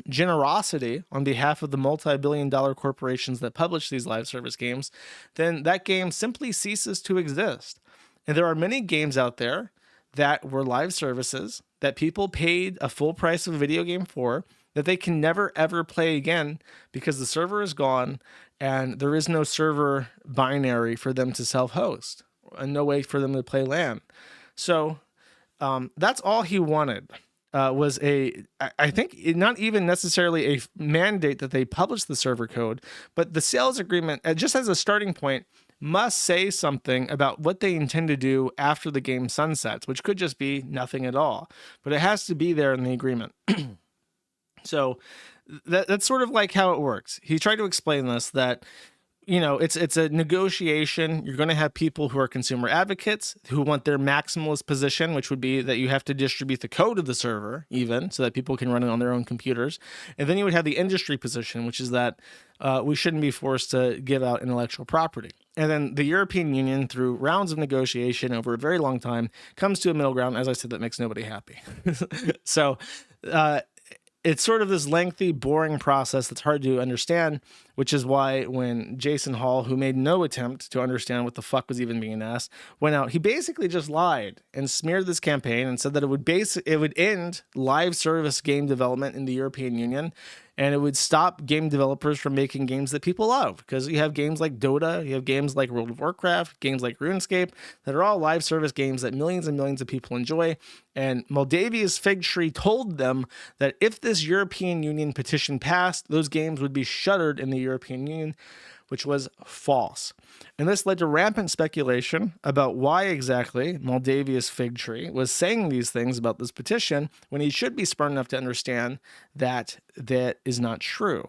S2: generosity on behalf of the multi-billion-dollar corporations that publish these live service games, then that game simply ceases to exist. And there are many games out there that were live services that people paid a full price of a video game for, that they can never ever play again because the server is gone and there is no server binary for them to self-host and no way for them to play LAN. So that's all he wanted. Was I think not even necessarily a mandate that they publish the server code, but the sales agreement, just as a starting point, must say something about what they intend to do after the game sunsets, which could just be nothing at all, but it has to be there in the agreement. So that's sort of like how it works. He tried to explain this, that it's a negotiation. You're going to have people who are consumer advocates who want their maximalist position, which would be that you have to distribute the code of the server even so that people can run it on their own computers. And then you would have the industry position, which is that we shouldn't be forced to give out intellectual property. And then the European Union, through rounds of negotiation over a very long time, comes to a middle ground, as I said, that makes nobody happy. So it's sort of this lengthy, boring process that's hard to understand, which is why when Jason Hall, who made no attempt to understand what the fuck was even being asked, went out, he basically just lied and smeared this campaign and said that it would end live service game development in the European Union, and it would stop game developers from making games that people love. Because you have games like Dota, you have games like World of Warcraft, games like RuneScape, that are all live service games that millions and millions of people enjoy. And Moldavia's Figtree told them that if this European Union petition passed, those games would be shuttered in the European Union, which was false. And this led to rampant speculation about why exactly Moldavia's Figtree was saying these things about this petition when he should be smart enough to understand that that is not true.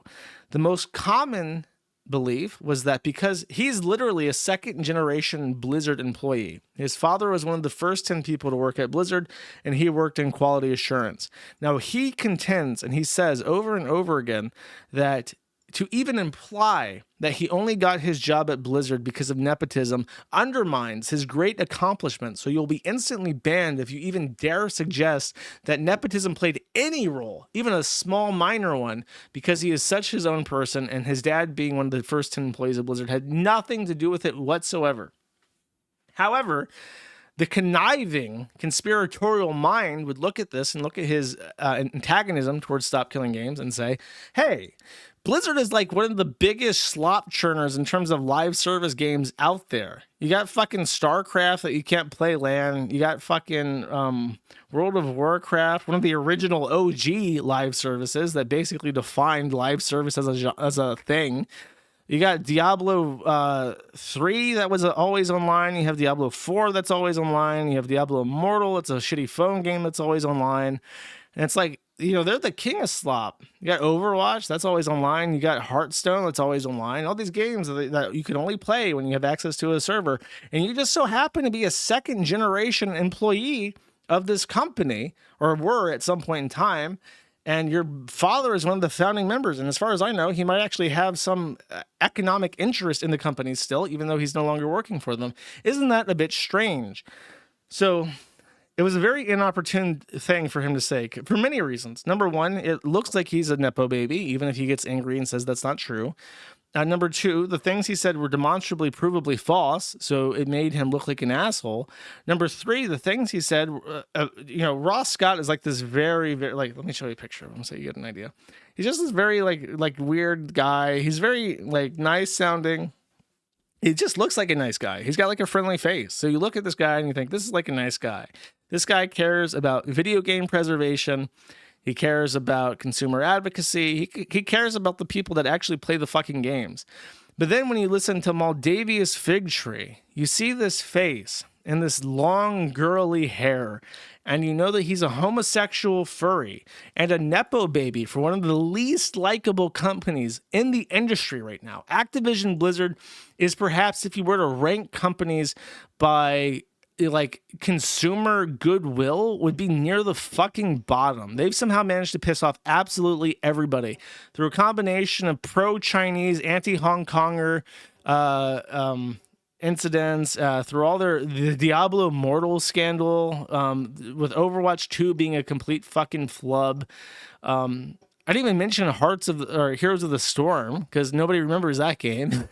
S2: The most common belief was that because he's literally a second generation Blizzard employee. His father was one of the first 10 people to work at Blizzard, and he worked in quality assurance. Now he contends, and he says over and over again, that to even imply that he only got his job at Blizzard because of nepotism undermines his great accomplishment. So you'll be instantly banned if you even dare suggest that nepotism played any role, even a small minor one, because he is such his own person, and his dad being one of the first 10 employees of Blizzard had nothing to do with it whatsoever. However, the conniving, conspiratorial mind would look at this and look at his antagonism towards Stop Killing Games and say, hey, Blizzard is like one of the biggest slop churners in terms of live service games out there. You got fucking StarCraft that you can't play LAN. You got fucking World of Warcraft, one of the original OG live services that basically defined live service as a thing. You got Diablo 3 that was always online. You have Diablo 4 that's always online. You have Diablo Immortal. It's a shitty phone game that's always online. And it's like, they're the king of slop. You got Overwatch, that's always online. You got Hearthstone, that's always online. All these games that you can only play when you have access to a server. And you just so happen to be a second generation employee of this company, or were at some point in time. And your father is one of the founding members. And as far as I know, he might actually have some economic interest in the company still, even though he's no longer working for them. Isn't that a bit strange? So it was a very inopportune thing for him to say for many reasons. Number one, it looks like he's a Nepo baby, even if he gets angry and says that's not true. Number two, the things he said were demonstrably, provably false, so it made him look like an asshole. Number three, the things he said, Ross Scott is like this very, very, like, let me show you a picture of him so you get an idea. He's just this very, like weird guy. He's very, nice sounding. He just looks like a nice guy. He's got like a friendly face. So you look at this guy and you think, this is like a nice guy. This guy cares about video game preservation. He cares about consumer advocacy. He cares about the people that actually play the fucking games. But then when you listen to Moldavia's Figtree, you see this face and this long, girly hair, and you know that he's a homosexual furry and a Nepo baby for one of the least likable companies in the industry right now. Activision Blizzard is perhaps, if you were to rank companies by like consumer goodwill, would be near the fucking bottom. They've somehow managed to piss off absolutely everybody through a combination of pro-Chinese, anti-Hong Konger incidents, through all the Diablo Immortal scandal, with Overwatch 2 being a complete fucking flub. I didn't even mention Heroes of the Storm, because nobody remembers that game.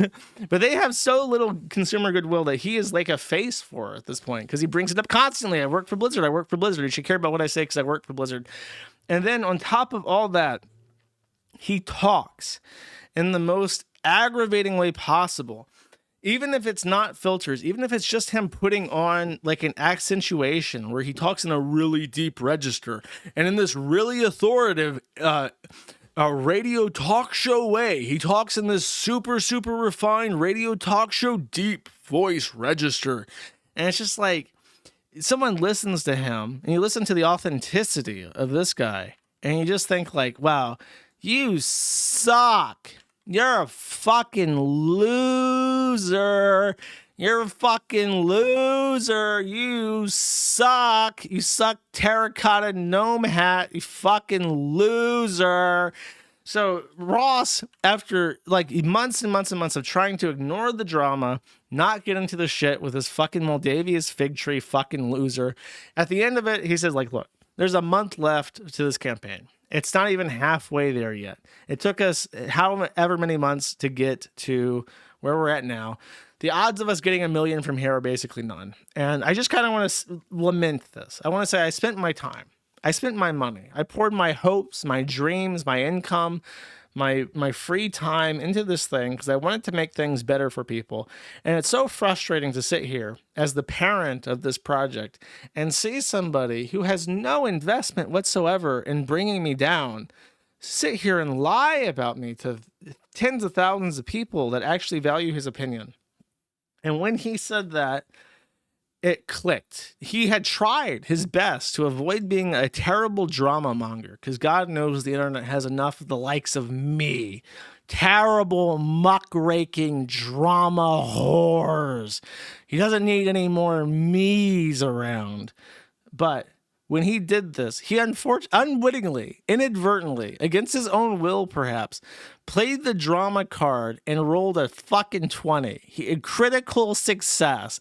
S2: But they have so little consumer goodwill that he is like a face for at this point, because he brings it up constantly. I work for Blizzard. You should care about what I say because I work for Blizzard. And then on top of all that, he talks in the most aggravating way possible. Even if it's not filters, even if it's just him putting on like an accentuation where he talks in a really deep register and in this really authoritative radio talk show way, he talks in this super, super refined radio talk show deep voice register. And it's just like someone listens to him and you listen to the authenticity of this guy and you just think like, wow, you suck. You're a fucking loser. You're a fucking loser. You suck. You suck, terracotta gnome hat. You fucking loser. So Ross, after like months and months and months of trying to ignore the drama, not get into the shit with his fucking Moldavia's Figtree fucking loser, at the end of it, he says like, look, there's a month left to this campaign. It's not even halfway there yet. It took us however many months to get to where we're at now. The odds of us getting 1 million from here are basically none. And I just kind of want to lament this. I want to say I spent my time. I spent my money. I poured my hopes, my dreams, my income, my free time into this thing because I wanted to make things better for people. And it's so frustrating to sit here as the parent of this project and see somebody who has no investment whatsoever in bringing me down sit here and lie about me to tens of thousands of people that actually value his opinion. And when he said that, it clicked. He had tried his best to avoid being a terrible drama monger because God knows the internet has enough of the likes of me. Terrible, muckraking drama whores. He doesn't need any more me's around. But when he did this, he unwittingly, inadvertently, against his own will perhaps, played the drama card and rolled a fucking 20. A critical success,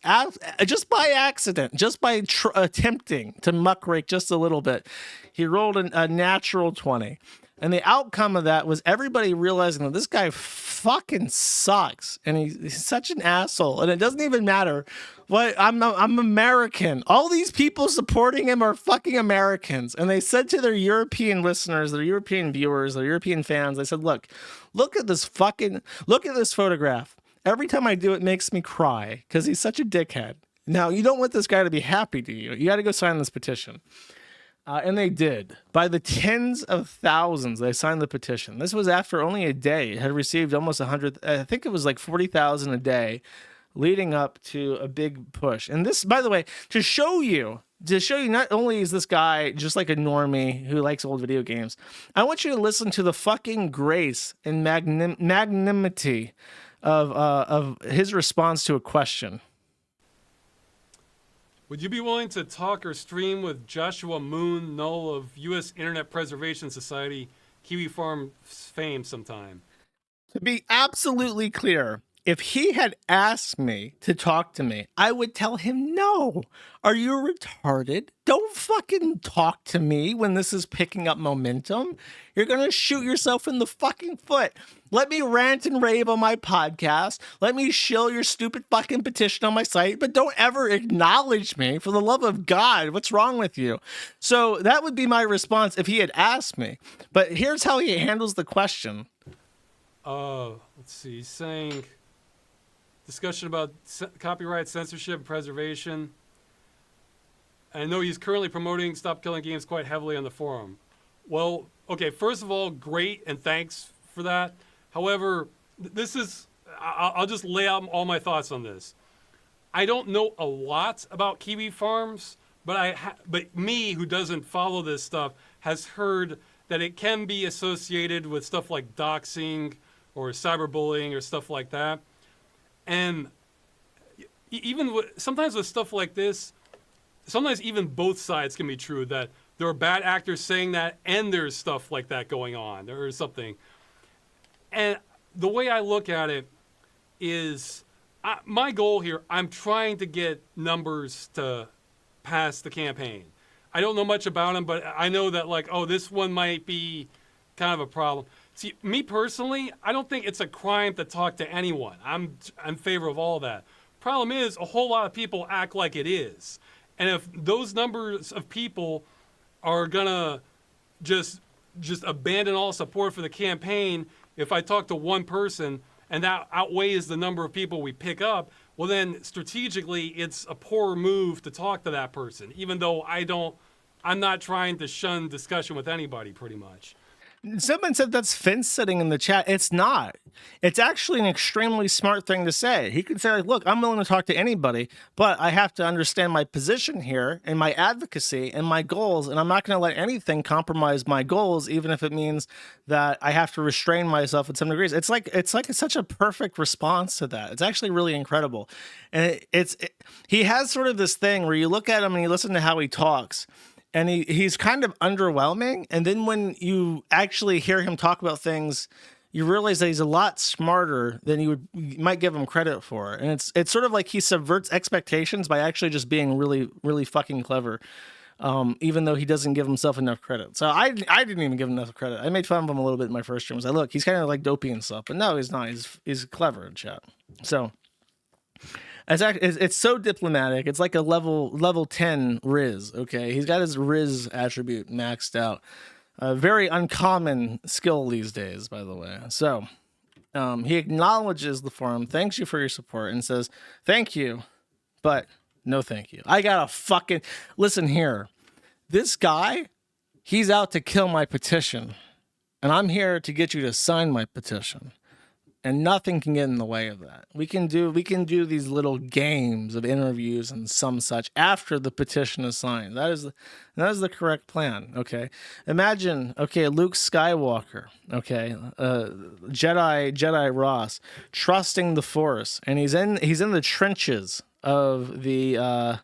S2: just by accident, just by attempting to muckrake just a little bit. He rolled a natural 20. And the outcome of that was everybody realizing that this guy fucking sucks. And he's such an asshole. And it doesn't even matter what I'm American. All these people supporting him are fucking Americans. And they said to their European listeners, their European viewers, their European fans, they said, look at this photograph. Every time I do it makes me cry because he's such a dickhead. Now, you don't want this guy to be happy, do you? You got to go sign this petition. And they did. By the tens of thousands, they signed the petition. This was after only a day. It had received almost 100, I think it was like 40,000 a day, leading up to a big push. And this, by the way, to show you not only is this guy just like a normie who likes old video games, I want you to listen to the fucking grace and magnanimity of his response to a question.
S7: Would you be willing to talk or stream with Joshua Moon Null of U.S. Internet Preservation Society, Kiwi Farms fame sometime?
S2: To be absolutely clear, if he had asked me to talk to me, I would tell him, no. Are you retarded? Don't fucking talk to me when this is picking up momentum. You're going to shoot yourself in the fucking foot. Let me rant and rave on my podcast. Let me shill your stupid fucking petition on my site, but don't ever acknowledge me. For the love of God, what's wrong with you? So that would be my response if he had asked me. But here's how he handles the question.
S7: Let's see. He's saying discussion about copyright, censorship, and preservation. I know he's currently promoting Stop Killing Games quite heavily on the forum. Well, okay, first of all, great, and thanks for that. However, this is, I'll just lay out all my thoughts on this. I don't know a lot about Kiwi Farms, but but me, who doesn't follow this stuff, has heard that it can be associated with stuff like doxing or cyberbullying or stuff like that. And even sometimes with stuff like this, sometimes even both sides can be true, that there are bad actors saying that and there's stuff like that going on or something. And the way I look at it is, my goal here, I'm trying to get numbers to pass the campaign. I don't know much about them, but I know that, like, oh, this one might be kind of a problem. See, me personally, I don't think it's a crime to talk to anyone. I'm in favor of all that. Problem is, a whole lot of people act like it is. And if those numbers of people are gonna just abandon all support for the campaign, if I talk to one person and that outweighs the number of people we pick up, well then strategically it's a poor move to talk to that person, even though I'm not trying to shun discussion with anybody pretty much.
S2: Someone said that's fence sitting in the chat. It's not. It's actually an extremely smart thing to say. He could say, like, look, I'm willing to talk to anybody, but I have to understand my position here and my advocacy and my goals, and I'm not going to let anything compromise my goals, even if it means that I have to restrain myself at some degrees. It's such a perfect response to that. It's actually really incredible. And he has sort of this thing where you look at him and you listen to how he talks, and he's kind of underwhelming. And then when you actually hear him talk about things, you realize that he's a lot smarter than you might give him credit for. And it's sort of like he subverts expectations by actually just being really, really fucking clever, even though he doesn't give himself enough credit. So I didn't even give him enough credit. I made fun of him a little bit in my first stream. I was like, look, he's kind of like dopey and stuff. But no, he's not. He's clever in chat. So it's so diplomatic. It's like a level 10 Riz. Okay, he's got his Riz attribute maxed out. A very uncommon skill these days, by the way. So he acknowledges the forum, thanks you for your support, and says thank you, but no thank you. I gotta fucking listen here. This guy, he's out to kill my petition, and I'm here to get you to sign my petition. And nothing can get in the way of that. We can do these little games of interviews and some such after the petition is signed. That is the correct plan. Okay, imagine Luke Skywalker, Jedi Ross, trusting the Force, and he's in the trenches of the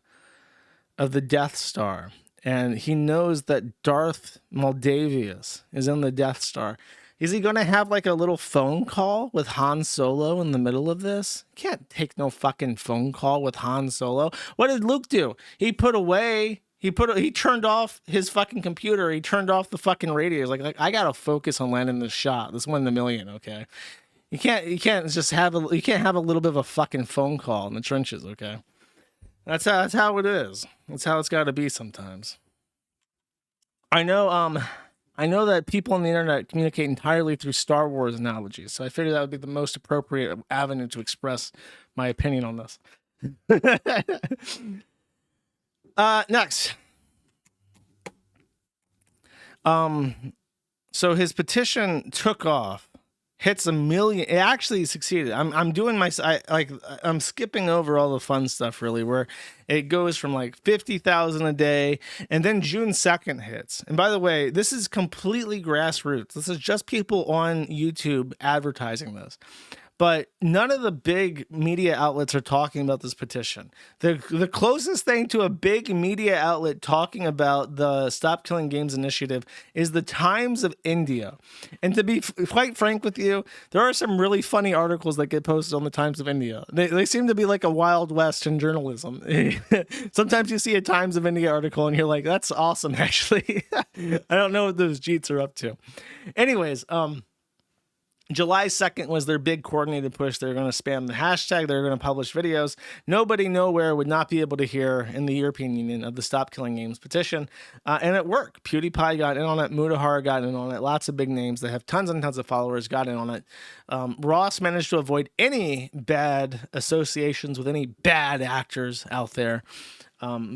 S2: Death Star, and he knows that Darth Maldavius is in the Death Star. Is he going to have like a little phone call with Han Solo in the middle of this? Can't take no fucking phone call with Han Solo. What did Luke do? He turned off his fucking computer. He turned off the fucking radio. He's like I got to focus on landing this shot. This one in a million, okay? You can't just have a little bit of a fucking phone call in the trenches, okay? That's how it is. That's how it's got to be sometimes. I know that people on the internet communicate entirely through Star Wars analogies, so I figured that would be the most appropriate avenue to express my opinion on this. Next. So his petition took off, hits 1 million. It actually succeeded. I'm skipping over all the fun stuff really, where it goes from like 50,000 a day, and then June 2nd hits. And by the way, this is completely grassroots. This is just people on YouTube advertising this. But none of the big media outlets are talking about this petition. The closest thing to a big media outlet talking about the Stop Killing Games initiative is the Times of India. And to be quite frank with you, there are some really funny articles that get posted on the Times of India. They seem to be like a Wild West in journalism. Sometimes you see a Times of India article and you're like, that's awesome, actually. I don't know what those Jeets are up to. Anyways, July 2nd was their big coordinated push. They're going to spam the hashtag. They're going to publish videos. Nobody nowhere would not be able to hear in the European Union of the Stop Killing Games petition. And it worked. PewDiePie got in on it. Mutahar got in on it. Lots of big names that have tons and tons of followers got in on it. Ross managed to avoid any bad associations with any bad actors out there.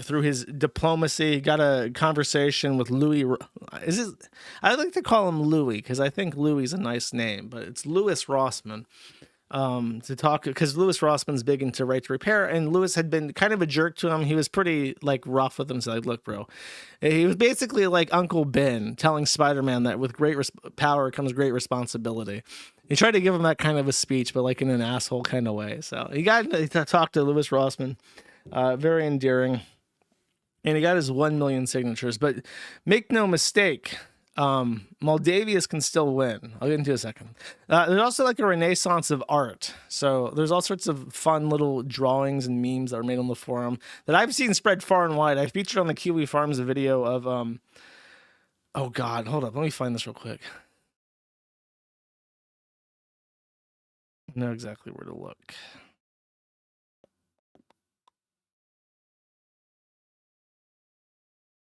S2: Through his diplomacy, got a conversation with Louis. I like to call him Louis because I think Louis is a nice name, but it's Louis Rossman. to talk, because Louis Rossman's big into right to repair, and Louis had been kind of a jerk to him. He was pretty like rough with him. So like, look, bro, he was basically like Uncle Ben telling Spider-Man that with great power comes great responsibility. He tried to give him that kind of a speech, but like in an asshole kind of way. So he got to talk to Louis Rossman, very endearing, and he got his 1 million signatures. But make no mistake, Moldavius can still win. I'll get into it in a second. There's also like a renaissance of art. So there's all sorts of fun little drawings and memes that are made on the forum that I've seen spread far and wide. I featured on the Kiwi Farms a video of, oh God, hold up. Let me find this real quick. I know exactly where to look.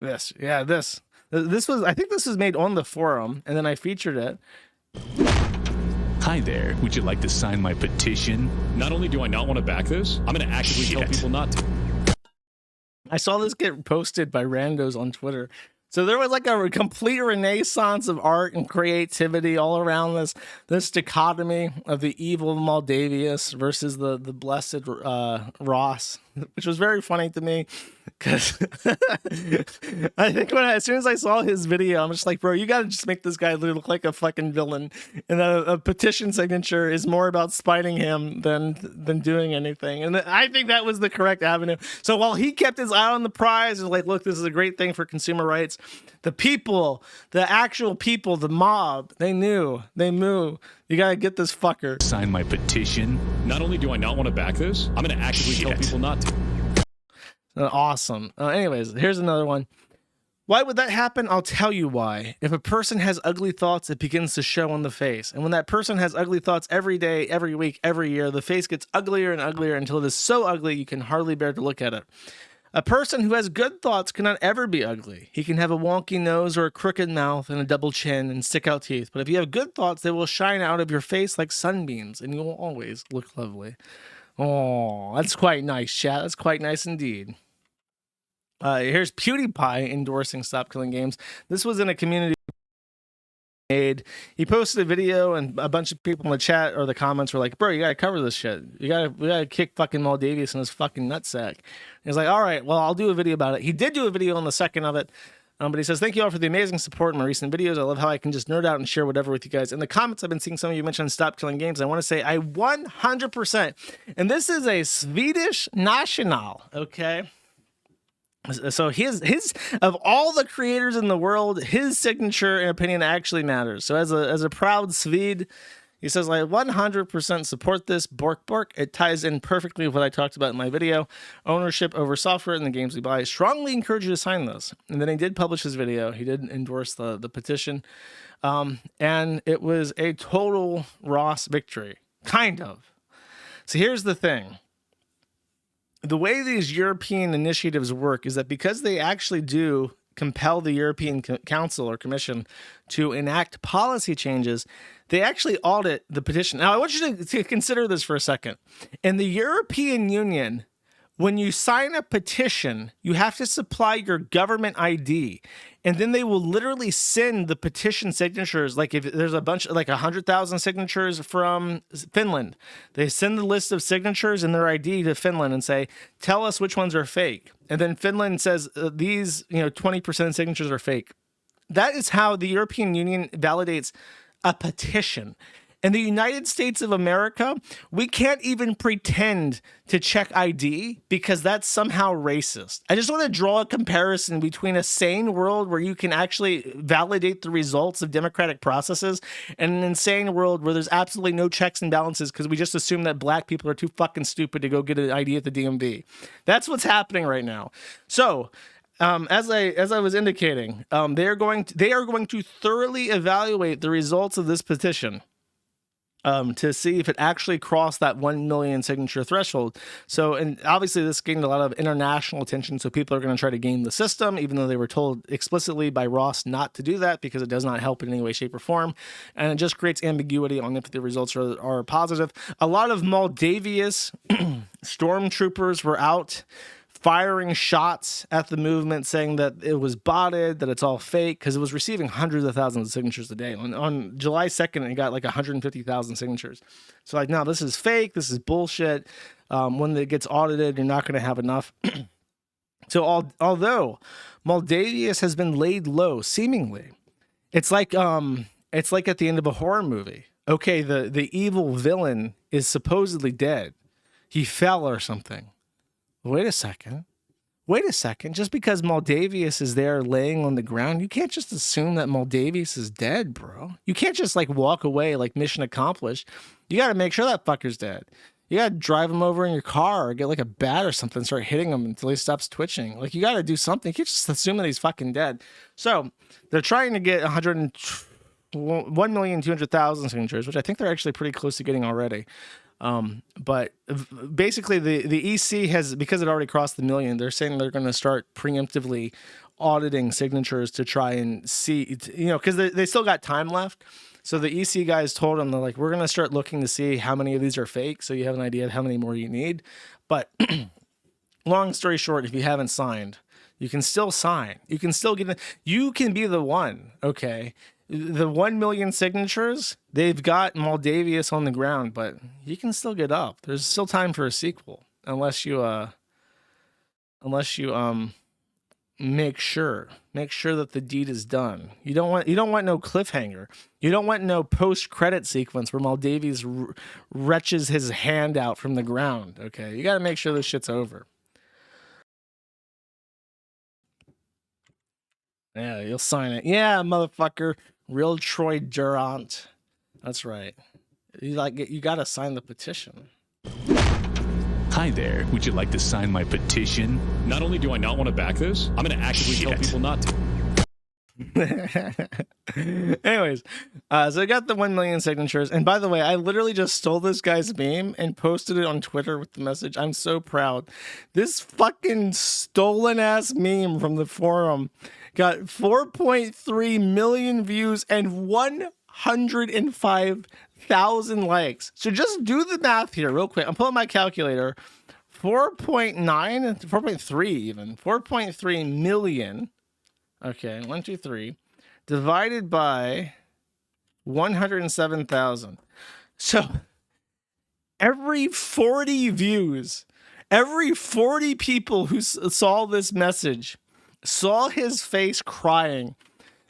S2: This, yeah, this. This was, I think this was made on the forum, and then I featured it.
S8: Hi there. Would you like to sign my petition? Not only do I not want to back this, I'm going to actively tell people not to.
S2: I saw this get posted by randos on Twitter. So there was like a complete renaissance of art and creativity all around this dichotomy of the evil Moldavius versus the blessed Ross, which was very funny to me because I think as soon as I saw his video, I'm just like, bro, you got to just make this guy look like a fucking villain. And a petition signature is more about spiting him than doing anything. And I think that was the correct avenue. So while he kept his eye on the prize and like, look, this is a great thing for consumer rights, the people, the actual people, the mob, they knew. You got to get this fucker.
S8: Sign my petition. Not only do I not want to back this, I'm going to actively tell people not to.
S2: Awesome. Anyways, here's another one. Why would that happen? I'll tell you why. If a person has ugly thoughts, it begins to show on the face. And when that person has ugly thoughts every day, every week, every year, the face gets uglier and uglier until it is so ugly you can hardly bear to look at it. A person who has good thoughts cannot ever be ugly. He can have a wonky nose or a crooked mouth and a double chin and stick out teeth. But if you have good thoughts, they will shine out of your face like sunbeams and you will always look lovely. Oh, that's quite nice, chat. That's quite nice indeed. Here's PewDiePie endorsing Stop Killing Games. This was in a community made. He posted a video and a bunch of people in the chat or the comments were like, bro, you gotta cover this shit. We gotta kick fucking Moldavius in his fucking nutsack. He's like, all right, well, I'll do a video about it. He did do a video on the second of it. But he says, thank you all for the amazing support in my recent videos. I love how I can just nerd out and share whatever with you guys. In the comments, I've been seeing some of you mention Stop Killing Games. I want to say I 100%. And this is a Swedish national, okay? So his of all the creators in the world, his signature and opinion actually matters. So as a proud Swede, he says, I 100% support this. Bork bork. It ties in perfectly with what I talked about in my video. Ownership over software in the games we buy. Strongly encourage you to sign this. And then he did publish his video. He did endorse the petition. And it was a total Ross victory. Kind of. So here's the thing. The way these European initiatives work is that because they actually do compel the European Council or Commission to enact policy changes, they actually audit the petition. Now, I want you to consider this for a second. In the European Union, when you sign a petition, you have to supply your government ID, and then they will literally send the petition signatures. Like if there's a bunch, like 100,000 signatures from Finland, they send the list of signatures and their ID to Finland and say, tell us which ones are fake. And then Finland says these, 20% of signatures are fake. That is how the European Union validates a petition. In the United States of America, we can't even pretend to check ID because that's somehow racist. I just want to draw a comparison between a sane world where you can actually validate the results of democratic processes and an insane world where there's absolutely no checks and balances because we just assume that black people are too fucking stupid to go get an ID at the DMV. That's what's happening right now. So, as I was indicating, they are going to thoroughly evaluate the results of this petition. To see if it actually crossed that 1 million signature threshold. So, and obviously this gained a lot of international attention, so people are going to try to game the system, even though they were told explicitly by Ross not to do that because it does not help in any way, shape, or form. And it just creates ambiguity on if the results are positive. A lot of Moldavius stormtroopers were out firing shots at the movement, saying that it was botted, that it's all fake, because it was receiving hundreds of thousands of signatures a day. On July 2nd, it got like 150,000 signatures. So like, no, this is fake. This is bullshit. When it gets audited, you're not going to have enough. So although Moldavius has been laid low, seemingly, it's like at the end of a horror movie. Okay, the evil villain is supposedly dead. He fell or something. Wait a second. Just because Moldavius is there laying on the ground, you can't just assume that Moldavius is dead, bro. You can't just like walk away like mission accomplished. You got to make sure that fucker's dead. You got to drive him over in your car or get like a bat or something and start hitting him until he stops twitching. Like, you got to do something. You can't just assume that he's fucking dead. So they're trying to get 1,200,000 signatures, which I think they're actually pretty close to getting already. But basically the EC has, because it already crossed the million, they're saying they're going to start preemptively auditing signatures to try and see, because they still got time left. So the EC guys told them, they're like, we're going to start looking to see how many of these are fake, so you have an idea of how many more you need. But long story short, if you haven't signed, you can still sign. You can still get it. You can be the one, okay? The 1 million signatures, they've got Moldavius on the ground, but you can still get up. There's still time for a sequel, unless you make sure that the deed is done. You don't want no cliffhanger. You don't want no post-credit sequence where Moldavius retches his hand out from the ground. Okay, you got to make sure this shit's over. Yeah, you'll sign it. Yeah, motherfucker. Real Troy Durant. That's right. You got to sign the petition.
S8: Hi there. Would you like to sign my petition? Not only do I not want to back this, I'm going to actively tell people not to.
S2: Anyways, so I got the 1 million signatures. And by the way, I literally just stole this guy's meme and posted it on Twitter with the message. I'm so proud. This fucking stolen ass meme from the forum got 4.3 million views and 105,000 likes. So just do the math here real quick. I'm pulling my calculator. 4.3 even. 4.3 million. Okay, 1, 2, 3. Divided by 107,000. So every 40 views, every 40 people who saw this message saw his face crying.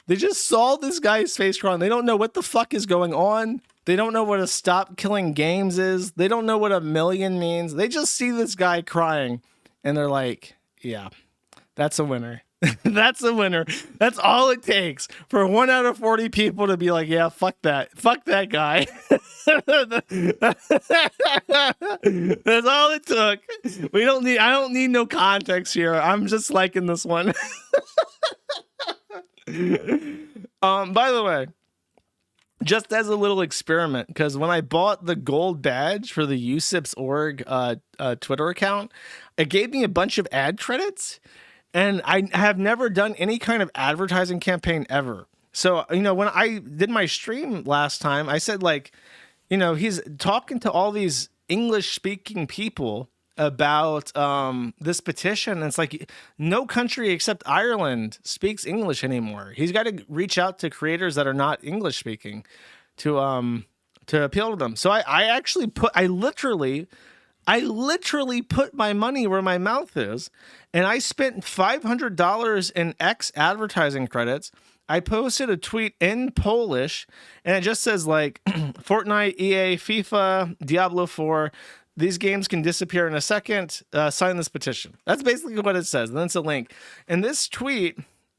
S2: They just saw this guy's face crying. They don't know what the fuck is going on. They don't know what a stop killing games is. They don't know what a million means. They just see this guy crying and they're like, yeah, that's a winner. That's a winner. That's all it takes for 1 out of 40 people to be like, yeah, fuck that. Fuck that guy. That's all it took. I don't need no context here. I'm just liking this one. By the way, just as a little experiment, because when I bought the gold badge for the USIPS.org Twitter account, it gave me a bunch of ad credits. And I have never done any kind of advertising campaign ever. So, when I did my stream last time, I said, like, he's talking to all these English-speaking people about this petition. And it's like, no country except Ireland speaks English anymore. He's got to reach out to creators that are not English-speaking to appeal to them. So I literally put my money where my mouth is, and I spent $500 in X advertising credits. I posted a tweet in Polish, and it just says, like, Fortnite, EA, FIFA, Diablo 4, these games can disappear in a second. Sign this petition. That's basically what it says. And then it's a link. And this tweet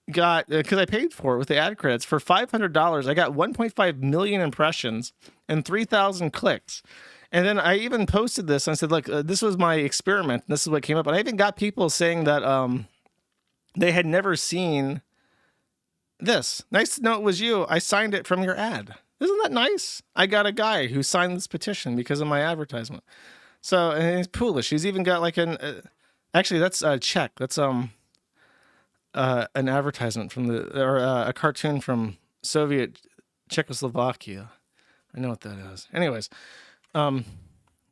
S2: got, because I paid for it with the ad credits, for $500, I got 1.5 million impressions and 3,000 clicks. And then I even posted this and I said, look, this was my experiment. This is what came up. And I even got people saying that they had never seen this. Nice to know it was you. I signed it from your ad. Isn't that nice? I got a guy who signed this petition because of my advertisement. So, and he's Polish. He's even got like actually that's Czech. That's an advertisement from a cartoon from Soviet Czechoslovakia. I know what that is. Anyways.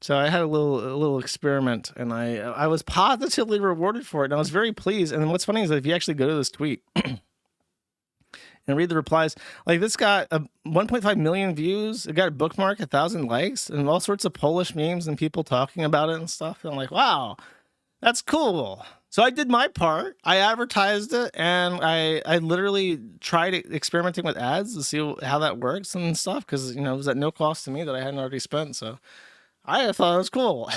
S2: So I had a little experiment, and I was positively rewarded for it, and I was very pleased. And what's funny is that if you actually go to this tweet and read the replies, like this got 1.5 million views. It got a bookmark, 1,000 likes, and all sorts of Polish memes and people talking about it and stuff. And I'm like, wow, that's cool. So I did my part. I advertised it, and I literally tried experimenting with ads to see how that works and stuff, because it was at no cost to me that I hadn't already spent. So I thought it was cool.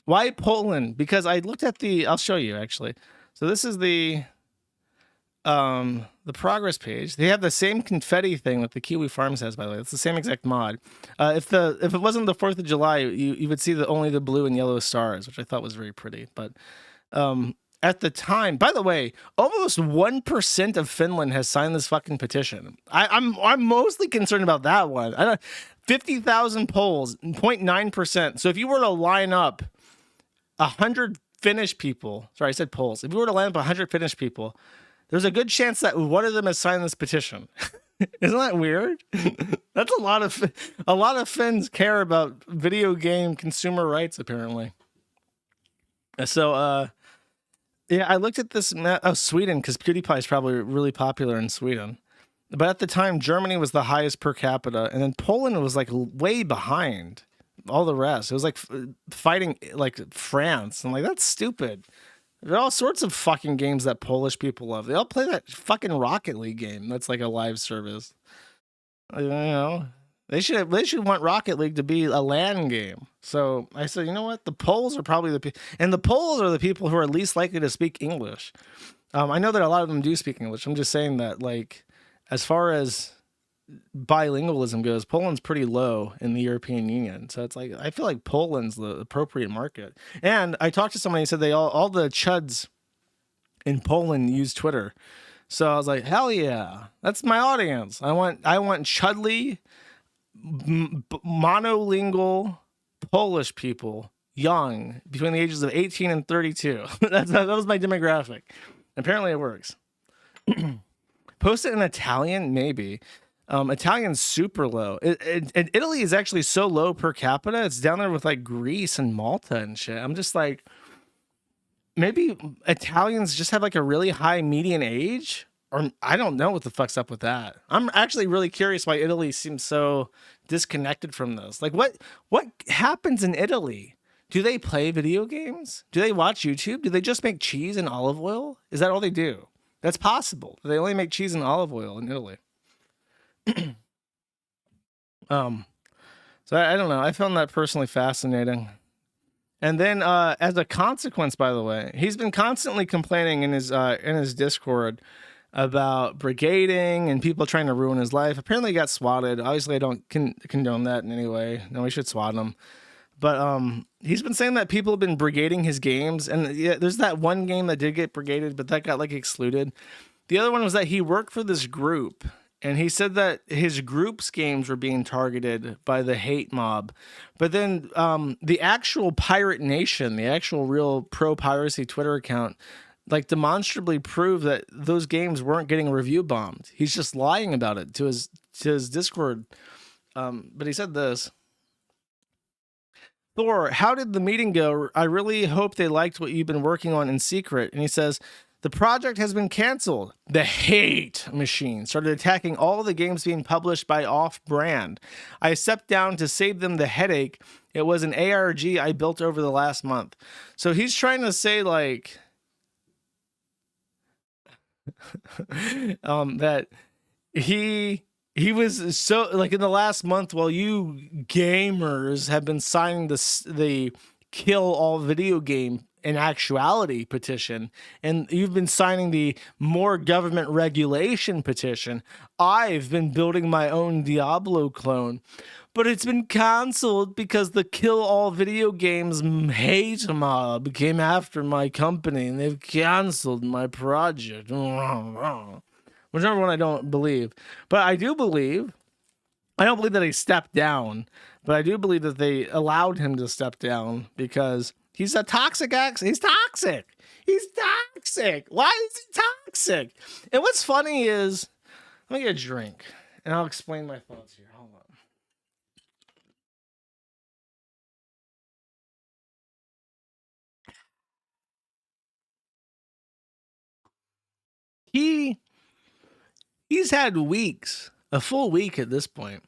S2: Why Poland? Because I looked at I'll show you actually. So this is the progress page. They have the same confetti thing that the Kiwi Farms has, by the way. It's the same exact mod. If it wasn't the 4th of July, you would see only the blue and yellow stars, which I thought was very pretty. But at the time, by the way, almost 1% of Finland has signed this fucking petition. I'm mostly concerned about that one. 50,000 polls, 0.9%. So if you were to line up 100 Finnish people, sorry, I said polls. If you were to line up 100 Finnish people, there's a good chance that one of them has signed this petition. Isn't that weird? That's a lot of Finns care about video game consumer rights, apparently. So, yeah, I looked at this map. Oh, Sweden, because PewDiePie is probably really popular in Sweden. But at the time, Germany was the highest per capita, and then Poland was like way behind all the rest. It was like fighting like France. I'm like, that's stupid. There are all sorts of fucking games that Polish people love. They all play that fucking Rocket League game. That's like a live service. They should want Rocket League to be a LAN game. So I said, you know what? The Poles are probably and the Poles are the people who are least likely to speak English. I know that a lot of them do speak English. I'm just saying that, like, as far as bilingualism goes, Poland's pretty low in the European Union. So it's like, I feel like Poland's the appropriate market. And I talked to somebody who said all the chuds in Poland use Twitter. So I was like, hell yeah, that's my audience. I want chudly, monolingual Polish people, young, between the ages of 18 and 32. That was my demographic. Apparently it works. Post it in Italian, maybe. Italian's super low. And Italy is actually so low per capita. It's down there with like Greece and Malta and shit. I'm just like, maybe Italians just have like a really high median age, or I don't know what the fuck's up with that. I'm actually really curious why Italy seems so disconnected from this. Like, what happens in Italy? Do they play video games? Do they watch YouTube? Do they just make cheese and olive oil? Is that all they do? That's possible. They only make cheese and olive oil in Italy. So I don't know. I found that personally fascinating. And then, as a consequence, by the way, he's been constantly complaining in his Discord about brigading and people trying to ruin his life. Apparently, he got swatted. Obviously, I don't condone that in any way. No, we should swat him. But he's been saying that people have been brigading his games, and yeah, there's that one game that did get brigaded, but that got like excluded. The other one was that he worked for this group, and he said that his group's games were being targeted by the hate mob. But then the actual Pirate Nation, the actual real pro-piracy Twitter account, like demonstrably proved that those games weren't getting review bombed. He's just lying about it to his Discord. But he said this. Thor, how did the meeting go? I really hope they liked what you've been working on in secret. And he says, the project has been canceled. The hate machine started attacking all the games being published by off-brand. I stepped down to save them the headache. It was an ARG I built over the last month. So he's trying to say, like, that he was so, like, in the last month, while you gamers have been signing the kill all video game in actuality petition, and you've been signing the more government regulation petition, I've been building my own Diablo clone. But it's been canceled because the kill all video games hate mob came after my company and they've canceled my project. Whichever one I don't believe. But I do believe, I don't believe that he stepped down, but I do believe that they allowed him to step down because he's a toxic He's toxic. He's toxic. Why is he toxic? And what's funny is, let me get a drink and I'll explain my thoughts here. Hold on. he's had weeks, a full week at this point,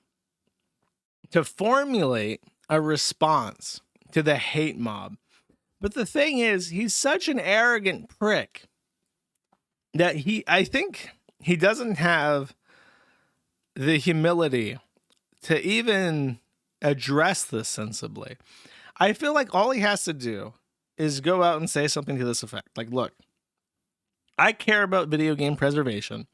S2: to formulate a response to the hate mob. But the thing is, he's such an arrogant prick that I think he doesn't have the humility to even address this sensibly. I feel like all he has to do is go out and say something to this effect. Like, look, I care about video game preservation.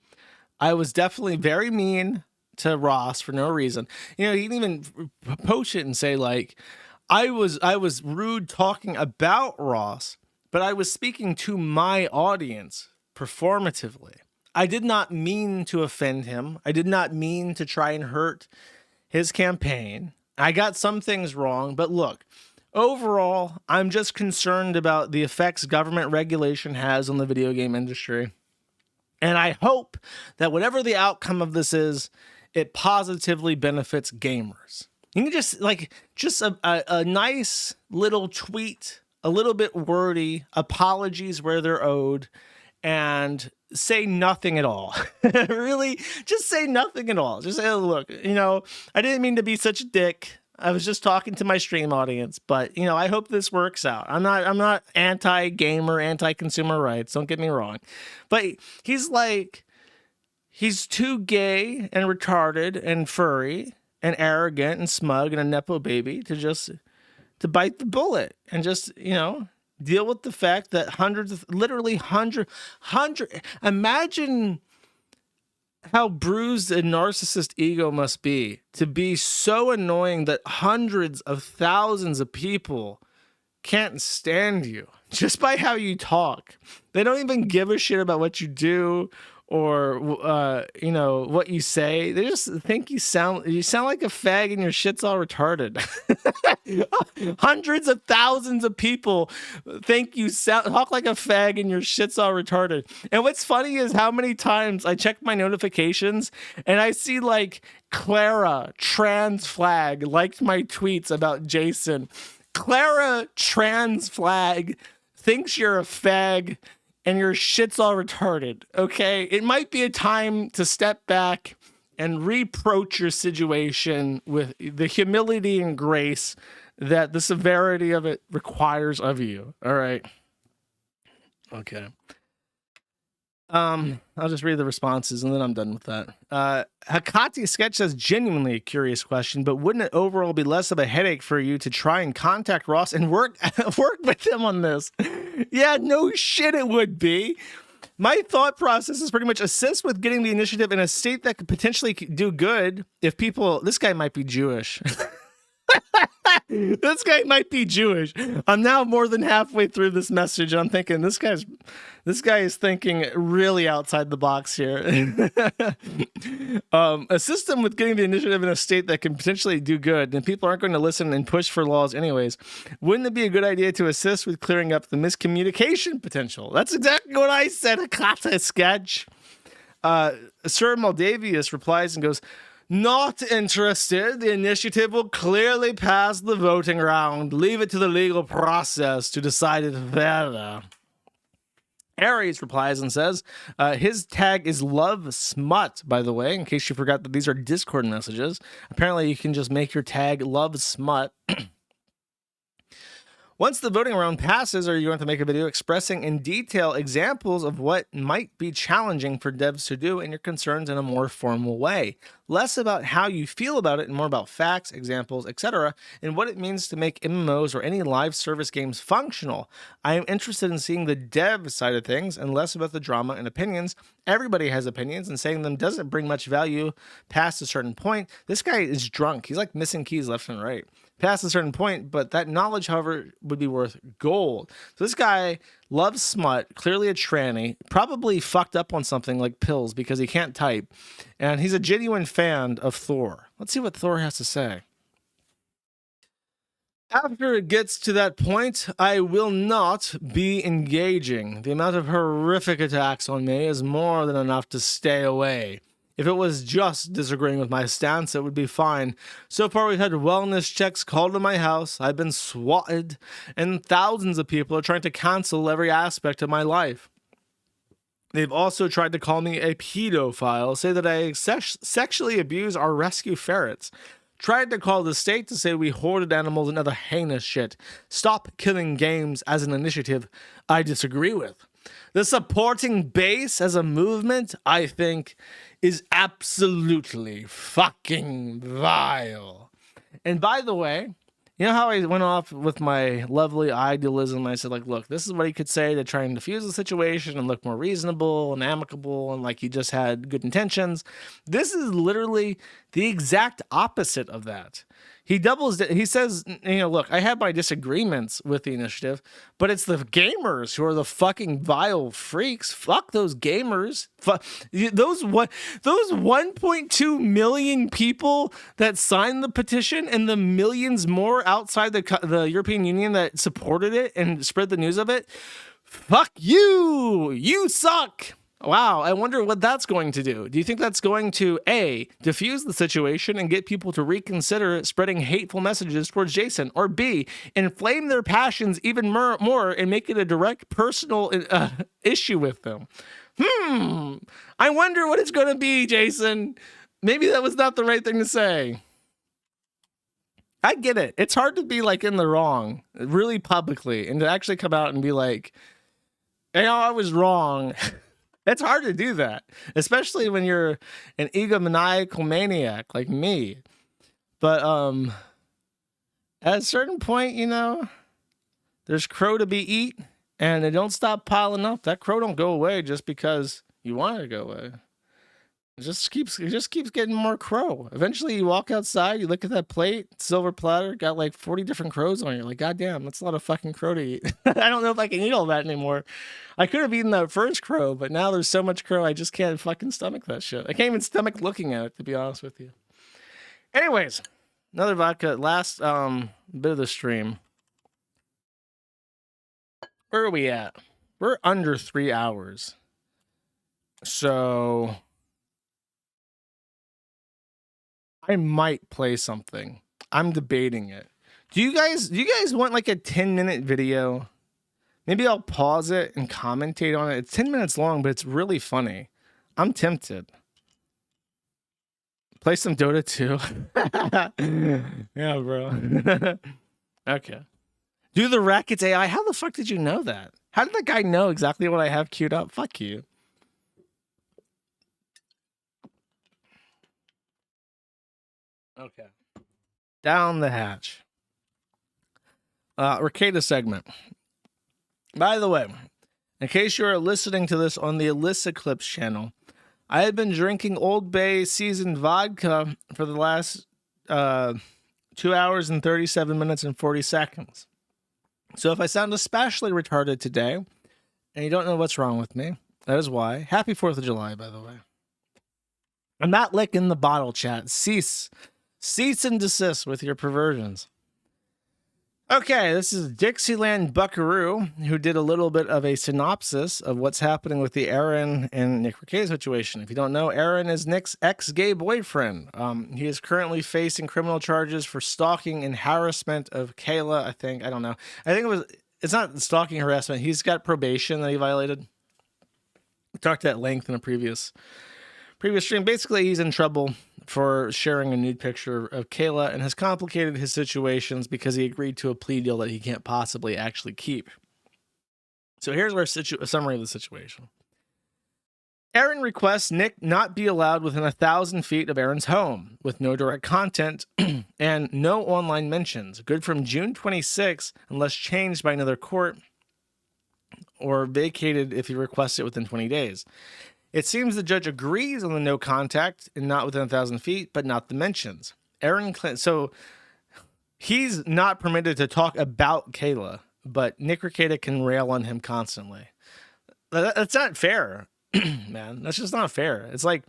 S2: I was definitely very mean to Ross for no reason. You know, he can even post it and say, like, I was rude talking about Ross, but I was speaking to my audience performatively. I did not mean to offend him. I did not mean to try and hurt his campaign. I got some things wrong, but look, overall, I'm just concerned about the effects government regulation has on the video game industry. And I hope that whatever the outcome of this is, it positively benefits gamers. You can just a nice little tweet, a little bit wordy, apologies where they're owed, and say nothing at all. Really, just say nothing at all. Just say, oh, look, I didn't mean to be such a dick. I was just talking to my stream audience, but I hope this works out. I'm not anti-gamer, anti-consumer rights. Don't get me wrong, but he's too gay and retarded and furry and arrogant and smug and a nepo baby to bite the bullet and just deal with the fact that literally hundred. Imagine how bruised a narcissist ego must be to be so annoying that hundreds of thousands of people can't stand you just by how you talk. They don't even give a shit about what you do or what you say. They just think you sound like a fag and your shit's all retarded. Hundreds of thousands of people think you talk like a fag and your shit's all retarded. And what's funny is how many times I check my notifications and I see like Clara trans flag liked my tweets about Jason. Clara trans flag thinks you're a fag and your shit's all retarded, okay? It might be a time to step back and reproach your situation with the humility and grace that the severity of it requires of you, all right? Okay. I'll just read the responses and then I'm done with that. Hakati Sketch says, genuinely a curious question, but wouldn't it overall be less of a headache for you to try and contact Ross and work with him on this? Yeah, no shit it would be. My thought process is pretty much assist with getting the initiative in a state that could potentially do good if people, this guy might be Jewish. This guy might be Jewish. I'm now more than halfway through this message. And I'm thinking this guy is thinking really outside the box here. A system with getting the initiative in a state that can potentially do good, and people aren't going to listen and push for laws anyways. Wouldn't it be a good idea to assist with clearing up the miscommunication potential? That's exactly what I said. Hakata Sketch. Sir Moldavius replies and goes, not interested. The initiative will clearly pass the voting round. Leave it to the legal process to decide it further. Aries replies and says, his tag is love smut, by the way, in case you forgot that these are Discord messages. Apparently you can just make your tag love smut. Once the voting round passes, are you going to make a video expressing in detail examples of what might be challenging for devs to do and your concerns in a more formal way? Less about how you feel about it and more about facts, examples, etc., and what it means to make MMOs or any live service games functional. I am interested in seeing the dev side of things and less about the drama and opinions. Everybody has opinions, and saying them doesn't bring much value past a certain point. This guy is drunk. He's like missing keys left and right. Past a certain point, but that knowledge, however, would be worth gold. So this guy loves smut, clearly a tranny, probably fucked up on something like pills because he can't type, and he's a genuine fan of Thor. Let's see what Thor has to say. After it gets to that point, I will not be engaging. The amount of horrific attacks on me is more than enough to stay away. If it was just disagreeing with my stance, it would be fine. So far, we've had wellness checks called to my house. I've been swatted, and thousands of people are trying to cancel every aspect of my life. They've also tried to call me a pedophile, say that I sexually abuse our rescue ferrets. Tried to call the state to say we hoarded animals and other heinous shit. Stop killing games as an initiative I disagree with. The supporting base as a movement, I think, is absolutely fucking vile. And by the way, you know how I went off with my lovely idealism? I said, like, look, this is what he could say to try and diffuse the situation and look more reasonable and amicable and like he just had good intentions. This is literally the exact opposite of that. He says, you know, look, I have my disagreements with the initiative, but it's the gamers who are the fucking vile freaks. Fuck those gamers. Those 1.2 million people that signed the petition and the millions more outside the European Union that supported it and spread the news of it. Fuck you. You suck. Wow, I wonder what that's going to do. Do you think that's going to, A, diffuse the situation and get people to reconsider spreading hateful messages towards Jason, or B, inflame their passions even more and make it a direct personal issue with them? I wonder what it's going to be, Jason. Maybe that was not the right thing to say. I get it. It's hard to be like in the wrong really publicly and to actually come out and be like, you know, I was wrong. It's hard to do that, especially when you're an egomaniacal maniac like me. But at a certain point, you know, there's crow to be eat, and they don't stop piling up. That crow don't go away just because you want it to go away. It just keeps getting more crow. Eventually, you walk outside, you look at that plate, silver platter, got like 40 different crows on it. You're like, God damn, that's a lot of fucking crow to eat. I don't know if I can eat all that anymore. I could have eaten that first crow, but now there's so much crow, I just can't fucking stomach that shit. I can't even stomach looking at it, to be honest with you. Anyways, another vodka. Last bit of the stream. Where are we at? We're under 3 hours. So I might play something. I'm debating it. Do you guys want like a 10-minute video? Maybe I'll pause it and commentate on it. It's 10 minutes long, but it's really funny. I'm tempted. Play some Dota 2. Yeah, bro. Okay. Do the Rackets AI. How the fuck did you know that? How did that guy know exactly what I have queued up? Fuck you. Okay. Down the hatch. Ricada segment. By the way, in case you are listening to this on the Alyssa Clips channel, I have been drinking Old Bay seasoned vodka for the last 2 hours and 37 minutes and 40 seconds. So if I sound especially retarded today, and you don't know what's wrong with me, that is why. Happy 4th of July, by the way. I'm not licking the bottle, chat. Cease and desist with your perversions. Okay, this is Dixieland Buckaroo, who did a little bit of a synopsis of what's happening with the Aaron and Nick Riquet situation. If you don't know, Aaron is Nick's ex-gay boyfriend. He is currently facing criminal charges for stalking and harassment of Kayla, I think. I don't know. It's not stalking harassment. He's got probation that he violated. We talked at length in a previous stream. Basically, he's in trouble for sharing a nude picture of Kayla and has complicated his situations because he agreed to a plea deal that he can't possibly actually keep. So here's our summary of the situation. Aaron requests Nick not be allowed within 1,000 feet of Aaron's home with no direct content and no online mentions. Good from June 26 unless changed by another court or vacated if he requests it within 20 days. It seems the judge agrees on the no contact and not within 1,000 feet, but not the mentions. So he's not permitted to talk about Kayla, but Nick Riquet can rail on him constantly. That's not fair, man. That's just not fair. It's like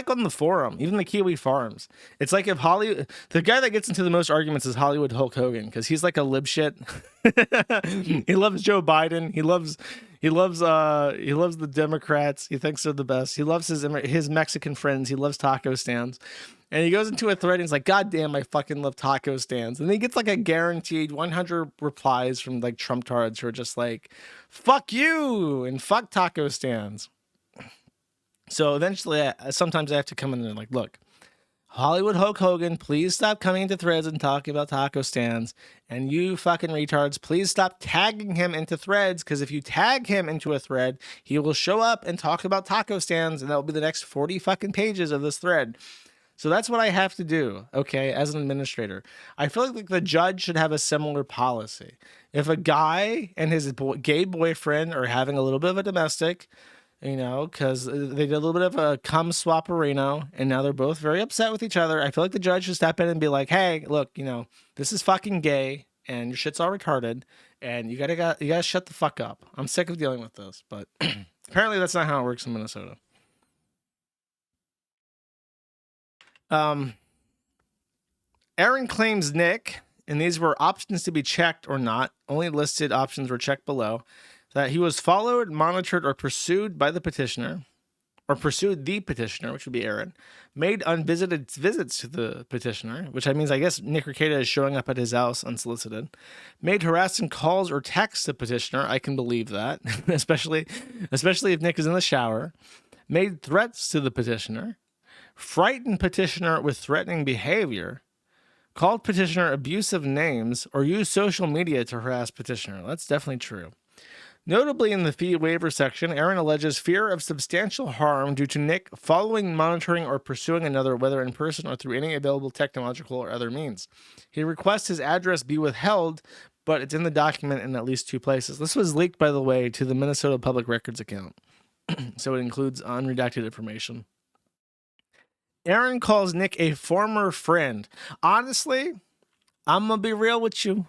S2: on the forum, even the Kiwi Farms. It's like if the guy that gets into the most arguments is Hollywood Hulk Hogan, because he's like a lib shit. He loves Joe Biden. He loves the Democrats. He thinks they're the best. He loves his Mexican friends. He loves taco stands. And he goes into a thread and he's like, God damn, I fucking love taco stands. And he gets like a guaranteed 100 replies from like Trump tards who are just like, fuck you and fuck taco stands. So eventually, sometimes I have to come in and like, look, Hollywood Hulk Hogan, please stop coming into threads and talking about taco stands. And you fucking retards, please stop tagging him into threads, because if you tag him into a thread, he will show up and talk about taco stands, and that will be the next 40 fucking pages of this thread. So that's what I have to do, okay, as an administrator. I feel like the judge should have a similar policy. If a guy and his gay boyfriend are having a little bit of a domestic, you know, because they did a little bit of a cum swapperino, and now they're both very upset with each other. I feel like the judge should step in and be like, hey, look, you know, this is fucking gay, and your shit's all retarded, and you gotta shut the fuck up. I'm sick of dealing with this, but apparently that's not how it works in Minnesota. Aaron claims Nick, and these were options to be checked or not. Only listed options were checked below. That he was followed, monitored, or pursued by the petitioner, or pursued the petitioner, which would be Aaron, made unvisited visits to the petitioner, which means I guess Nick Rekieta is showing up at his house unsolicited, made harassing calls or texts to petitioner. I can believe that, especially if Nick is in the shower, made threats to the petitioner, frightened petitioner with threatening behavior, called petitioner abusive names, or used social media to harass petitioner. That's definitely true. Notably, in the fee waiver section, Aaron alleges fear of substantial harm due to Nick following, monitoring, or pursuing another, whether in person or through any available technological or other means. He requests his address be withheld, but it's in the document in at least 2 places. This was leaked, by the way, to the Minnesota Public Records account, so it includes unredacted information. Aaron calls Nick a former friend. Honestly, I'm going to be real with you.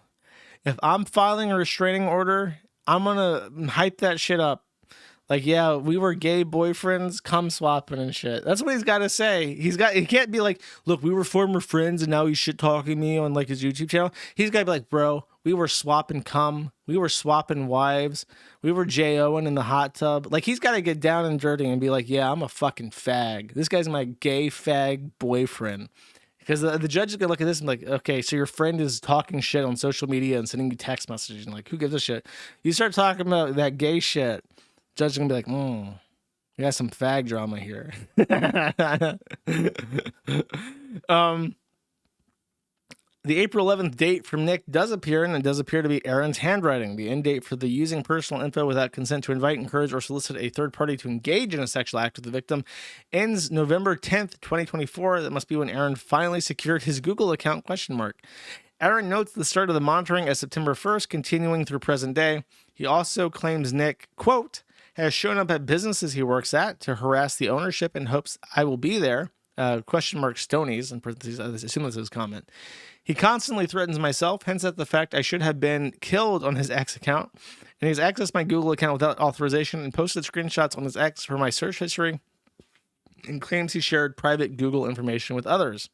S2: If I'm filing a restraining order, I'm going to hype that shit up. Like, yeah, we were gay boyfriends, cum swapping and shit. That's what he's got to say. He can't be like, look, we were former friends and now he's shit talking me on like his YouTube channel. He's got to be like, bro, we were swapping cum. We were swapping wives. We were J.O.ing in the hot tub. Like, he's got to get down and dirty and be like, yeah, I'm a fucking fag. This guy's my gay fag boyfriend. Because the judge is going to look at this and be like, okay, so your friend is talking shit on social media and sending you text messages. And like, who gives a shit? You start talking about that gay shit, judge is going to be like, we got some fag drama here. The April 11th date from Nick does appear, and it does appear to be Aaron's handwriting. The end date for the using personal info without consent to invite, encourage, or solicit a third party to engage in a sexual act with the victim ends November 10th, 2024. That must be when Aaron finally secured his Google account, ? Aaron notes the start of the monitoring as September 1st, continuing through present day. He also claims Nick, quote, has shown up at businesses he works at to harass the ownership in hopes I will be there, ? Stonies, in parentheses, I assume that's his comment. He constantly threatens myself, hence at the fact I should have been killed on his X account, and he's accessed my Google account without authorization and posted screenshots on his X for my search history, and claims he shared private Google information with others.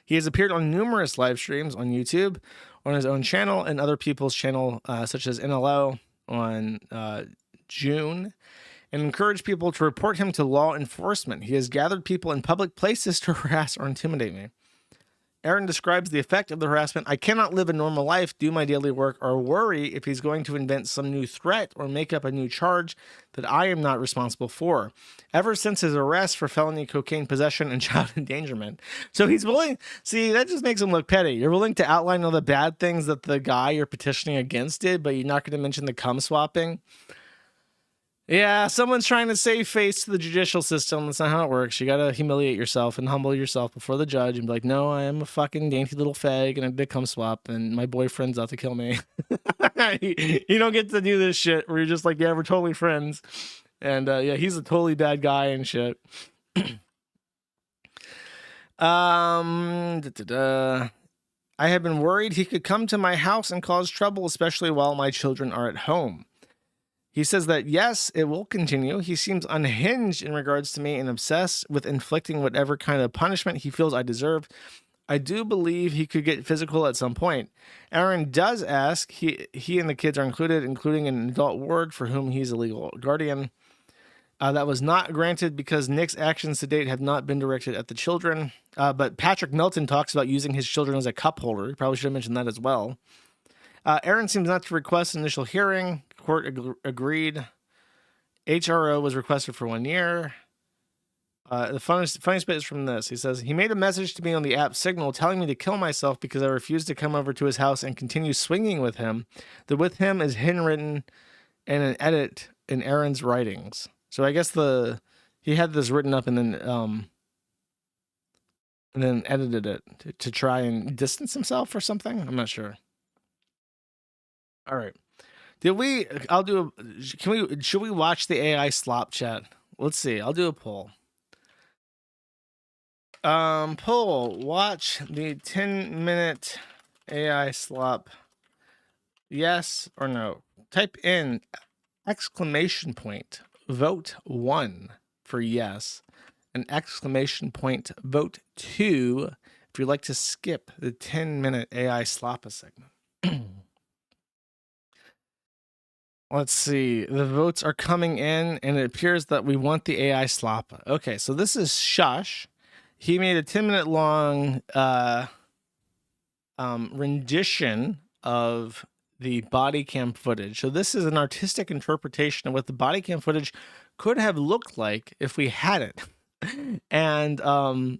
S2: He has appeared on numerous live streams on YouTube, on his own channel, and other people's channel, such as NLO on June, and encouraged people to report him to law enforcement. He has gathered people in public places to harass or intimidate me. Aaron describes the effect of the harassment. I cannot live a normal life, do my daily work, or worry if he's going to invent some new threat or make up a new charge that I am not responsible for. Ever since his arrest for felony cocaine possession and child endangerment. So he's willing, see, that just makes him look petty. You're willing to outline all the bad things that the guy you're petitioning against did, but you're not going to mention the cum swapping. Yeah, someone's trying to save face to the judicial system. That's not how it works. You gotta humiliate yourself and humble yourself before the judge and be like, no, I am a fucking dainty little fag and I did cum swap and my boyfriend's out to kill me. You don't get to do this shit where you're just like, yeah, we're totally friends. And yeah, he's a totally bad guy and shit. I have been worried he could come to my house and cause trouble, especially while my children are at home. He says that, yes, it will continue. He seems unhinged in regards to me and obsessed with inflicting whatever kind of punishment he feels I deserve. I do believe he could get physical at some point. Aaron does ask, he and the kids are included, including an adult ward for whom he's a legal guardian. That was not granted because Nick's actions to date have not been directed at the children. But Patrick Melton talks about using his children as a cup holder. He probably should have mentioned that as well. Aaron seems not to request initial hearing. Court agreed. HRO was requested for 1 year. The funniest bit is from this. He says, he made a message to me on the app Signal telling me to kill myself because I refused to come over to his house and continue swinging with him. The with him is handwritten and an edit in Aaron's writings. So I guess he had this written up and then edited it to try and distance himself or something. I'm not sure. All right. Should we watch the AI slop chat? Let's see. I'll do a poll. Poll, watch the 10-minute AI slop. Yes or no? Type in exclamation point, vote 1 for yes, and exclamation point, vote 2 if you'd like to skip the 10-minute AI sloppa segment. Let's see. The votes are coming in, and it appears that we want the AI sloppa. Okay, so this is Shush. He made a 10-minute long rendition of the body cam footage. So this is an artistic interpretation of what the body cam footage could have looked like if we had it. And all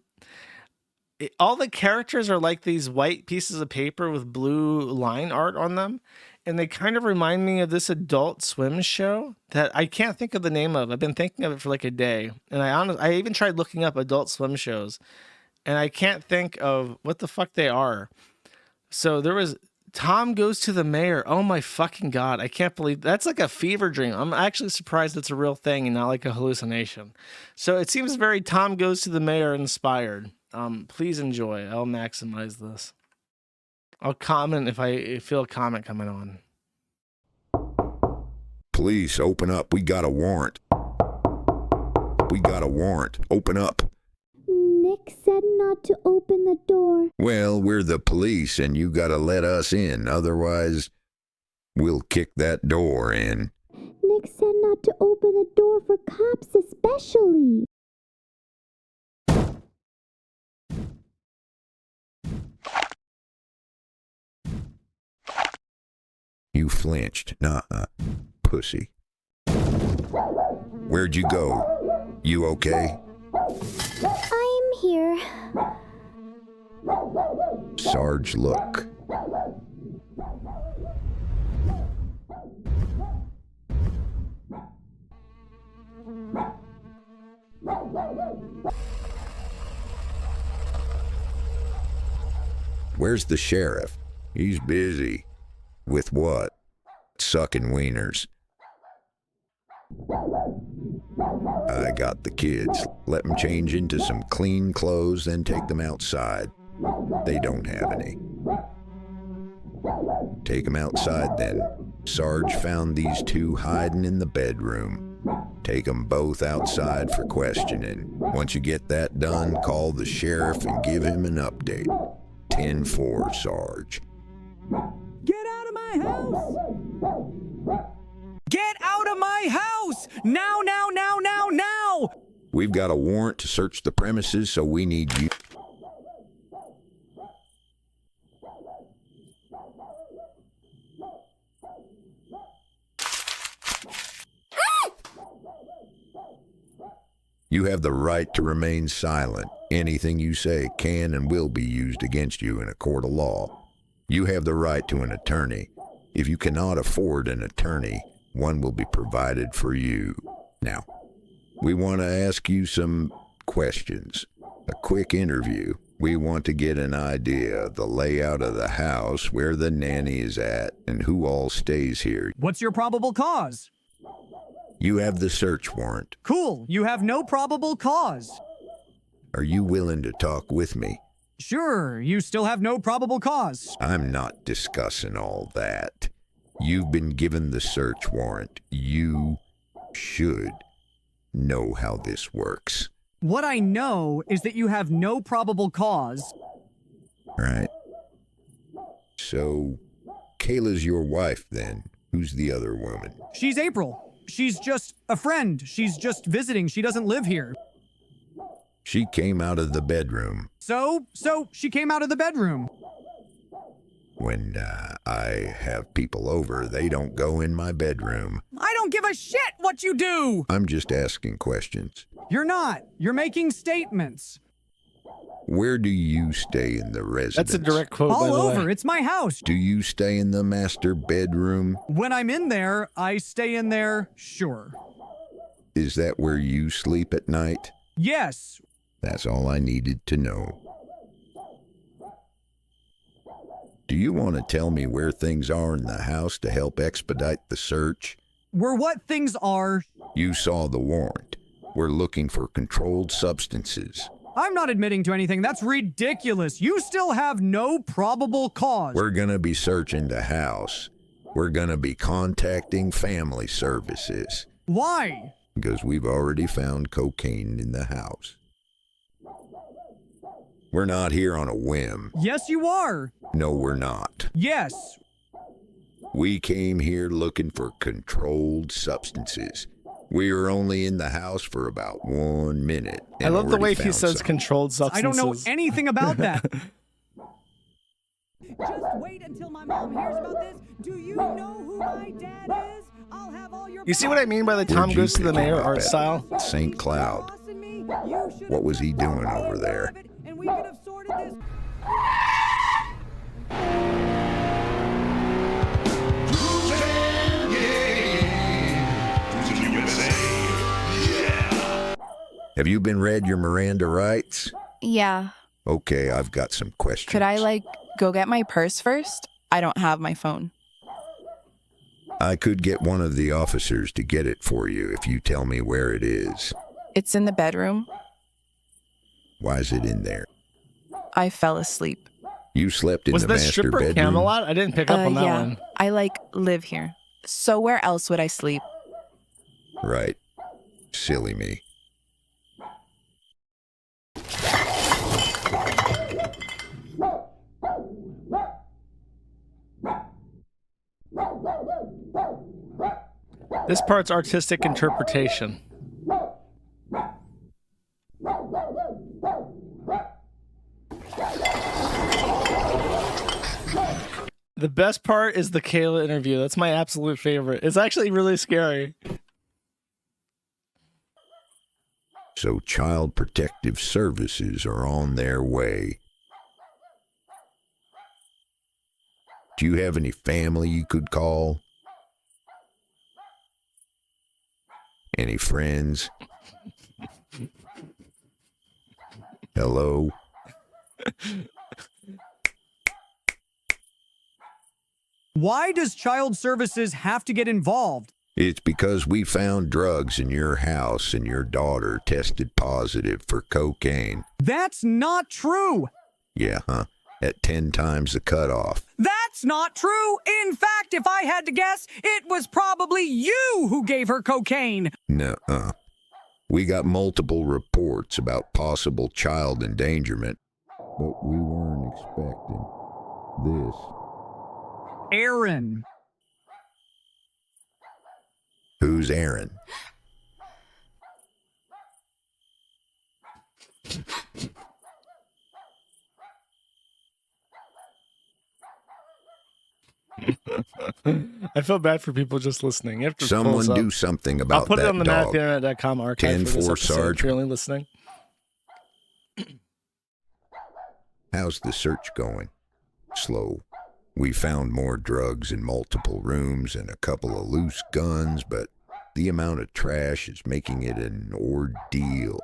S2: the characters are like these white pieces of paper with blue line art on them. And they kind of remind me of this Adult Swim show that I can't think of the name of. I've been thinking of it for like a day. And I even tried looking up Adult Swim shows. And I can't think of what the fuck they are. So there was Tom Goes to the Mayor. Oh my fucking God. I can't believe that's like a fever dream. I'm actually surprised it's a real thing and not like a hallucination. So it seems very Tom Goes to the Mayor inspired. Please enjoy. I'll maximize this. I'll comment if I feel a comment coming on.
S9: Police, open up. We got a warrant. We got a warrant. Open up.
S10: Nick said not to open the door.
S9: Well, we're the police and you gotta let us in. Otherwise, we'll kick that door in.
S10: Nick said not to open the door for cops especially.
S9: You flinched. Nuh-uh. Pussy. Where'd you go? You okay?
S10: I'm here.
S9: Sarge, look. Where's the sheriff? He's busy. With what? Sucking wieners. I got the kids. Let them change into some clean clothes, then take them outside. They don't have any. Take them outside then. Sarge found these two hiding in the bedroom. Take them both outside for questioning. Once you get that done, call the sheriff and give him an update. 10-4, Sarge.
S11: Get out of my house! Get out of my house! Now, now, now, now, now!
S9: We've got a warrant to search the premises, so we need you. You have the right to remain silent. Anything you say can and will be used against you in a court of law. You have the right to an attorney. If you cannot afford an attorney, one will be provided for you. Now, we want to ask you some questions. A quick interview. We want to get an idea of the layout of the house, where the nanny is at, and who all stays here.
S11: What's your probable cause?
S9: You have the search warrant.
S11: Cool. You have no probable cause.
S9: Are you willing to talk with me?
S11: Sure, you still have no probable cause.
S9: I'm not discussing all that. You've been given the search warrant. You should know how this works.
S11: What I know is that you have no probable cause.
S9: Right. So, Kayla's your wife then. Who's the other woman?
S11: She's April. She's just a friend. She's just visiting. She doesn't live here.
S9: She came out of the bedroom.
S11: So she came out of the bedroom.
S9: When I have people over, they don't go in my bedroom.
S11: I don't give a shit what you do!
S9: I'm just asking questions.
S11: You're not. You're making statements.
S9: Where do you stay in the residence?
S2: That's a direct quote, by
S11: All
S2: the
S11: over.
S2: way.
S11: It's my house.
S9: Do you stay in the master bedroom?
S11: When I'm in there, I stay in there, sure.
S9: Is that where you sleep at night?
S11: Yes.
S9: That's all I needed to know. Do you want to tell me where things are in the house to help expedite the search?
S11: Where what things are.
S9: You saw the warrant. We're looking for controlled substances.
S11: I'm not admitting to anything. That's ridiculous. You still have no probable cause.
S9: We're going to be searching the house. We're going to be contacting family services.
S11: Why?
S9: Because we've already found cocaine in the house. We're not here on a whim.
S11: Yes, you are.
S9: No, we're not.
S11: Yes.
S9: We came here looking for controlled substances. We were only in the house for about 1 minute.
S2: I love the way he
S9: found
S2: says
S9: some.
S2: controlled substances.
S11: I don't know anything about that. Just wait until my mom hears about this. Do you know who my dad is? I'll have all your...
S2: You see what I mean by the Tom
S9: Where'd you
S2: Goes to the
S9: pick him
S2: Mayor
S9: up
S2: art
S9: at?
S2: style?
S9: St. Cloud. What was he doing over there?
S11: And we could have sorted this...
S9: Have you been read your Miranda rights?
S12: Yeah.
S9: Okay, I've got some questions.
S12: Could I, go get my purse first? I don't have my phone.
S9: I could get one of the officers to get it for you if you tell me where it is.
S12: It's in the bedroom.
S9: Why is it in there?
S12: I fell asleep.
S9: You slept in
S2: Was
S9: the
S2: that
S9: master
S2: stripper
S9: bedroom?
S2: Camelot? I didn't pick up on that
S12: Yeah.
S2: one.
S12: I, live here. So where else would I sleep?
S9: Right. Silly me.
S2: This part's artistic interpretation. The best part is the Kayla interview. That's my absolute favorite. It's actually really scary.
S9: So Child Protective Services are on their way. Do you have any family you could call? Any friends? Hello?
S11: Why does Child Services have to get involved?
S9: It's because we found drugs in your house and your daughter tested positive for cocaine.
S11: That's not true.
S9: Yeah, huh? At 10 times the cutoff.
S11: That's not true. In fact, if I had to guess, it was probably you who gave her cocaine.
S9: Nuh-uh. We got multiple reports about possible child endangerment, but we weren't expecting this.
S11: Aaron.
S9: Who's Aaron?
S2: I feel bad for people just listening. You have to
S9: Someone do something about
S2: I'll put
S9: that
S2: it on the
S9: dog.
S2: maththerenet.com archive for this
S9: 10-4
S2: episode
S9: Sarge.
S2: if you're only listening.
S9: How's the search going? Slow. We found more drugs in multiple rooms and a couple of loose guns, but the amount of trash is making it an ordeal.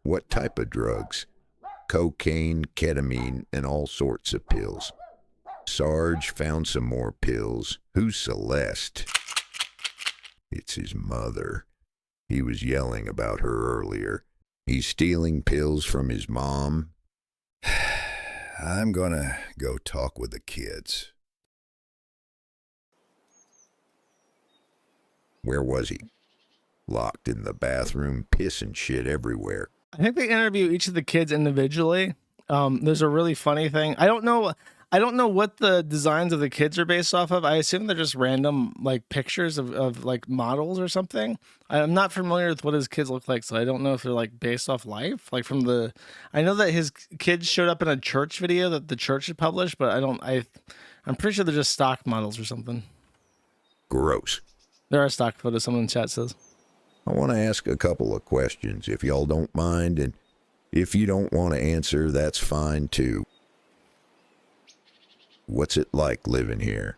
S9: What type of drugs? Cocaine, ketamine, and all sorts of pills. Sarge found some more pills. Who's Celeste? It's his mother. He was yelling about her earlier. He's stealing pills from his mom. I'm gonna go talk with the kids. Where was he? Locked in the bathroom, pissing shit everywhere.
S2: I think they interview each of the kids individually. There's a really funny thing. I don't know what the designs of the kids are based off of. I assume they're just random pictures of models or something. I'm not familiar with what his kids look like, so I don't know if they're based off life. I know that his kids showed up in a church video that the church had published, but I'm pretty sure they're just stock models or something.
S9: Gross.
S2: There are stock photos, someone in chat says.
S9: I want to ask a couple of questions, if y'all don't mind, and if you don't want to answer, that's fine too. What's it like living here?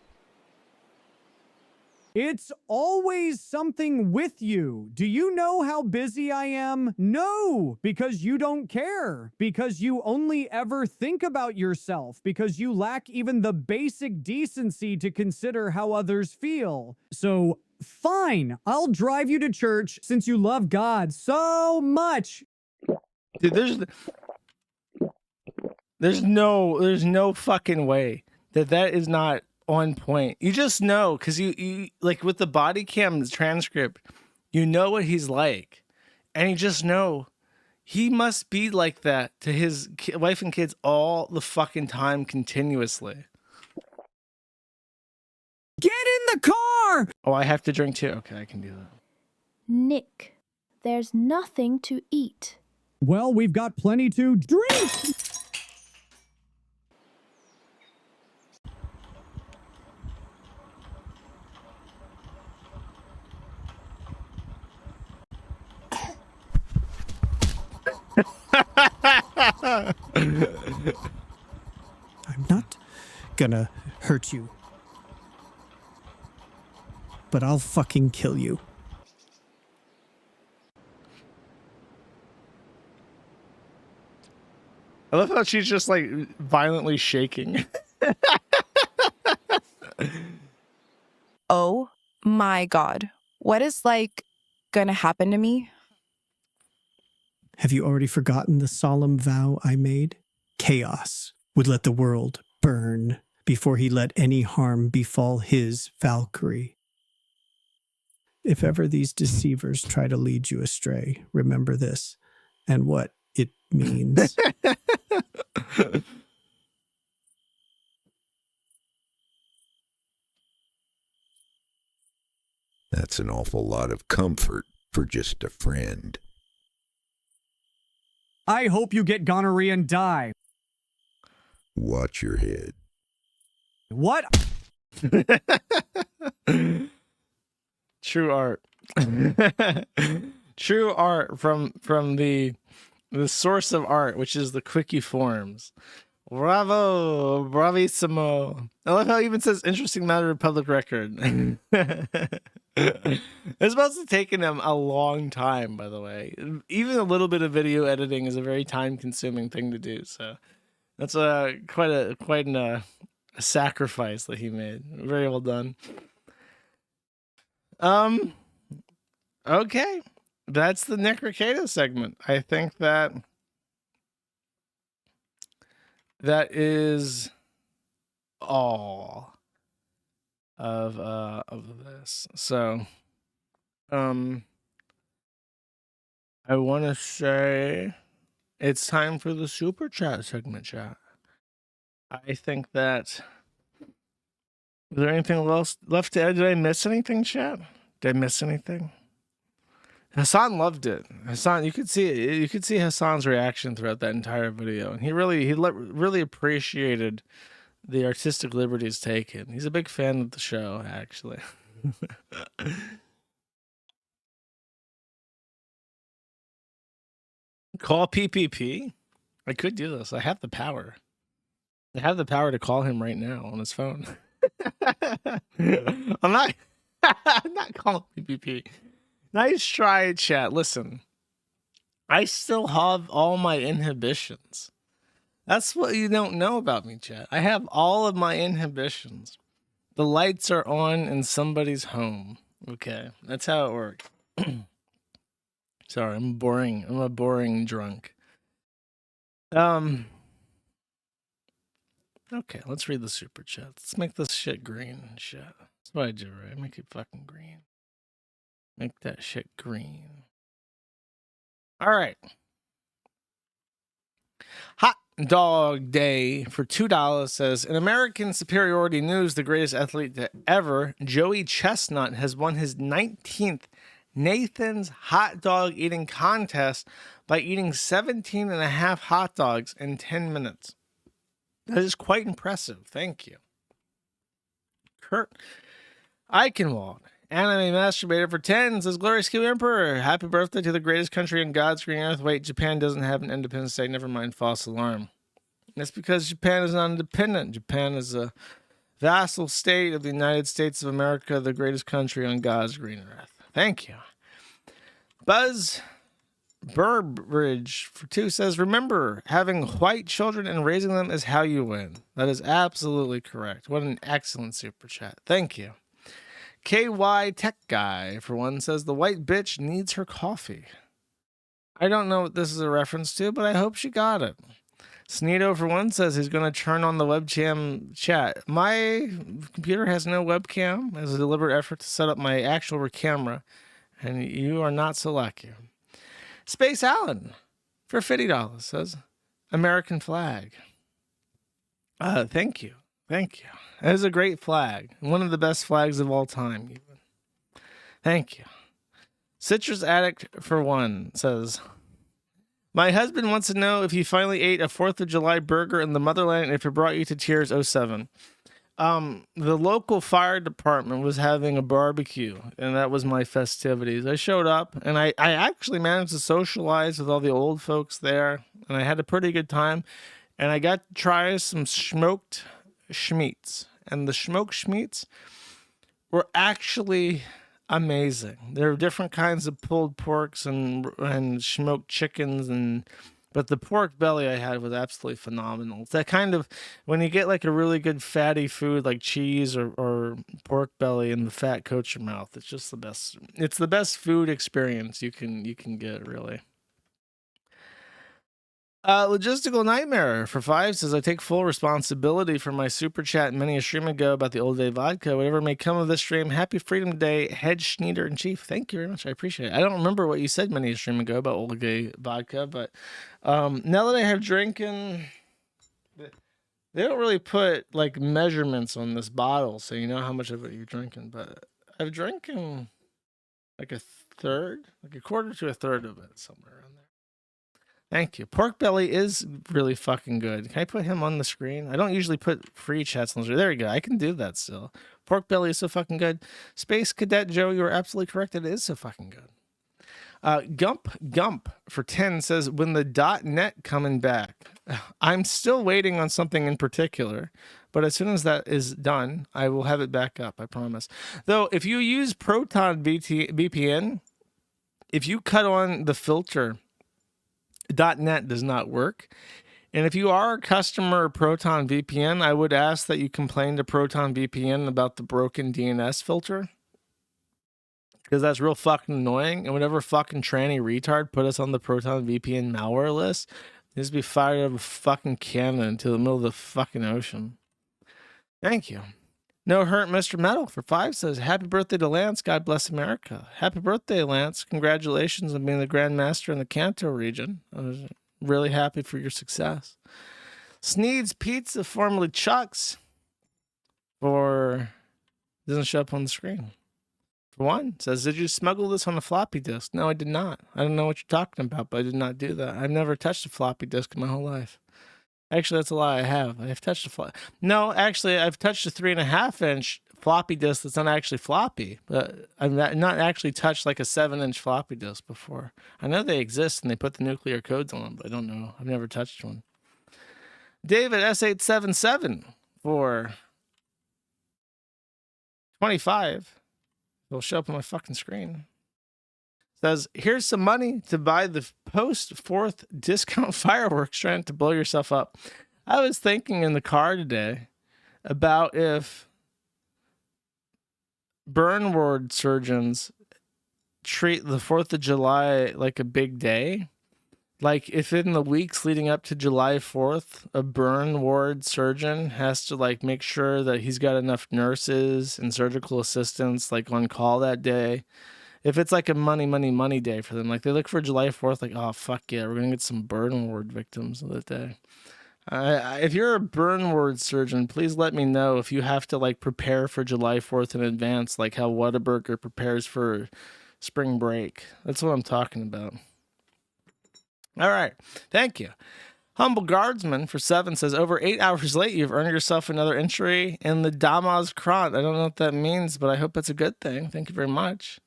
S13: It's always something with you. Do you know how busy I am? No, because you don't care. Because you only ever think about yourself. Because you lack even the basic decency to consider how others feel. So, fine, I'll drive you to church since you love God so much.
S2: Dude, there's no fucking way that is not on point. You just know, because you like with the body cam transcript, you know what he's like, and you just know he must be like that to his wife and kids all the fucking time continuously.
S11: Get in the car!
S2: Oh, I have to drink too. Okay, I can do that.
S1: Nick, there's nothing to eat.
S13: Well, we've got plenty to drink.
S14: I'm not gonna hurt you, but I'll fucking kill you.
S2: I love how she's just like violently shaking.
S12: Oh my God. What is like gonna happen to me?
S14: Have you already forgotten the solemn vow I made? Chaos would let the world burn before he let any harm befall his Valkyrie. If ever these deceivers try to lead you astray, remember this and what it means.
S9: That's an awful lot of comfort for just a friend.
S13: I hope you get gonorrhea and die.
S9: Watch your head.
S13: What?
S2: True art. True art from the source of art, which is the Kiwi Farms. Bravo, bravissimo. I love how it even says interesting matter of public record. It's supposed to have taken him a long time, by the way. Even a little bit of video editing is a very time-consuming thing to do. So that's quite a sacrifice that he made. Very well done. Okay, that's the Nick Ricado segment. I think that is all of this. So I want to say it's time for the super chat segment, chat. I think that, is there anything else left to add? Did I miss anything, chat? Did I miss anything? Hassan loved it. Hassan, you could see Hassan's reaction throughout that entire video, and he really appreciated the artistic liberties taken. He's a big fan of the show, actually. Call PPP? I could do this. I have the power. I have the power to call him right now on his phone. I'm not calling PPP. Nice try, chat. Listen, I still have all my inhibitions. That's what you don't know about me, chat. I have all of my inhibitions. The lights are on in somebody's home. Okay, that's how it works. Sorry, I'm boring. I'm a boring drunk. Okay, let's read the super chat. Let's make this shit green. Shit. That's what I do, right? Make it fucking green. Make that shit green. All right. Hot Dog Day for $2 says, in American superiority news, the greatest athlete ever, Joey Chestnut, has won his 19th Nathan's hot dog eating contest by eating 17 and a half hot dogs in 10 minutes. That is quite impressive. Thank you. Kurt Eichenwald Anime Masturbator for 10 says, Glorious Kiwi Emperor, happy birthday to the greatest country on God's green earth. Wait, Japan doesn't have an Independence Day. Never mind, false alarm. That's because Japan is not independent. Japan is a vassal state of the United States of America, the greatest country on God's green earth. Thank you. Buzz Burbridge for 2 says, remember, having white children and raising them is how you win. That is absolutely correct. What an excellent super chat. Thank you. KY Tech Guy for 1 says, the white bitch needs her coffee. I don't know what this is a reference to, but I hope she got it. Sneedo for 1 says he's going to turn on the webcam chat. My computer has no webcam. It was a deliberate effort to set up my actual camera, and you are not so lucky. Space Allen for $50 says, American flag. Thank you. Thank you. That is a great flag. One of the best flags of all time. Even. Thank you. Citrus Addict for 1 says, my husband wants to know if you finally ate a 4th of July burger in the motherland and if it brought you to tears 07. The local fire department was having a barbecue, and that was my festivities. I showed up, and I actually managed to socialize with all the old folks there, and I had a pretty good time, and I got to try some smoked schmeats, and the smoked schmeats were actually amazing. There are different kinds of pulled porks and smoked chickens, but the pork belly I had was absolutely phenomenal. It's that kind of, when you get like a really good fatty food like cheese or pork belly and the fat coats your mouth, it's just the best. It's the best food experience you can get, really. Logistical Nightmare for 5 says, I take full responsibility for my super chat many a stream ago about the Old Day vodka. Whatever may come of this stream, happy Freedom Day, Head Schneeder in Chief. Thank you very much. I appreciate it. I don't remember what you said many a stream ago about Old Day vodka, but now that I have drinking, they don't really put like measurements on this bottle, so you know how much of it you're drinking, but I've drinking like a quarter to a third of it, somewhere around there. Thank you. Pork belly is really fucking good. Can I put him on the screen? I don't usually put free chats on the screen. There we go. I can do that still. Pork belly is so fucking good. Space Cadet Joe, you are absolutely correct. It is so fucking good. Gump for 10 says, when the .net coming back? I'm still waiting on something in particular, but as soon as that is done, I will have it back up. I promise. Though, if you use Proton VPN, if you cut on the filter, .net does not work. And if you are a customer of Proton VPN, I would ask that you complain to Proton VPN about the broken DNS filter, because that's real fucking annoying. And whatever fucking tranny retard put us on the Proton VPN malware list needs to be fired out of a fucking cannon into the middle of the fucking ocean. Thank you. No Hurt Mr. Metal for 5 says, happy birthday to Lance. God bless America. Happy birthday, Lance. Congratulations on being the Grandmaster in the Kanto region. I was really happy for your success. Sneed's Pizza, formerly Chuck's, doesn't show up on the screen. For 1, says, did you smuggle this on a floppy disk? No, I did not. I don't know what you're talking about, but I did not do that. I've never touched a floppy disk in my whole life. Actually, that's a lie. I have. I've touched I've touched a 3.5-inch floppy disk that's not actually floppy. But I've not actually touched like a 7-inch floppy disk before. I know they exist and they put the nuclear codes on them, but I don't know. I've never touched one. David S877 for 25. It'll show up on my fucking screen. Says, here's some money to buy the post-4th discount fireworks trying to blow yourself up. I was thinking in the car today about if burn ward surgeons treat the 4th of July like a big day. Like if in the weeks leading up to July 4th, a burn ward surgeon has to like make sure that he's got enough nurses and surgical assistants like on call that day. If it's like a money day for them, like they look for July 4th, like, oh, fuck yeah, we're going to get some burn ward victims that day. If you're a burn ward surgeon, please let me know if you have to like prepare for July 4th in advance, like how Whataburger prepares for spring break. That's what I'm talking about. All right. Thank you. Humble Guardsman for 7 says, over 8 hours late, you've earned yourself another entry in the Damas Krant. I don't know what that means, but I hope it's a good thing. Thank you very much.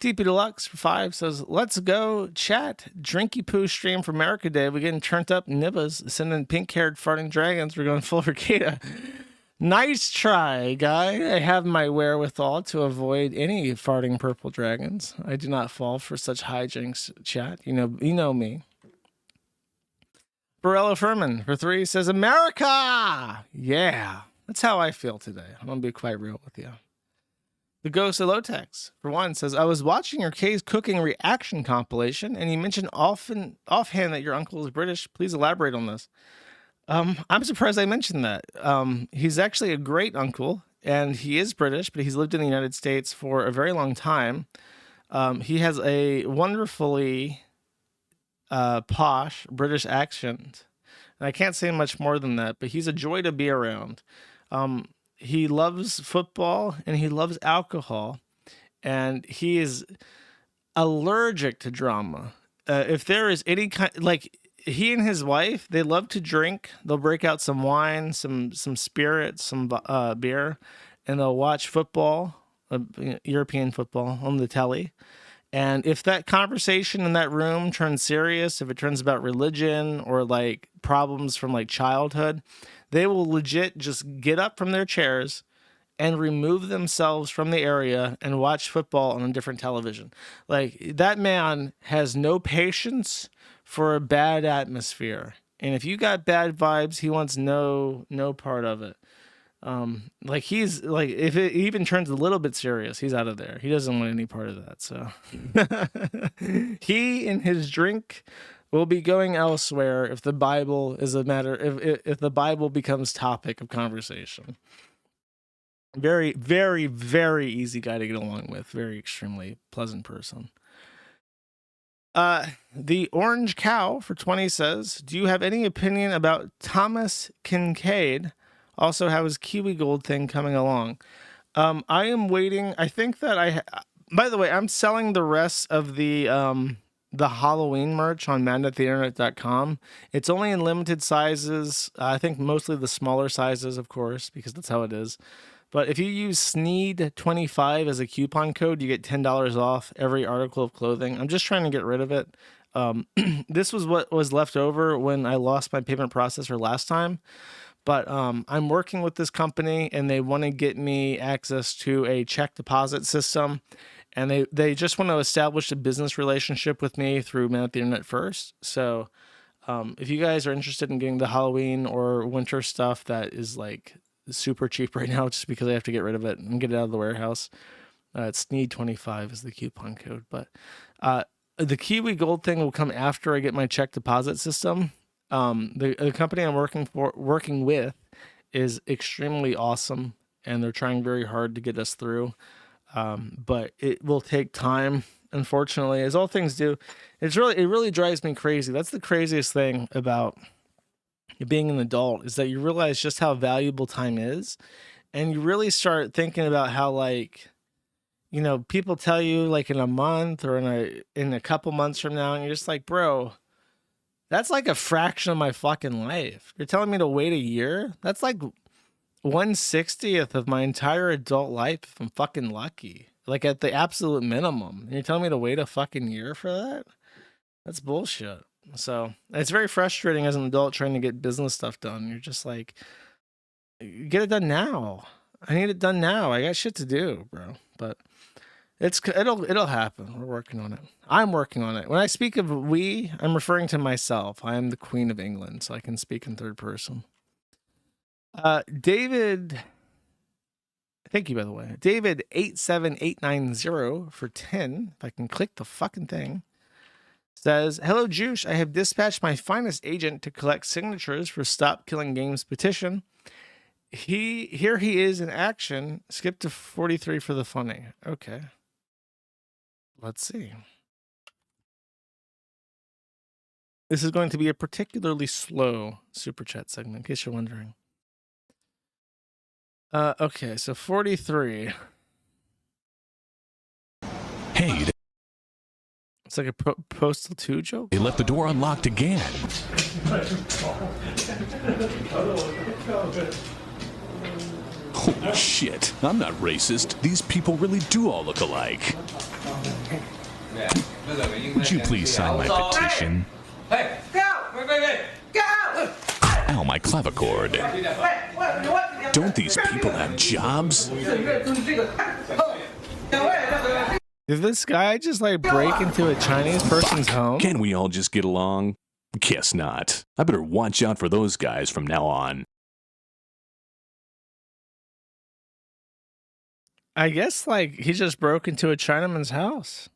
S2: TP Deluxe for 5 says, let's go chat. Drinky Poo stream for America Day. We're getting turned up nibbas, sending pink-haired farting dragons. We're going full Ricada. Nice try, guy. I have my wherewithal to avoid any farting purple dragons. I do not fall for such hijinks, chat. You know me. Borello Furman for 3 says, America! Yeah, that's how I feel today. I'm going to be quite real with you. The Ghost of Lotex for 1 says, I was watching your K's cooking reaction compilation, and you mentioned offhand that your uncle is British. Please elaborate on this. I'm surprised I mentioned that. He's actually a great uncle, and he is British, but he's lived in the United States for a very long time. He has a wonderfully posh British accent, and I can't say much more than that, but he's a joy to be around. He loves football and he loves alcohol, and he is allergic to drama. If there is any kind, like, he and his wife, they love to drink. They'll break out some wine, some spirits, some beer, and they'll watch football, European football on the telly. And if that conversation in that room turns serious, if it turns about religion or like problems from like childhood, they will legit just get up from their chairs and remove themselves from the area and watch football on a different television. Like, that man has no patience for a bad atmosphere. And if you got bad vibes, he wants no part of it. Like, he's like, if it even turns a little bit serious, he's out of there. He doesn't want any part of that. So he and his drink will be going elsewhere if the Bible is a matter, if the Bible becomes topic of conversation. Very, very, very easy guy to get along with. Very extremely pleasant person. The Orange Cow for 20 says, do you have any opinion about Thomas Kincaid? Also, how is Kiwi Gold thing coming along? I am waiting. I think that by the way, I'm selling the rest of the Halloween merch on madnettheinternet.com. It's only in limited sizes. I think mostly the smaller sizes, of course, because that's how it is. But if you use SNEED25 as a coupon code, you get $10 off every article of clothing. I'm just trying to get rid of it. This was what was left over when I lost my payment processor last time. But I'm working with this company, and they want to get me access to a check deposit system. And they just want to establish a business relationship with me through Man at the Internet first. So if you guys are interested in getting the Halloween or winter stuff that is like super cheap right now, just because I have to get rid of it and get it out of the warehouse, it's SNEED25 is the coupon code. But the Kiwi Gold thing will come after I get my check deposit system. The company I'm working with is extremely awesome, and they're trying very hard to get us through. But it will take time, unfortunately, as all things do. It really drives me crazy. That's the craziest thing about being an adult, is that you realize just how valuable time is, and you really start thinking about how, like, you know, people tell you like in a month or in a couple months from now, and you're just like, bro, that's like a fraction of my fucking life. You're telling me to wait a year? That's like 1/60th of my entire adult life if I'm fucking lucky. Like at the absolute minimum. And you're telling me to wait a fucking year for that? That's bullshit. So it's very frustrating as an adult trying to get business stuff done. You're just like, get it done now. I need it done now. I got shit to do, bro. But it'll happen. We're working on it. I'm working on it. When I speak of we, I'm referring to myself. I am the Queen of England, so I can speak in third person. David, thank you, by the way. David 87890 for 10. If I can click the fucking thing. Says, hello, Juice. I have dispatched my finest agent to collect signatures for Stop Killing Games petition. Here he is in action. Skip to 43 for the funny. Okay. Let's see. This is going to be a particularly slow super chat segment, in case you're wondering. Okay, so 43.
S8: Hey,
S2: it's like a Postal 2 joke.
S8: They left the door unlocked again. Holy shit. I'm not racist. These people really do all look alike. Would you please sign my petition?
S4: Hey, go! Go!
S8: Ow, my clavichord. Don't these people have jobs?
S2: Did this guy just like break into a Chinese person's home?
S8: Can't we all just get along? Guess not. I better watch out for those guys from now on.
S2: I guess like he just broke into a Chinaman's house.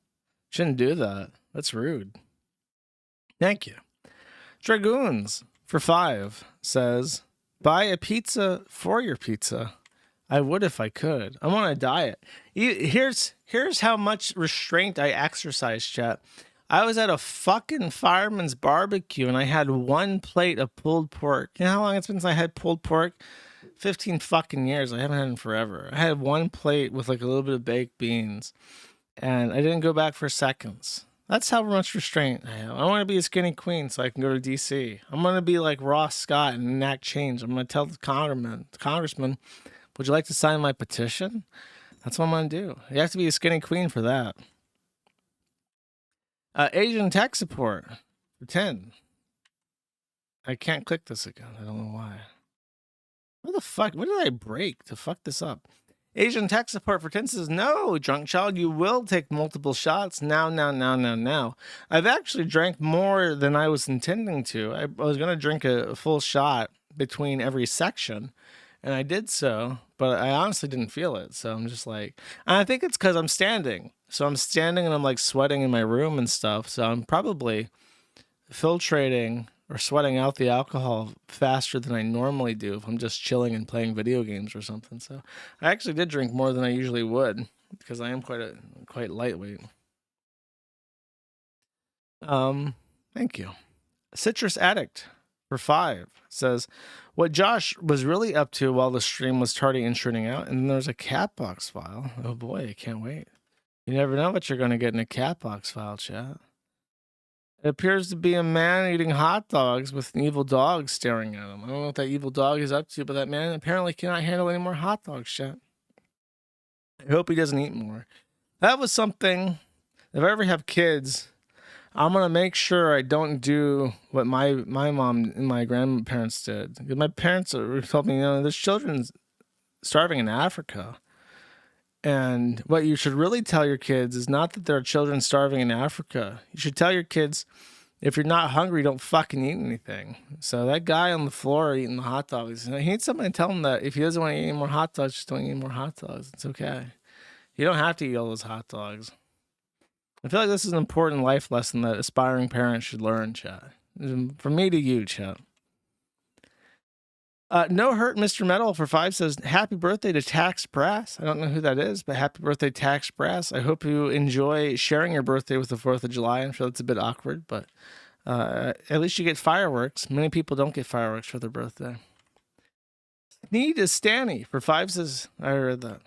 S2: Shouldn't do that. That's rude. Thank you. Dragoons for 5 says, buy a pizza for your pizza. I would if I could. I'm on a diet. Here's how much restraint I exercise, chat. I was at a fucking fireman's barbecue and I had 1 plate of pulled pork. You know how long it's been since I had pulled pork? 15 fucking years. I haven't had it in forever. I had 1 plate with like a little bit of baked beans and I didn't go back for seconds. That's how much restraint I have. I want to be a skinny queen so I can go to DC. I'm going to be like Ross Scott and enact change. I'm going to tell the congressman, would you like to sign my petition? That's what I'm going to do. You have to be a skinny queen for that. Asian tech support for 10. I can't click this again. I don't know why. What the fuck? What did I break to fuck this up? Asian tech support for 10 says, no, drunk child, you will take multiple shots. Now. I've actually drank more than I was intending to. I was going to drink a full shot between every section, and I did so, but I honestly didn't feel it. So I'm just like, and I think it's because I'm standing. So I'm standing and I'm like sweating in my room and stuff. So I'm probably filtrating or sweating out the alcohol faster than I normally do if I'm just chilling and playing video games or something. So I actually did drink more than I usually would because I am quite lightweight. Thank you. Citrus Addict for 5 says, what Josh was really up to while the stream was tardy intruding out, and then there's a cat box file. Oh boy, I can't wait. You never know what you're going to get in a cat box file, chat. It appears to be a man eating hot dogs with an evil dog staring at him. I don't know what that evil dog is up to, but that man apparently cannot handle any more hot dogs, chat. I hope he doesn't eat more. That was something, if I ever have kids, I'm going to make sure I don't do what my mom and my grandparents did. My parents told me, there's children starving in Africa. And what you should really tell your kids is not that there are children starving in Africa. You should tell your kids, if you're not hungry, don't fucking eat anything. So that guy on the floor eating the hot dogs, he needs somebody to tell him that if he doesn't want to eat any more hot dogs, just don't eat any more hot dogs. It's okay. You don't have to eat all those hot dogs. I feel like this is an important life lesson that aspiring parents should learn, chat. From me to you, chat. No Hurt Mr. Metal for 5 says, happy birthday to Tax Brass. I don't know who that is, but happy birthday, Tax Brass. I hope you enjoy sharing your birthday with the 4th of July. I'm sure that's a bit awkward, but at least you get fireworks. Many people don't get fireworks for their birthday. Need is Stanny for 5 says, I read that.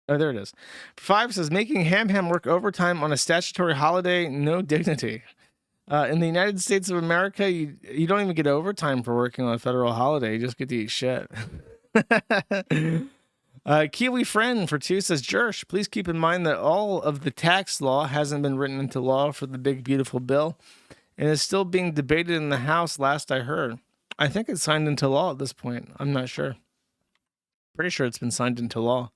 S2: Oh, there it is. For 5 says, making ham work overtime on a statutory holiday, no dignity. In the United States of America, you don't even get overtime for working on a federal holiday. You just get to eat shit. Kiwi Friend for 2 says, Jersh, please keep in mind that all of the tax law hasn't been written into law for the big, beautiful bill and is still being debated in the House last I heard. I think it's signed into law at this point. I'm not sure. Pretty sure it's been signed into law.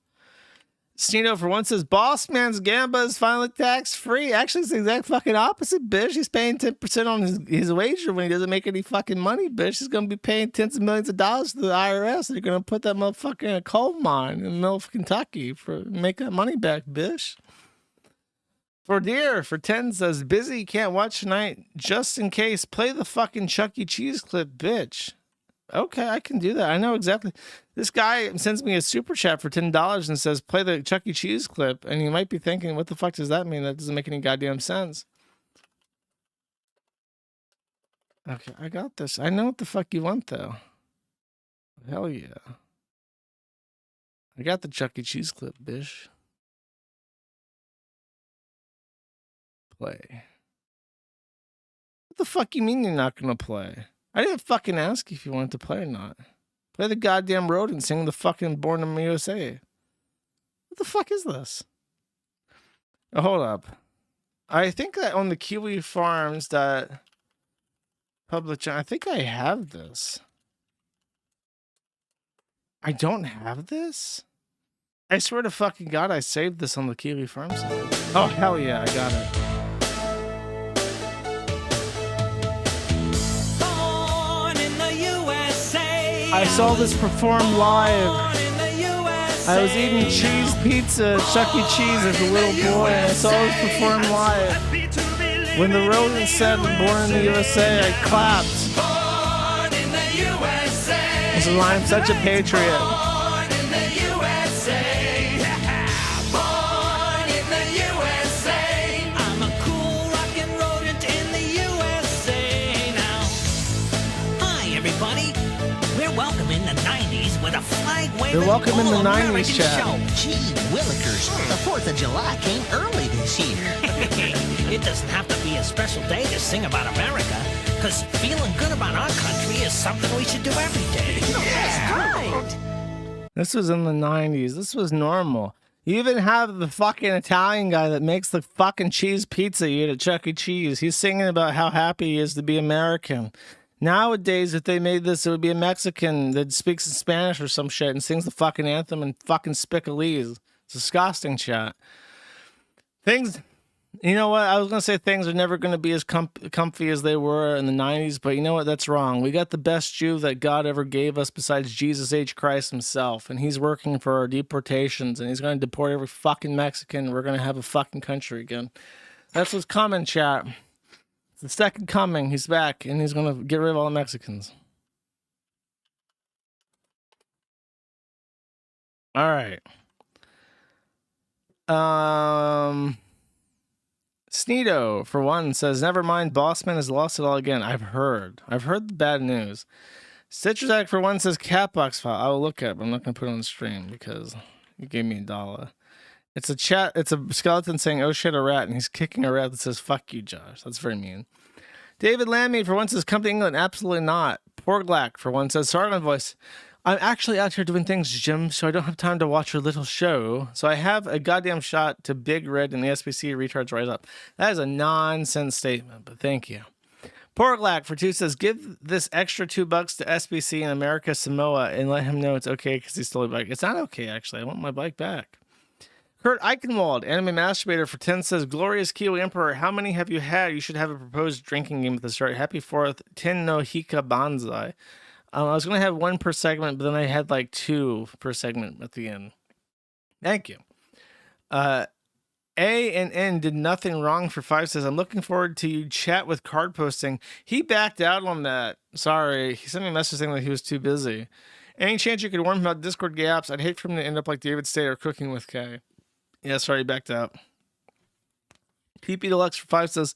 S2: Stino for 1 says, Bossman's Gamba is finally tax-free. Actually, it's the exact fucking opposite, bitch. He's paying 10% on his wager when he doesn't make any fucking money, bitch. He's going to be paying tens of millions of dollars to the IRS. They're going to put that motherfucker in a coal mine in the middle of Kentucky for make that money back, bitch. For Deer, for 10 says, busy, can't watch tonight. Just in case, play the fucking Chuck E. Cheese clip, bitch. Okay, I can do that. I know exactly. This guy sends me a super chat for $10 and says, play the Chuck E. Cheese clip. And you might be thinking, what the fuck does that mean? That doesn't make any goddamn sense. Okay, I got this. I know what the fuck you want, though. Hell yeah. I got the Chuck E. Cheese clip, bitch. Play. the fuck you mean you're not gonna play? I didn't fucking ask you if you wanted to play or not. Play the goddamn road and sing the fucking Born in the USA. What the fuck is this? Oh, hold up. I think that on the Kiwi Farms that public, I think I have this. I don't have this? I swear to fucking God, I saved this on the Kiwi Farms side. Oh, hell yeah, I got it.
S15: Born in the USA.
S2: I saw this performed live. I was eating cheese pizza at Chuck E. Cheese as a little boy. I saw this performed live. When the rodent said Born in the USA, I clapped.
S15: Born in the USA.
S2: This is why I'm such a patriot.
S15: Born in the USA. Born in the USA. I'm a cool rockin' rodent in the USA now. Hi, everybody. We're welcome in the 90s with a flag waving.
S2: You're welcome in the 90s,
S15: All-American
S2: chat.
S15: show. Gee willikers, the 4th of July came early this year. It doesn't have to be a special day to sing about America, because feeling good about our country is something we should do every day. That's right.
S2: This was in the 90s. This was normal. You even have the fucking Italian guy that makes the fucking cheese pizza you eat at Chuck E. Cheese. He's singing about how happy he is to be American. Nowadays, if they made this, it would be a Mexican that speaks in Spanish or some shit and sings the fucking anthem in fucking Spicalese. It's disgusting, chat. Things, you know what? I was going to say things are never going to be as comfy as they were in the 90s, but you know what? That's wrong. We got the best Jew that God ever gave us besides Jesus H. Christ himself, and he's working for our deportations, and he's going to deport every fucking Mexican. We're going to have a fucking country again. That's what's coming, chat. The second coming, he's back, and he's gonna get rid of all the Mexicans. All right. Sneedo, for one, says, never mind, Bossman has lost it all again. I've heard the bad news. Citrusec, for one, says, Catbox file. I will look at it, but I'm not gonna put it on the stream because you gave me $1. It's a chat. It's a skeleton saying, oh shit, a rat, and he's kicking a rat that says, fuck you, Josh. That's very mean. David Lammy, for one, says, come to England. Absolutely not. Porglack, for one, says, sorry, my voice. I'm actually out here doing things, Jim, so I don't have time to watch your little show. So I have a goddamn shot to Big Red and the SBC Retards Rise Up. That is a nonsense statement, but thank you. Porglack, for 2, says, give this extra $2 to SBC in America Samoa and let him know it's okay because he stole a bike. It's not okay, actually. I want my bike back. Kurt Eichenwald, Anime Masturbator, for 10, says, glorious Kiwi Emperor, how many have you had? You should have a proposed drinking game at the start. Happy 4th, Ten no Hika Banzai. I was going to have 1 per segment, but then I had like 2 per segment at the end. Thank you. A and N did nothing wrong for 5, says, I'm looking forward to you chat with card posting. He backed out on that. Sorry. He sent me a message saying that he was too busy. Any chance you could warn him about Discord gay apps? I'd hate for him to end up like David State or Cooking with K. Yeah, sorry, backed out. PP Deluxe for 5 says,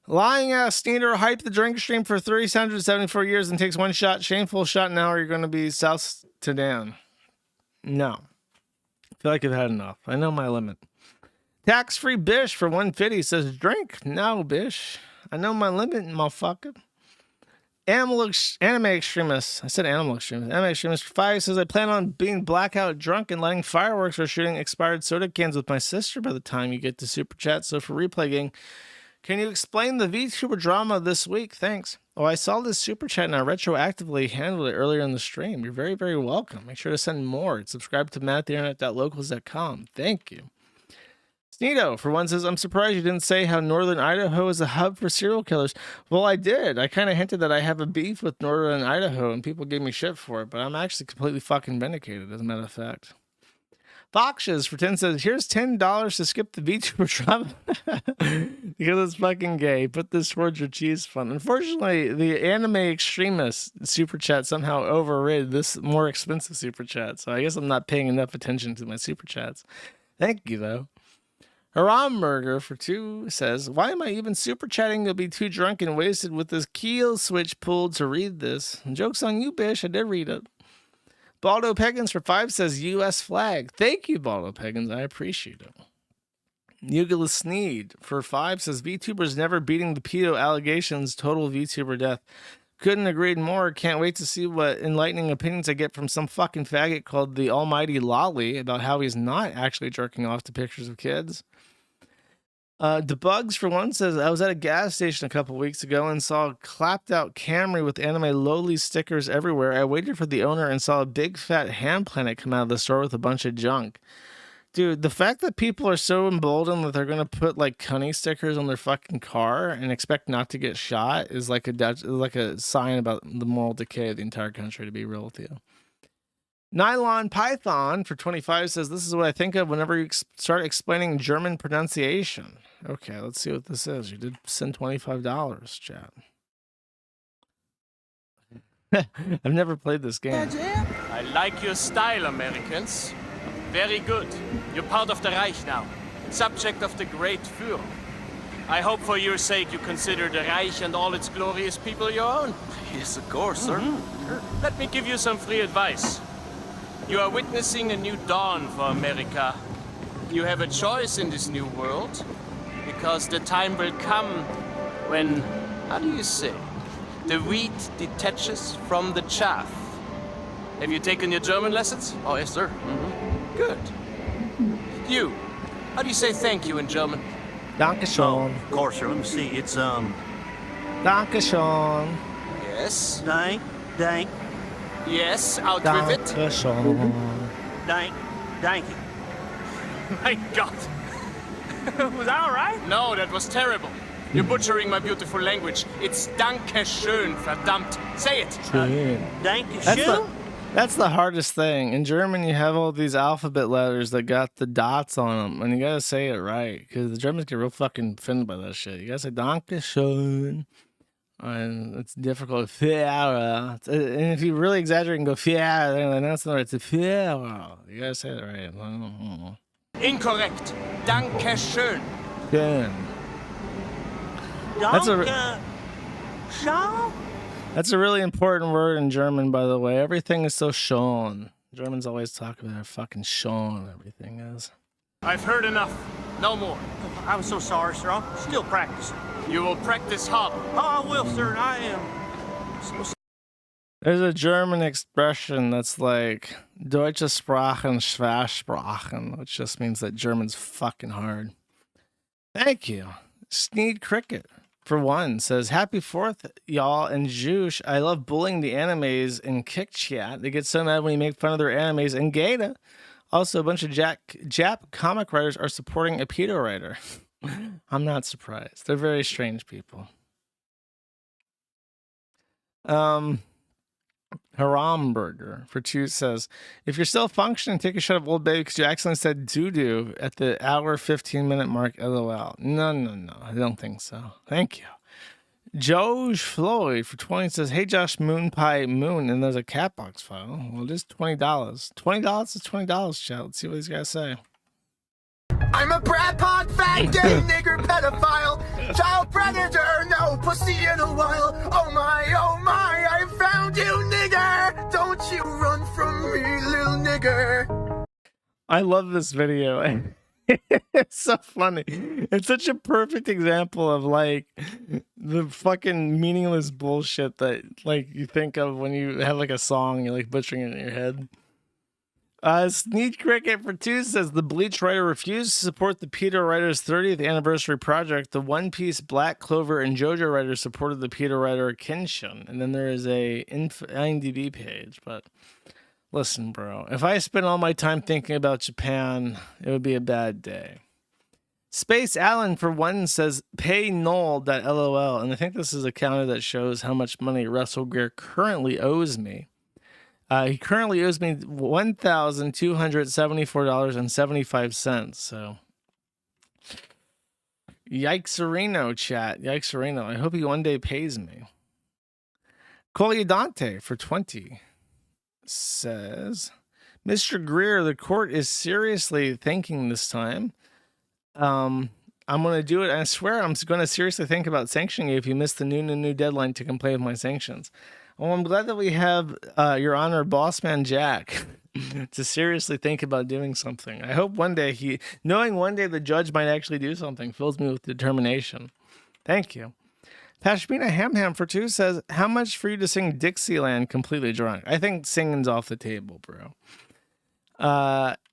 S2: lying ass Sneeder hyped the drink stream for 374 years and takes 1 shot. Shameful shot now, or you're going to be South Sudan. No. I feel like I've had enough. I know my limit. Tax-free Bish for 150 says, drink. No, Bish. I know my limit, motherfucker. Anime Extremist. I said Animal Extremist. Anime Extremist 5 says, I plan on being blackout drunk and lighting fireworks or shooting expired soda cans with my sister by the time you get to Super Chat. So for replay gang, can you explain the VTuber drama this week? Thanks. Oh, I saw this Super Chat and I retroactively handled it earlier in the stream. You're very, very welcome. Make sure to send more. Subscribe to matt@theinternet.locals.com. Thank you. Sneedo, for one, says, I'm surprised you didn't say how Northern Idaho is a hub for serial killers. Well, I did. I kind of hinted that I have a beef with Northern Idaho, and people gave me shit for it, but I'm actually completely fucking vindicated, as a matter of fact. Foxes, for 10, says, here's $10 to skip the VTuber drama because it's fucking gay. Put this towards your cheese fund. Unfortunately, the Anime Extremist Super Chat somehow overrid this more expensive Super Chat, so I guess I'm not paying enough attention to my Super Chats. Thank you, though. Haram Burger for 2 says, why am I even super chatting? You'll be too drunk and wasted with this keel switch pulled to read this. Joke's on you, Bish. I did read it. Baldo Peggins for 5 says, U.S. flag. Thank you, Baldo Peggins. I appreciate it. Yugula Sneed for 5 says VTubers never beating the pedo allegations. Total VTuber death. Couldn't agree more. Can't wait to see what enlightening opinions I get from some fucking faggot called the Almighty Lolly about how he's not actually jerking off to pictures of kids. Debuggs for 1 says I was at a gas station a couple weeks ago and saw a clapped out Camry with anime loli stickers everywhere. I waited for the owner and saw a big fat hand planet come out of the store with a bunch of junk. Dude, the fact that people are so emboldened that they're gonna put like cunny stickers on their fucking car and expect not to get shot is like a sign about the moral decay of the entire country, to be real with you. Nylon Python for 25 says this is what I think of whenever you start explaining German pronunciation. Okay, let's see what this is. You did send $25, chat. I've never played this game.
S16: I like your style, Americans. Very good. You're part of the Reich now. Subject of the Great Führer. I hope for your sake you consider the Reich and all its glorious people your own.
S17: Yes, of course, sir.
S16: Let me give you some free advice. You are witnessing a new dawn for America. You have a choice in this new world, because the time will come when, how do you say, the wheat detaches from the chaff. Have you taken your German lessons?
S17: Oh, yes, sir.
S16: Good. You, how do you say thank you in German?
S2: Dankeschön.
S17: Of course, sir. Let me see. It's,
S2: Dankeschön.
S16: Yes.
S17: Dank.
S16: Yes, out with it.
S2: Dankeschön.
S17: Dank you.
S16: My God. Was that all right? No, that was terrible. You're butchering my beautiful language. It's Dankeschön, verdammt. Say it.
S17: Dankeschön?
S2: That's the hardest thing. In German, you have all these alphabet letters that got the dots on them, and you gotta say it right, because the Germans get real fucking offended by that shit. You gotta say Dankeschön, and it's difficult. And if you really exaggerate and go then that's not right. It's Führer. You gotta say it right.
S16: Incorrect. Dankeschön.
S2: Schön. That's a really important word in German, by the way. Everything is so schön. Germans always talk about how fucking schön everything is.
S16: I've heard enough. No more.
S17: I'm so sorry, sir. I'm still practicing.
S16: You will practice hard.
S17: Oh, I will, sir. I am.
S2: There's a German expression that's like Deutsche Sprachen, Schwersprachen, which just means that German's fucking hard. Thank you. Sneed Cricket for 1 says, Happy 4th, y'all, and Juice. I love bullying the animes in Kick Chat. They get so mad when you make fun of their animes in Gata. Also, a bunch of Jap comic writers are supporting a pedo writer. I'm not surprised. They're very strange people. Haramburger for 2 says, if you're still functioning, take a shot of Old Bay because you accidentally said doo-doo at the hour 15-minute mark. LOL. No. I don't think so. Thank you. Josh Floyd for 20 says, hey, Josh Moon Pie Moon, and there's a cat box file. Well, it is $20. $20 is $20, chat. Let's see what these guys say.
S18: I'm a brat pod, fat, gay, nigger, pedophile, child predator, no pussy in a while. Oh my, I found you, nigger. Don't you run from me, little nigger.
S2: I love this video. It's so funny. It's such a perfect example of like the fucking meaningless bullshit that like you think of when you have like a song, you're like butchering it in your head. Sneed Cricket for 2 says the Bleach writer refused to support the Pedo Writers 30th anniversary project. The One Piece, Black Clover, and JoJo writers supported the Pedo writer Kenshin. And then there is a IMDb page. But listen, bro, if I spent all my time thinking about Japan, it would be a bad day. Space Allen for 1 says pay null.lol. And I think this is a counter that shows how much money Russell Greer currently owes me. He currently owes me $1,274.75. So, yikes-a-reno, chat. Yikes-a-reno. I hope he one day pays me. Coliadante for 20 says, Mr. Greer, the court is seriously thinking this time. I'm going to do it. I swear I'm going to seriously think about sanctioning you if you miss the new deadline to complain with my sanctions. Well, I'm glad that we have, Your Honor, BossmanJack to seriously think about doing something. I hope one day knowing one day the judge might actually do something fills me with determination. Thank you. Pashmina Ham for 2 says, how much for you to sing Dixieland completely drunk? I think singing's off the table, bro.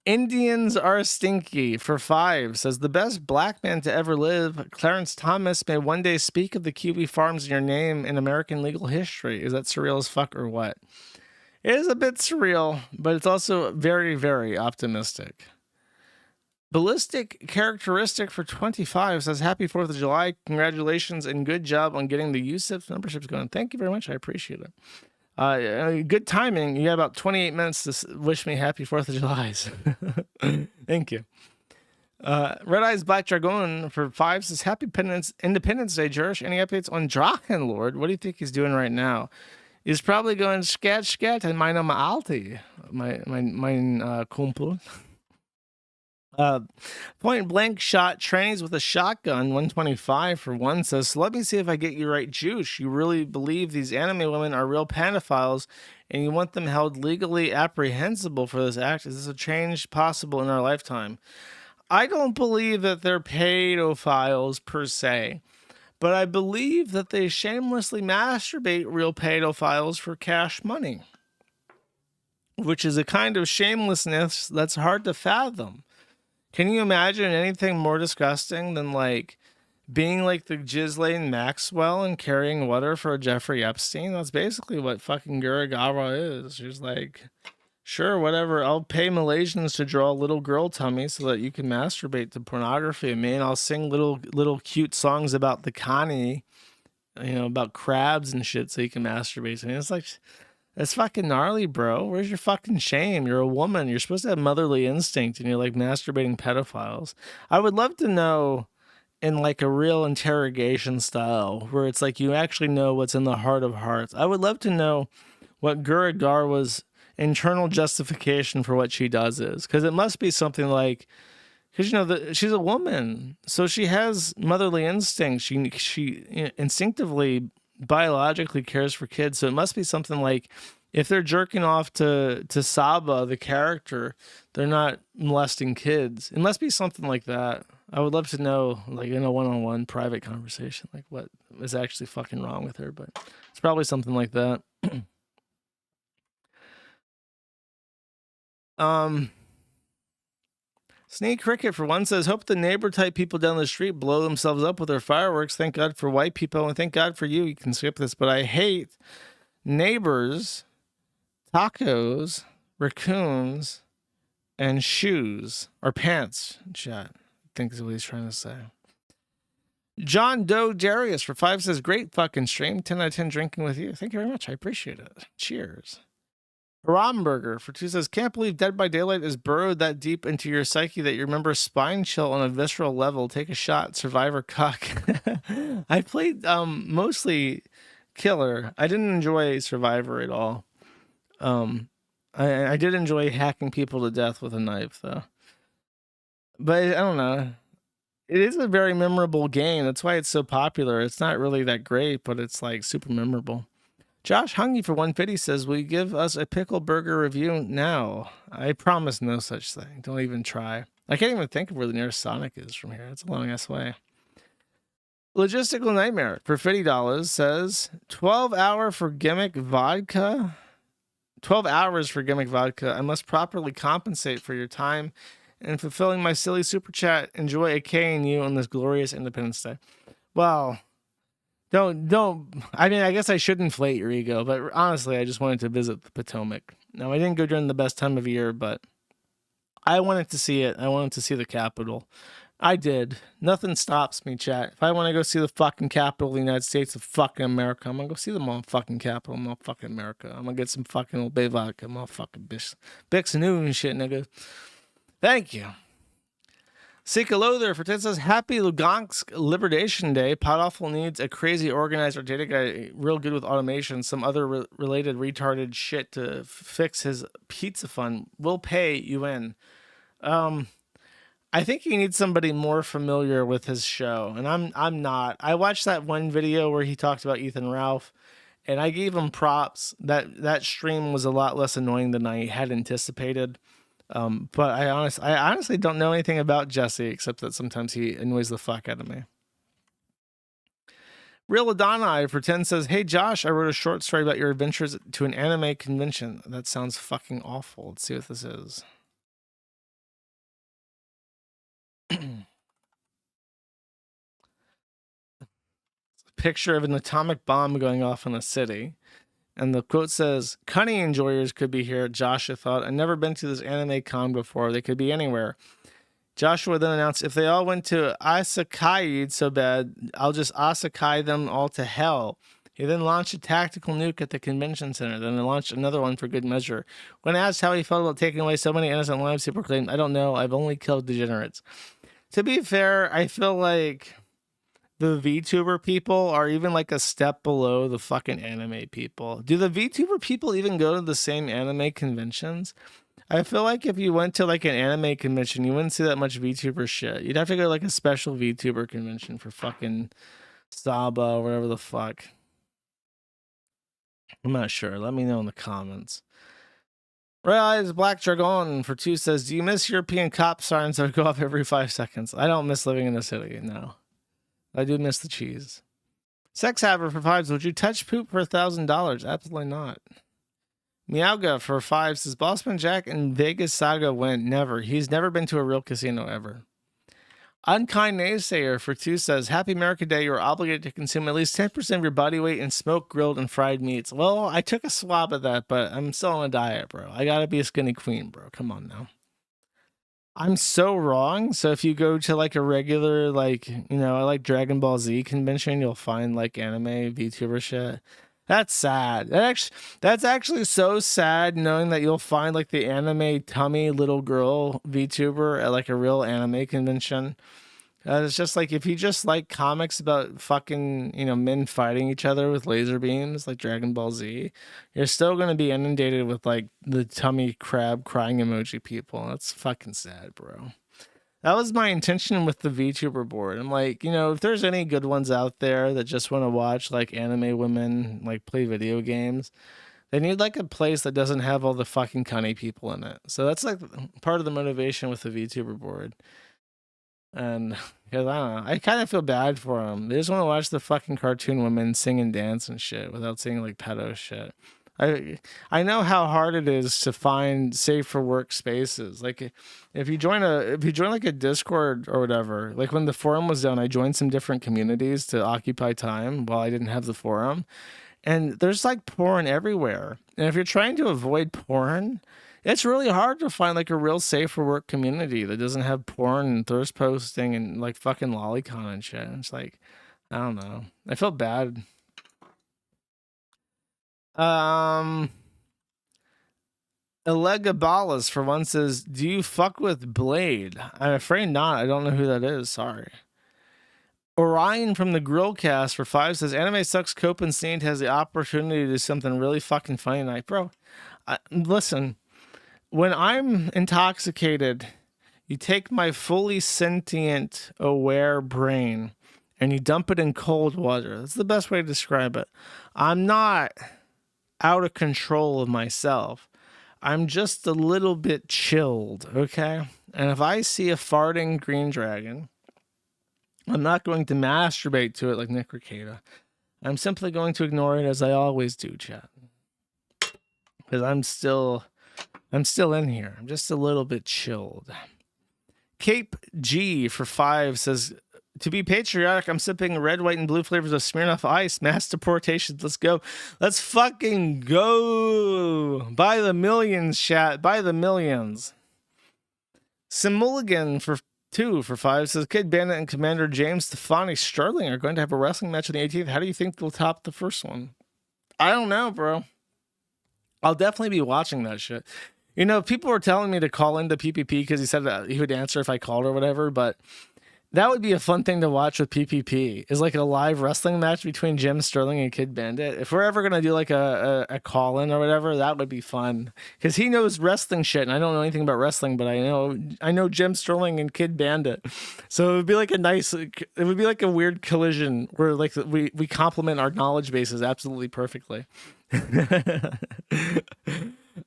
S2: Indians are stinky for 5 says, the best black man to ever live, Clarence Thomas, may one day speak of the Kiwi Farms in your name in American legal history. Is that surreal as fuck or what? It is a bit surreal, but it's also very, very optimistic. Ballistic Characteristic for 25 says, happy 4th of July. Congratulations and good job on getting the USIP memberships going. Thank you very much. I appreciate it. Good timing. You got about 28 minutes to wish me happy 4th of July. Thank you. Red Eyes Black Dragon for 5 says, happy Independence Day, Jerish. Any updates on Drachenlord? What do you think he's doing right now? He's probably going scat and meine Alti, mein Kumpel. Point blank shot trains with a shotgun 125 for 1 says, let me see if I get you right, Juice. You really believe these anime women are real panophiles and you want them held legally apprehensible for this act? Is this a change possible in our lifetime? I don't believe that they're pedophiles per se, but I believe that they shamelessly masturbate real pedophiles for cash money, which is a kind of shamelessness that's hard to fathom. Can you imagine anything more disgusting than like being like the Ghislaine Maxwell and carrying water for Jeffrey Epstein? That's basically what fucking Gura is. She's like, sure, whatever. I'll pay Malaysians to draw a little girl tummy so that you can masturbate to pornography of me, and I'll sing little cute songs about the Kani, about crabs and shit so you can masturbate to me. It's like, that's fucking gnarly, bro. Where's your fucking shame? You're a woman. You're supposed to have motherly instinct, and you're like masturbating pedophiles. I would love to know in like a real interrogation style where it's like you actually know what's in the heart of hearts. I would love to know what Gura's internal justification for what she does is, because it must be something like, because she's a woman, so she has motherly instinct. She instinctively, biologically cares for kids, so it must be something like if they're jerking off to Saba, the character, they're not molesting kids. It must be something like that. I would love to know, like in a one-on-one private conversation, like what is actually fucking wrong with her, but it's probably something like that. Snake Cricket for 1 says, hope the neighbor type people down the street blow themselves up with their fireworks. Thank God for white people, and thank God for you. You can skip this, but I hate neighbors, tacos, raccoons, and shoes or pants. Chat, I think is what he's trying to say. John Doe Darius for 5 says, great fucking stream. 10 out of 10 drinking with you. Thank you very much. I appreciate it. Cheers. Romburger for 2 says, can't believe Dead by Daylight is burrowed that deep into your psyche that you remember spine chill on a visceral level. Take a shot, Survivor cuck. I played mostly Killer. I didn't enjoy Survivor at all. I did enjoy hacking people to death with a knife though. But I don't know. It is a very memorable game. That's why it's so popular. It's not really that great, but it's like super memorable. Josh Hungy for 150 says, will you give us a pickle burger review now? I promise no such thing. Don't even try. I can't even think of where the nearest Sonic is from here. It's a long ass way. Logistical Nightmare for $50 says, 12 hours for gimmick vodka. I must properly compensate for your time and fulfilling my silly super chat. Enjoy a K and you on this glorious Independence Day. Well, Don't. I mean, I guess I should inflate your ego, but honestly, I just wanted to visit the Potomac. Now, I didn't go during the best time of year, but I wanted to see it. I wanted to see the Capitol. I did. Nothing stops me, chat. If I want to go see the fucking Capitol of the United States of fucking America, I'm going to go see the motherfucking Capitol of motherfucking America. I'm going to get some fucking Old Bay vodka, motherfucking Bix and New and shit, nigga. Thank you. Sika Lother for 10 says, happy Lugansk Liberation Day. Podawful needs a crazy organizer data guy real good with automation, some other related retarded shit to fix his pizza fund. Will pay UN. I think you need somebody more familiar with his show, and I'm not. I watched that one video where he talked about Ethan Ralph, and I gave him props. That stream was a lot less annoying than I had anticipated. But I honestly don't know anything about Jesse except that sometimes he annoys the fuck out of me. Real Adonai for 10 says, "Hey Josh, I wrote a short story about your adventures to an anime convention." That sounds fucking awful. Let's see what this is. Picture of an atomic bomb going off in a city. And the quote says, "Cunny enjoyers could be here," Joshua thought. "I've never been to this anime con before. They could be anywhere." Joshua then announced, "If they all went to Isekai so bad, I'll just Isekai them all to hell." He then launched a tactical nuke at the convention center. Then he launched another one for good measure. When asked how he felt about taking away so many innocent lives, he proclaimed, "I don't know. I've only killed degenerates." To be fair, I feel like the VTuber people are even like a step below the fucking anime people. Do the VTuber people even go to the same anime conventions? I feel like if you went to like an anime convention, you wouldn't see that much VTuber shit. You'd have to go to like a special VTuber convention for fucking Saba or whatever the fuck. I'm not sure. Let me know in the comments. Red Eyes Black Dragon for 2 says, "Do you miss European cop sirens that would go off every 5 seconds?" I don't miss living in the city, no. I do miss the cheese. Sex Haver for 5 says, "Would you touch poop for $1,000? Absolutely not." Meowga for 5 says, "BossmanJack and Vegas Saga went. Never. He's never been to a real casino ever." Unkind Naysayer for 2 says, "Happy America Day. You're obligated to consume at least 10% of your body weight in smoked, grilled, and fried meats." Well, I took a swab of that, but I'm still on a diet, bro. I gotta be a skinny queen, bro. Come on now. I'm so wrong. So if you go to like a regular, like, you know, I like Dragon Ball Z convention, you'll find like anime VTuber shit. That's sad. That's actually so sad knowing that you'll find like the anime tummy little girl VTuber at like a real anime convention. It's just like if you just like comics about fucking, you know, men fighting each other with laser beams like Dragon Ball Z, you're still going to be inundated with like the tummy crab crying emoji people. That's fucking sad, bro. That was my intention with the VTuber board. I'm like, you know, if there's any good ones out there that just want to watch like anime women like play video games, they need like a place that doesn't have all the fucking cunny people in it. So that's like part of the motivation with the VTuber board. And because I don't know, I kind of feel bad for them. They just want to watch the fucking cartoon women sing and dance and shit without seeing like pedo shit. I know how hard it is to find safe for work spaces. Like if you join like a Discord or whatever, like when the forum was down, I joined some different communities to occupy time while I didn't have the forum. And there's like porn everywhere. And if you're trying to avoid porn, it's really hard to find like a real safe for work community that doesn't have porn and thirst posting and like fucking lolicon and shit. And it's like, I don't know. I felt bad. Elegabalas for 1 says, "Do you fuck with Blade?" I'm afraid not. I don't know who that is. Sorry. Orion from the Grillcast for 5 says, "Anime sucks. Cope and Sneed has the opportunity to do something really fucking funny tonight." Bro, listen, when I'm intoxicated, you take my fully sentient, aware brain and you dump it in cold water. That's the best way to describe it. I'm not out of control of myself. I'm just a little bit chilled, okay? And if I see a farting green dragon, I'm not going to masturbate to it like Nick Ricada. I'm simply going to ignore it as I always do, chat. Because I'm still in here. I'm just a little bit chilled. Cape G for 5 says, "To be patriotic, I'm sipping red, white, and blue flavors of Smirnoff Ice. Mass deportations. Let's go. Let's fucking go. By the millions, chat. By the millions." Simulligan for 2 for 5 says, "Kid Bandit and Commander James Stefani Sterling are going to have a wrestling match on the 18th. How do you think they'll top the first one?" I don't know, bro. I'll definitely be watching that shit. You know, people were telling me to call into PPP because he said that he would answer if I called or whatever, but That would be a fun thing to watch with PPP. Is like a live wrestling match between Jim Sterling and Kid Bandit. If we're ever gonna do like a call in or whatever, that would be fun because he knows wrestling shit and I don't know anything about wrestling, but I know Jim Sterling and Kid Bandit. So it would be like it would be like a weird collision where like we complement our knowledge bases absolutely perfectly.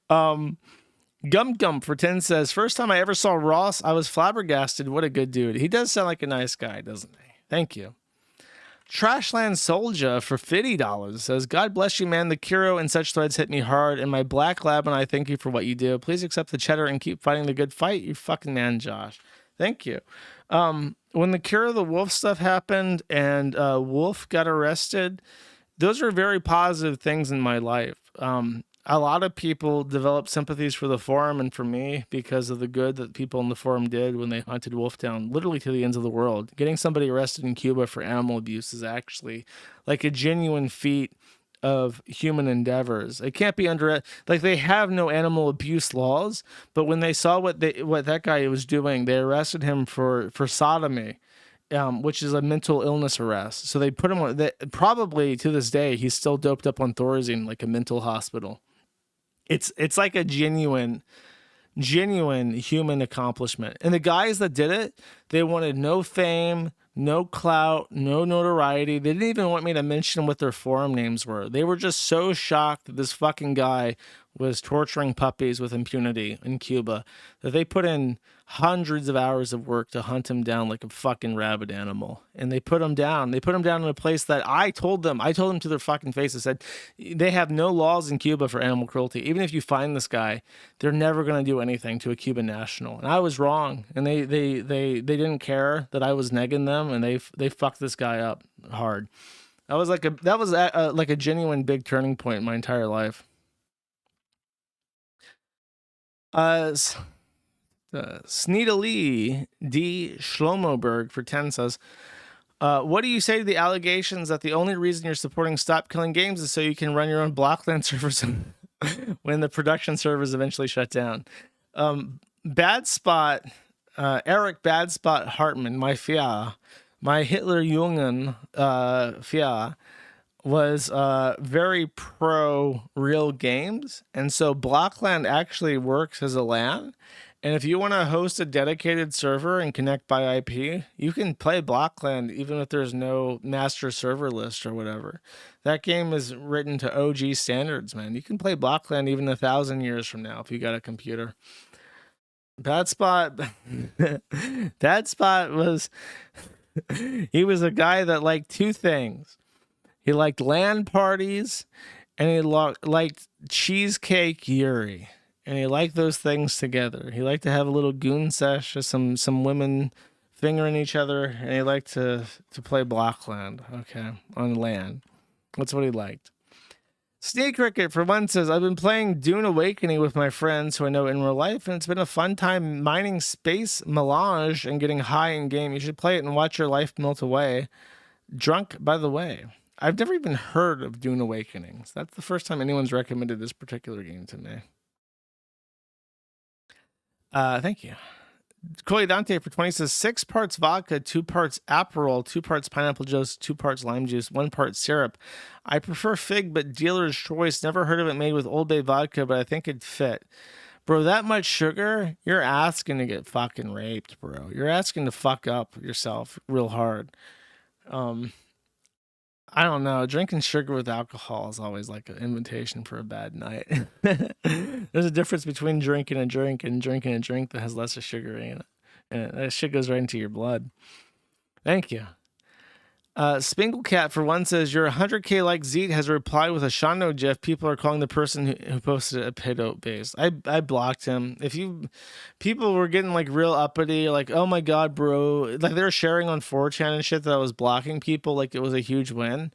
S2: Gum Gum for 10 says, first time I ever saw Ross, I was flabbergasted. What a good dude. He does sound like a nice guy, doesn't he? Thank you. Trashland Soldier for $50 says, God bless you, man. The Kuro and such threads hit me hard. And my black lab and I thank you for what you do. Please accept the cheddar and keep fighting the good fight. You fucking man, Josh. Thank you. When the Kuro the Wolf stuff happened and Wolf got arrested, those are very positive things in my life. A lot of people developed sympathies for the forum and for me because of the good that people in the forum did when they hunted wolf down literally to the ends of the world. Getting somebody arrested in Cuba for animal abuse is actually like a genuine feat of human endeavors. It can't be like they have no animal abuse laws, but when they saw what that guy was doing, they arrested him for sodomy. Which is a mental illness arrest. So they put him on, probably to this day, he's still doped up on Thorazine, like a mental hospital. It's like a genuine human accomplishment. And the guys that did it, they wanted no fame, no clout, no notoriety. They didn't even want me to mention what their forum names were. They were just so shocked that this fucking guy was torturing puppies with impunity in Cuba that they put in hundreds of hours of work to hunt him down like a fucking rabid animal. And they put him down. They put him down in a place that I told them to their fucking face. I said, they have no laws in Cuba for animal cruelty. Even if you find this guy, they're never going to do anything to a Cuban national. And I was wrong. And they didn't care that I was negging them, and they fucked this guy up hard. That was like a genuine big turning point in my entire life. Sneedali D. Schlomoberg for 10 says, what do you say to the allegations that the only reason you're supporting Stop Killing Games is so you can run your own Blockland servers when the production servers eventually shut down? Bad Spot, Eric Bad Spot Hartman, my Hitler Jungen Fia, was very pro real games. And so Blockland actually works as a LAN. And if you want to host a dedicated server and connect by IP, you can play Blockland even if there's no master server list or whatever. That game is written to OG standards, man. You can play Blockland even 1,000 years from now if you got a computer. Bad Spot was... he was a guy that liked two things. He liked LAN parties, and he liked Cheesecake Yuri. And he liked those things together. He liked to have a little goon sesh with some women fingering each other, and he liked to play Blockland, okay, on LAN. That's what he liked. Snake Cricket, for one, says, I've been playing Dune Awakening with my friends who I know in real life, and it's been a fun time mining space melange and getting high in game. You should play it and watch your life melt away. Drunk, by the way. I've never even heard of Dune Awakenings. That's the first time anyone's recommended this particular game to me. Thank you. Koi Dante for 20 says 6 parts vodka, 2 parts Aperol, 2 parts pineapple juice, 2 parts lime juice, 1 part syrup. I prefer fig, but dealer's choice. Never heard of it made with Old Bay vodka, but I think it'd fit. Bro, that much sugar? You're asking to get fucking raped, bro. You're asking to fuck up yourself real hard. I don't know. Drinking sugar with alcohol is always like an invitation for a bad night. There's a difference between drinking a drink and drinking a drink that has less of sugar in it. And that shit goes right into your blood. Thank you. Spinglecat for one says, your 100K like Zeet has replied with a Shando GIF. People are calling the person who posted it a pedo base. I blocked him. People were getting like real uppity, like, oh my God, bro. Like they were sharing on 4chan and shit that I was blocking people like it was a huge win.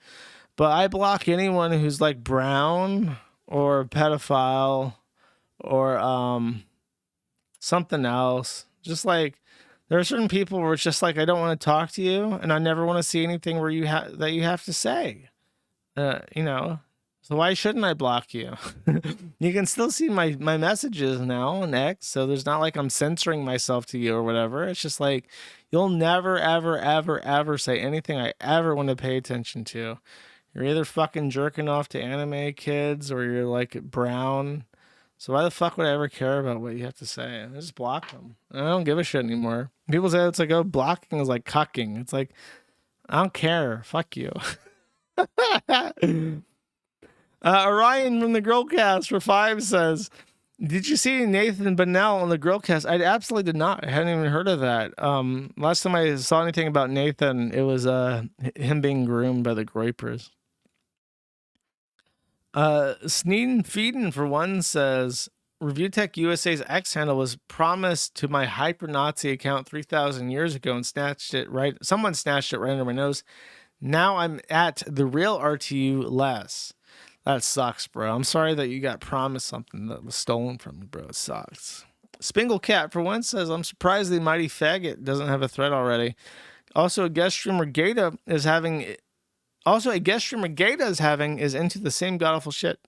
S2: But I block anyone who's like brown or pedophile or something else. Just like, there are certain people where it's just like, I don't want to talk to you, and I never want to see anything where that you have to say. So So why shouldn't I block you? You can still see my messages now on X, so there's not like I'm censoring myself to you or whatever. It's just like you'll never, ever, ever, ever say anything I ever want to pay attention to. You're either fucking jerking off to anime kids or you're like brown. So why the fuck would I ever care about what you have to say? I just block them. I don't give a shit anymore. People say it's like, oh, blocking is like cucking. It's like, I don't care. Fuck you. Orion from the Grillcast for 5 says, did you see Nathan Bennell on the Grillcast? I absolutely did not. I hadn't even heard of that. Last time I saw anything about Nathan, it was him being groomed by the Groypers. Sneeden Feeden for 1 says, Review Tech USA's X handle was promised to my hyper Nazi account 3,000 years ago and someone snatched it right under my nose. Now I'm at the real RTU less. That sucks, bro. I'm sorry that you got promised something that was stolen from you, bro. It sucks. Spingle Cat for 1 says, I'm surprised the Mighty Faggot doesn't have a thread already. Also, a guest streamer Gata is into the same godawful shit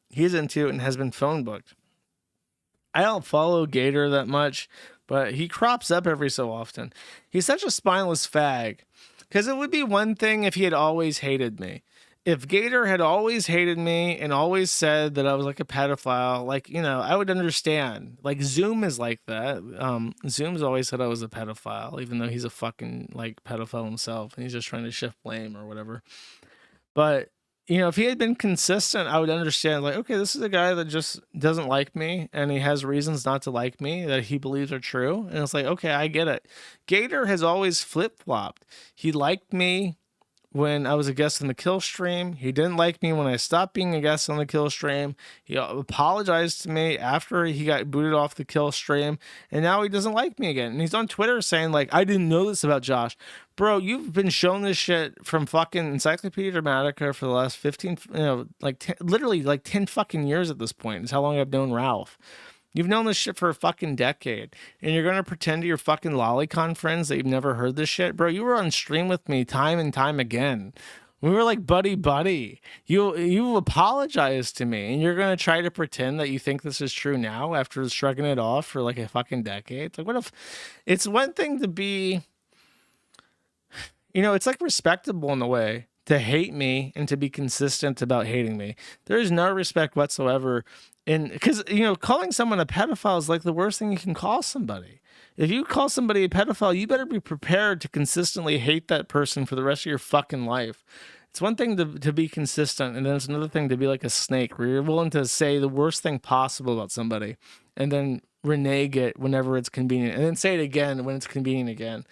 S2: he's into and has been phone booked. I don't follow Gator that much, but he crops up every so often. He's such a spineless fag. Because it would be one thing if he had always hated me. If Gator had always hated me and always said that I was like a pedophile, like, you know, I would understand. Like, Zoom is like that. Zoom's always said I was a pedophile, even though he's a fucking, like, pedophile himself. And he's just trying to shift blame or whatever. But, you know, if he had been consistent, I would understand, like, okay, this is a guy that just doesn't like me and he has reasons not to like me that he believes are true. And it's like, okay, I get it. Gator has always flip-flopped. He liked me when I was a guest on the kill stream. He didn't like me when I stopped being a guest on the kill stream. He apologized to me after he got booted off the kill stream. And now he doesn't like me again. And he's on Twitter saying, like, I didn't know this about Josh. Bro, you've been shown this shit from fucking Encyclopedia Dramatica for the last 15, literally like 10 fucking years at this point. Is how long I've known Ralph. You've known this shit for a fucking decade, and you're going to pretend to your fucking Lolicon friends that you've never heard this shit? Bro, you were on stream with me time and time again. We were like buddy. You apologized to me, and you're going to try to pretend that you think this is true now after shrugging it off for like a fucking decade? It's like, what if... It's one thing to be... You know, it's like respectable in a way to hate me and to be consistent about hating me. There is no respect whatsoever. And because, you know, calling someone a pedophile is like the worst thing you can call somebody. If you call somebody a pedophile, you better be prepared to consistently hate that person for the rest of your fucking life. It's one thing to be consistent, and then it's another thing to be like a snake, where you're willing to say the worst thing possible about somebody and then renege it whenever it's convenient, and then say it again when it's convenient again.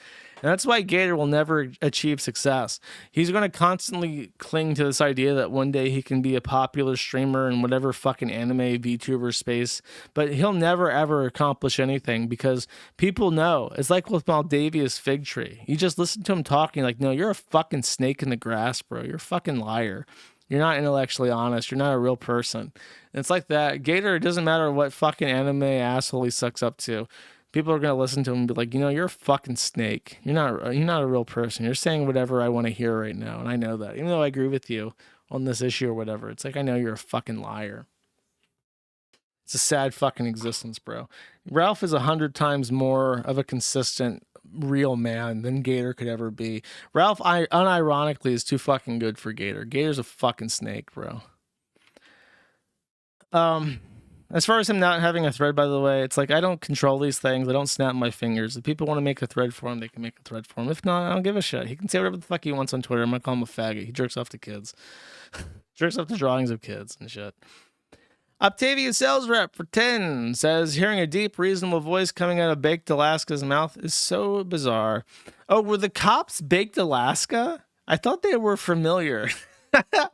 S2: And that's why Gator will never achieve success. He's going to constantly cling to this idea that one day he can be a popular streamer in whatever fucking anime VTuber space, but he'll never ever accomplish anything because people know. It's like with Maldavia's Figtree. You just listen to him talking like, no, you're a fucking snake in the grass, bro. You're a fucking liar. You're not intellectually honest. You're not a real person. And it's like that. Gator, it doesn't matter what fucking anime asshole he sucks up to. People are going to listen to him and be like, you know, you're a fucking snake. You're not a real person. You're saying whatever I want to hear right now. And I know that. Even though I agree with you on this issue or whatever, it's like, I know you're a fucking liar. It's a sad fucking existence, bro. Ralph is 100 times more of a consistent, real man than Gator could ever be. Ralph, unironically, is too fucking good for Gator. Gator's a fucking snake, bro. As far as him not having a thread, by the way, it's like I don't control these things. I don't snap my fingers. If people want to make a thread for him, they can make a thread for him. If not, I don't give a shit. He can say whatever the fuck he wants on Twitter. I'm going to call him a faggot. He jerks off to kids. Jerks off to drawings of kids and shit. Octavia sales rep for 10 says, hearing a deep, reasonable voice coming out of Baked Alaska's mouth is so bizarre. Oh, were the cops Baked Alaska? I thought they were familiar.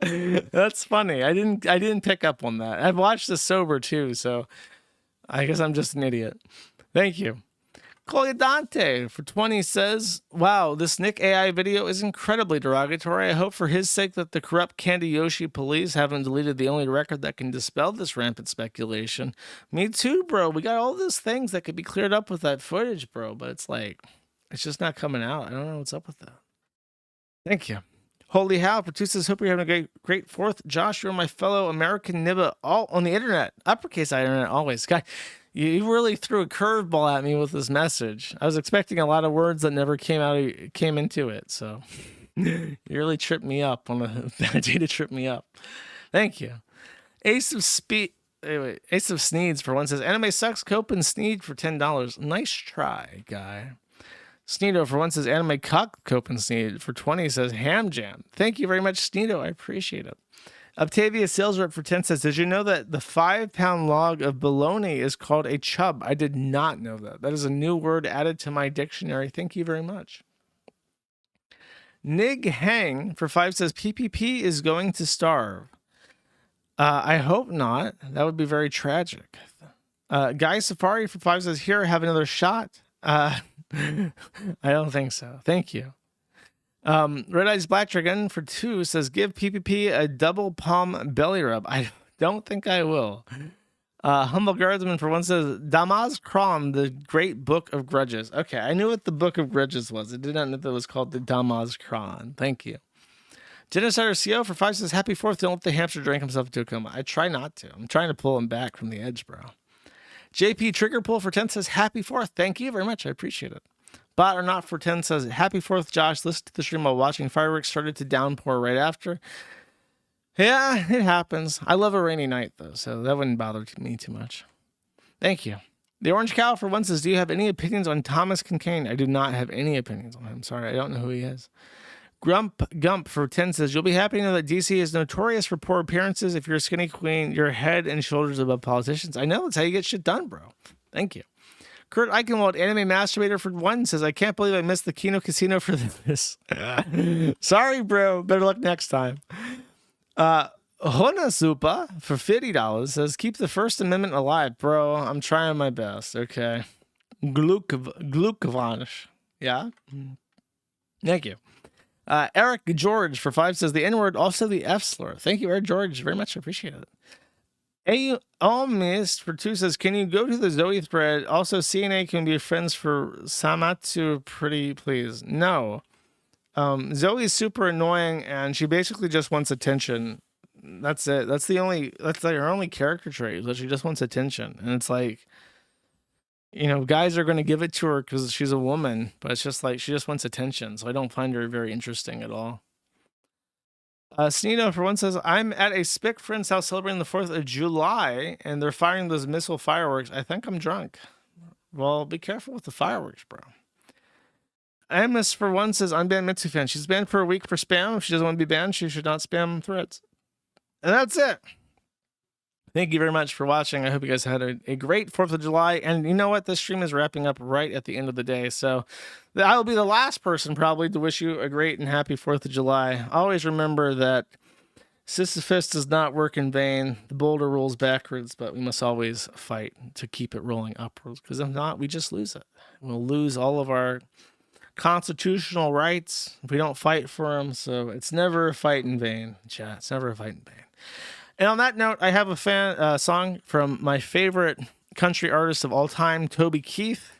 S2: That's funny. I didn't pick up on that. I've watched this sober too, so I guess I'm just an idiot. Thank you. Colliadante for 20 says, wow, this Nick AI video is incredibly derogatory. I hope for his sake that the corrupt Candy Yoshi police haven't deleted the only record that can dispel this rampant speculation. Me too, bro. We got all these things that could be cleared up with that footage, bro, but it's like, it's just not coming out. I don't know what's up with that. Thank you. Holy How produces. Hope you're having a great 4th. Josh, you're my fellow American nibba, all on the internet. Uppercase internet always. God, you really threw a curveball at me with this message. I was expecting a lot of words that never came into it. So you really tripped me up on a bad day to trip me up. Thank you. Ace of Sneeds for one says, anime sucks, cope and Sneed for $10. Nice try, guy. Sneedo for one says, anime cock, cope and Sneed for 20 says, ham jam. Thank you very much, Sneedo. I appreciate it. Octavia sales rep for 10 says, did you know that the 5-pound log of bologna is called a chub? I did not know that. That is a new word added to my dictionary. Thank you very much. Nig Hang for 5 says, PPP is going to starve. I hope not. That would be very tragic. Guy Safari for 5 says, here, have another shot. I don't think so. Thank you. Red Eyes Black Dragon for 2 says, give PPP a double palm belly rub. I don't think I will. Humble Guardsman for 1 says, Damaz Kram, the Great Book of Grudges. Okay, I knew what the Book of Grudges was. I did not know that it was called the Damaz Kram. Thank you. Genocider CO for 5 says, happy 4th. Don't let the hamster drink himself into a coma. I try not to. I'm trying to pull him back from the edge, bro. JP Trigger Pull for 10 says, happy 4th. Thank you very much. I appreciate it. Bot or Not for 10 says, happy 4th, Josh. Listen to the stream while watching fireworks. Started to downpour right after. Yeah, it happens. I love a rainy night, though, so that wouldn't bother me too much. Thank you. The Orange Cow for 1 says, do you have any opinions on Thomas Kincaid? I do not have any opinions on him. Sorry, I don't know who he is. Grump Gump for 10 says, you'll be happy to know that DC is notorious for poor appearances. If you're a skinny queen, you're head and shoulders above politicians. I know, it's how you get shit done, bro. Thank you. Kurt Eichenwald, anime masturbator for 1 says, I can't believe I missed the Kino Casino for this. Sorry, bro. Better luck next time. Honasupa for $50 says, keep the First Amendment alive, bro. I'm trying my best. Okay. Glukvansh. Yeah. Thank you. Eric George for 5 says, the N-word, also the F slur. Thank you, Eric George. Very much appreciated. Mist for 2 says, can you go to the Zoe thread? Also, CNA can be friends for Samatsu, pretty please. No. Zoe's super annoying, and she basically just wants attention. That's it. That's like her only character trait, that she just wants attention. And it's like, you know, guys are going to give it to her because she's a woman, but it's just like she just wants attention. So I don't find her very interesting at all. Sneedo for 1 says, I'm at a Spick friend's house celebrating the 4th of July, and they're firing those missile fireworks. I think I'm drunk. Well, be careful with the fireworks, bro. Amos for 1 says, I'm banned Mitsu fan. She's banned for a week for spam. If she doesn't want to be banned, she should not spam threads. And that's it. Thank you very much for watching. I hope you guys had a great 4th of July. And you know what? This stream is wrapping up right at the end of the day. So I will be the last person probably to wish you a great and happy 4th of July. Always remember that Sisyphus does not work in vain. The boulder rolls backwards, but we must always fight to keep it rolling upwards. Because if not, we just lose it. We'll lose all of our constitutional rights if we don't fight for them. So it's never a fight in vain, chat. It's never a fight in vain. And on that note, I have a song from my favorite country artist of all time, Toby Keith.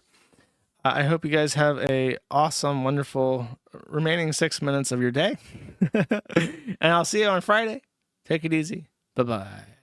S2: I hope you guys have a awesome, wonderful remaining 6 minutes of your day. And I'll see you on Friday. Take it easy. Bye-bye.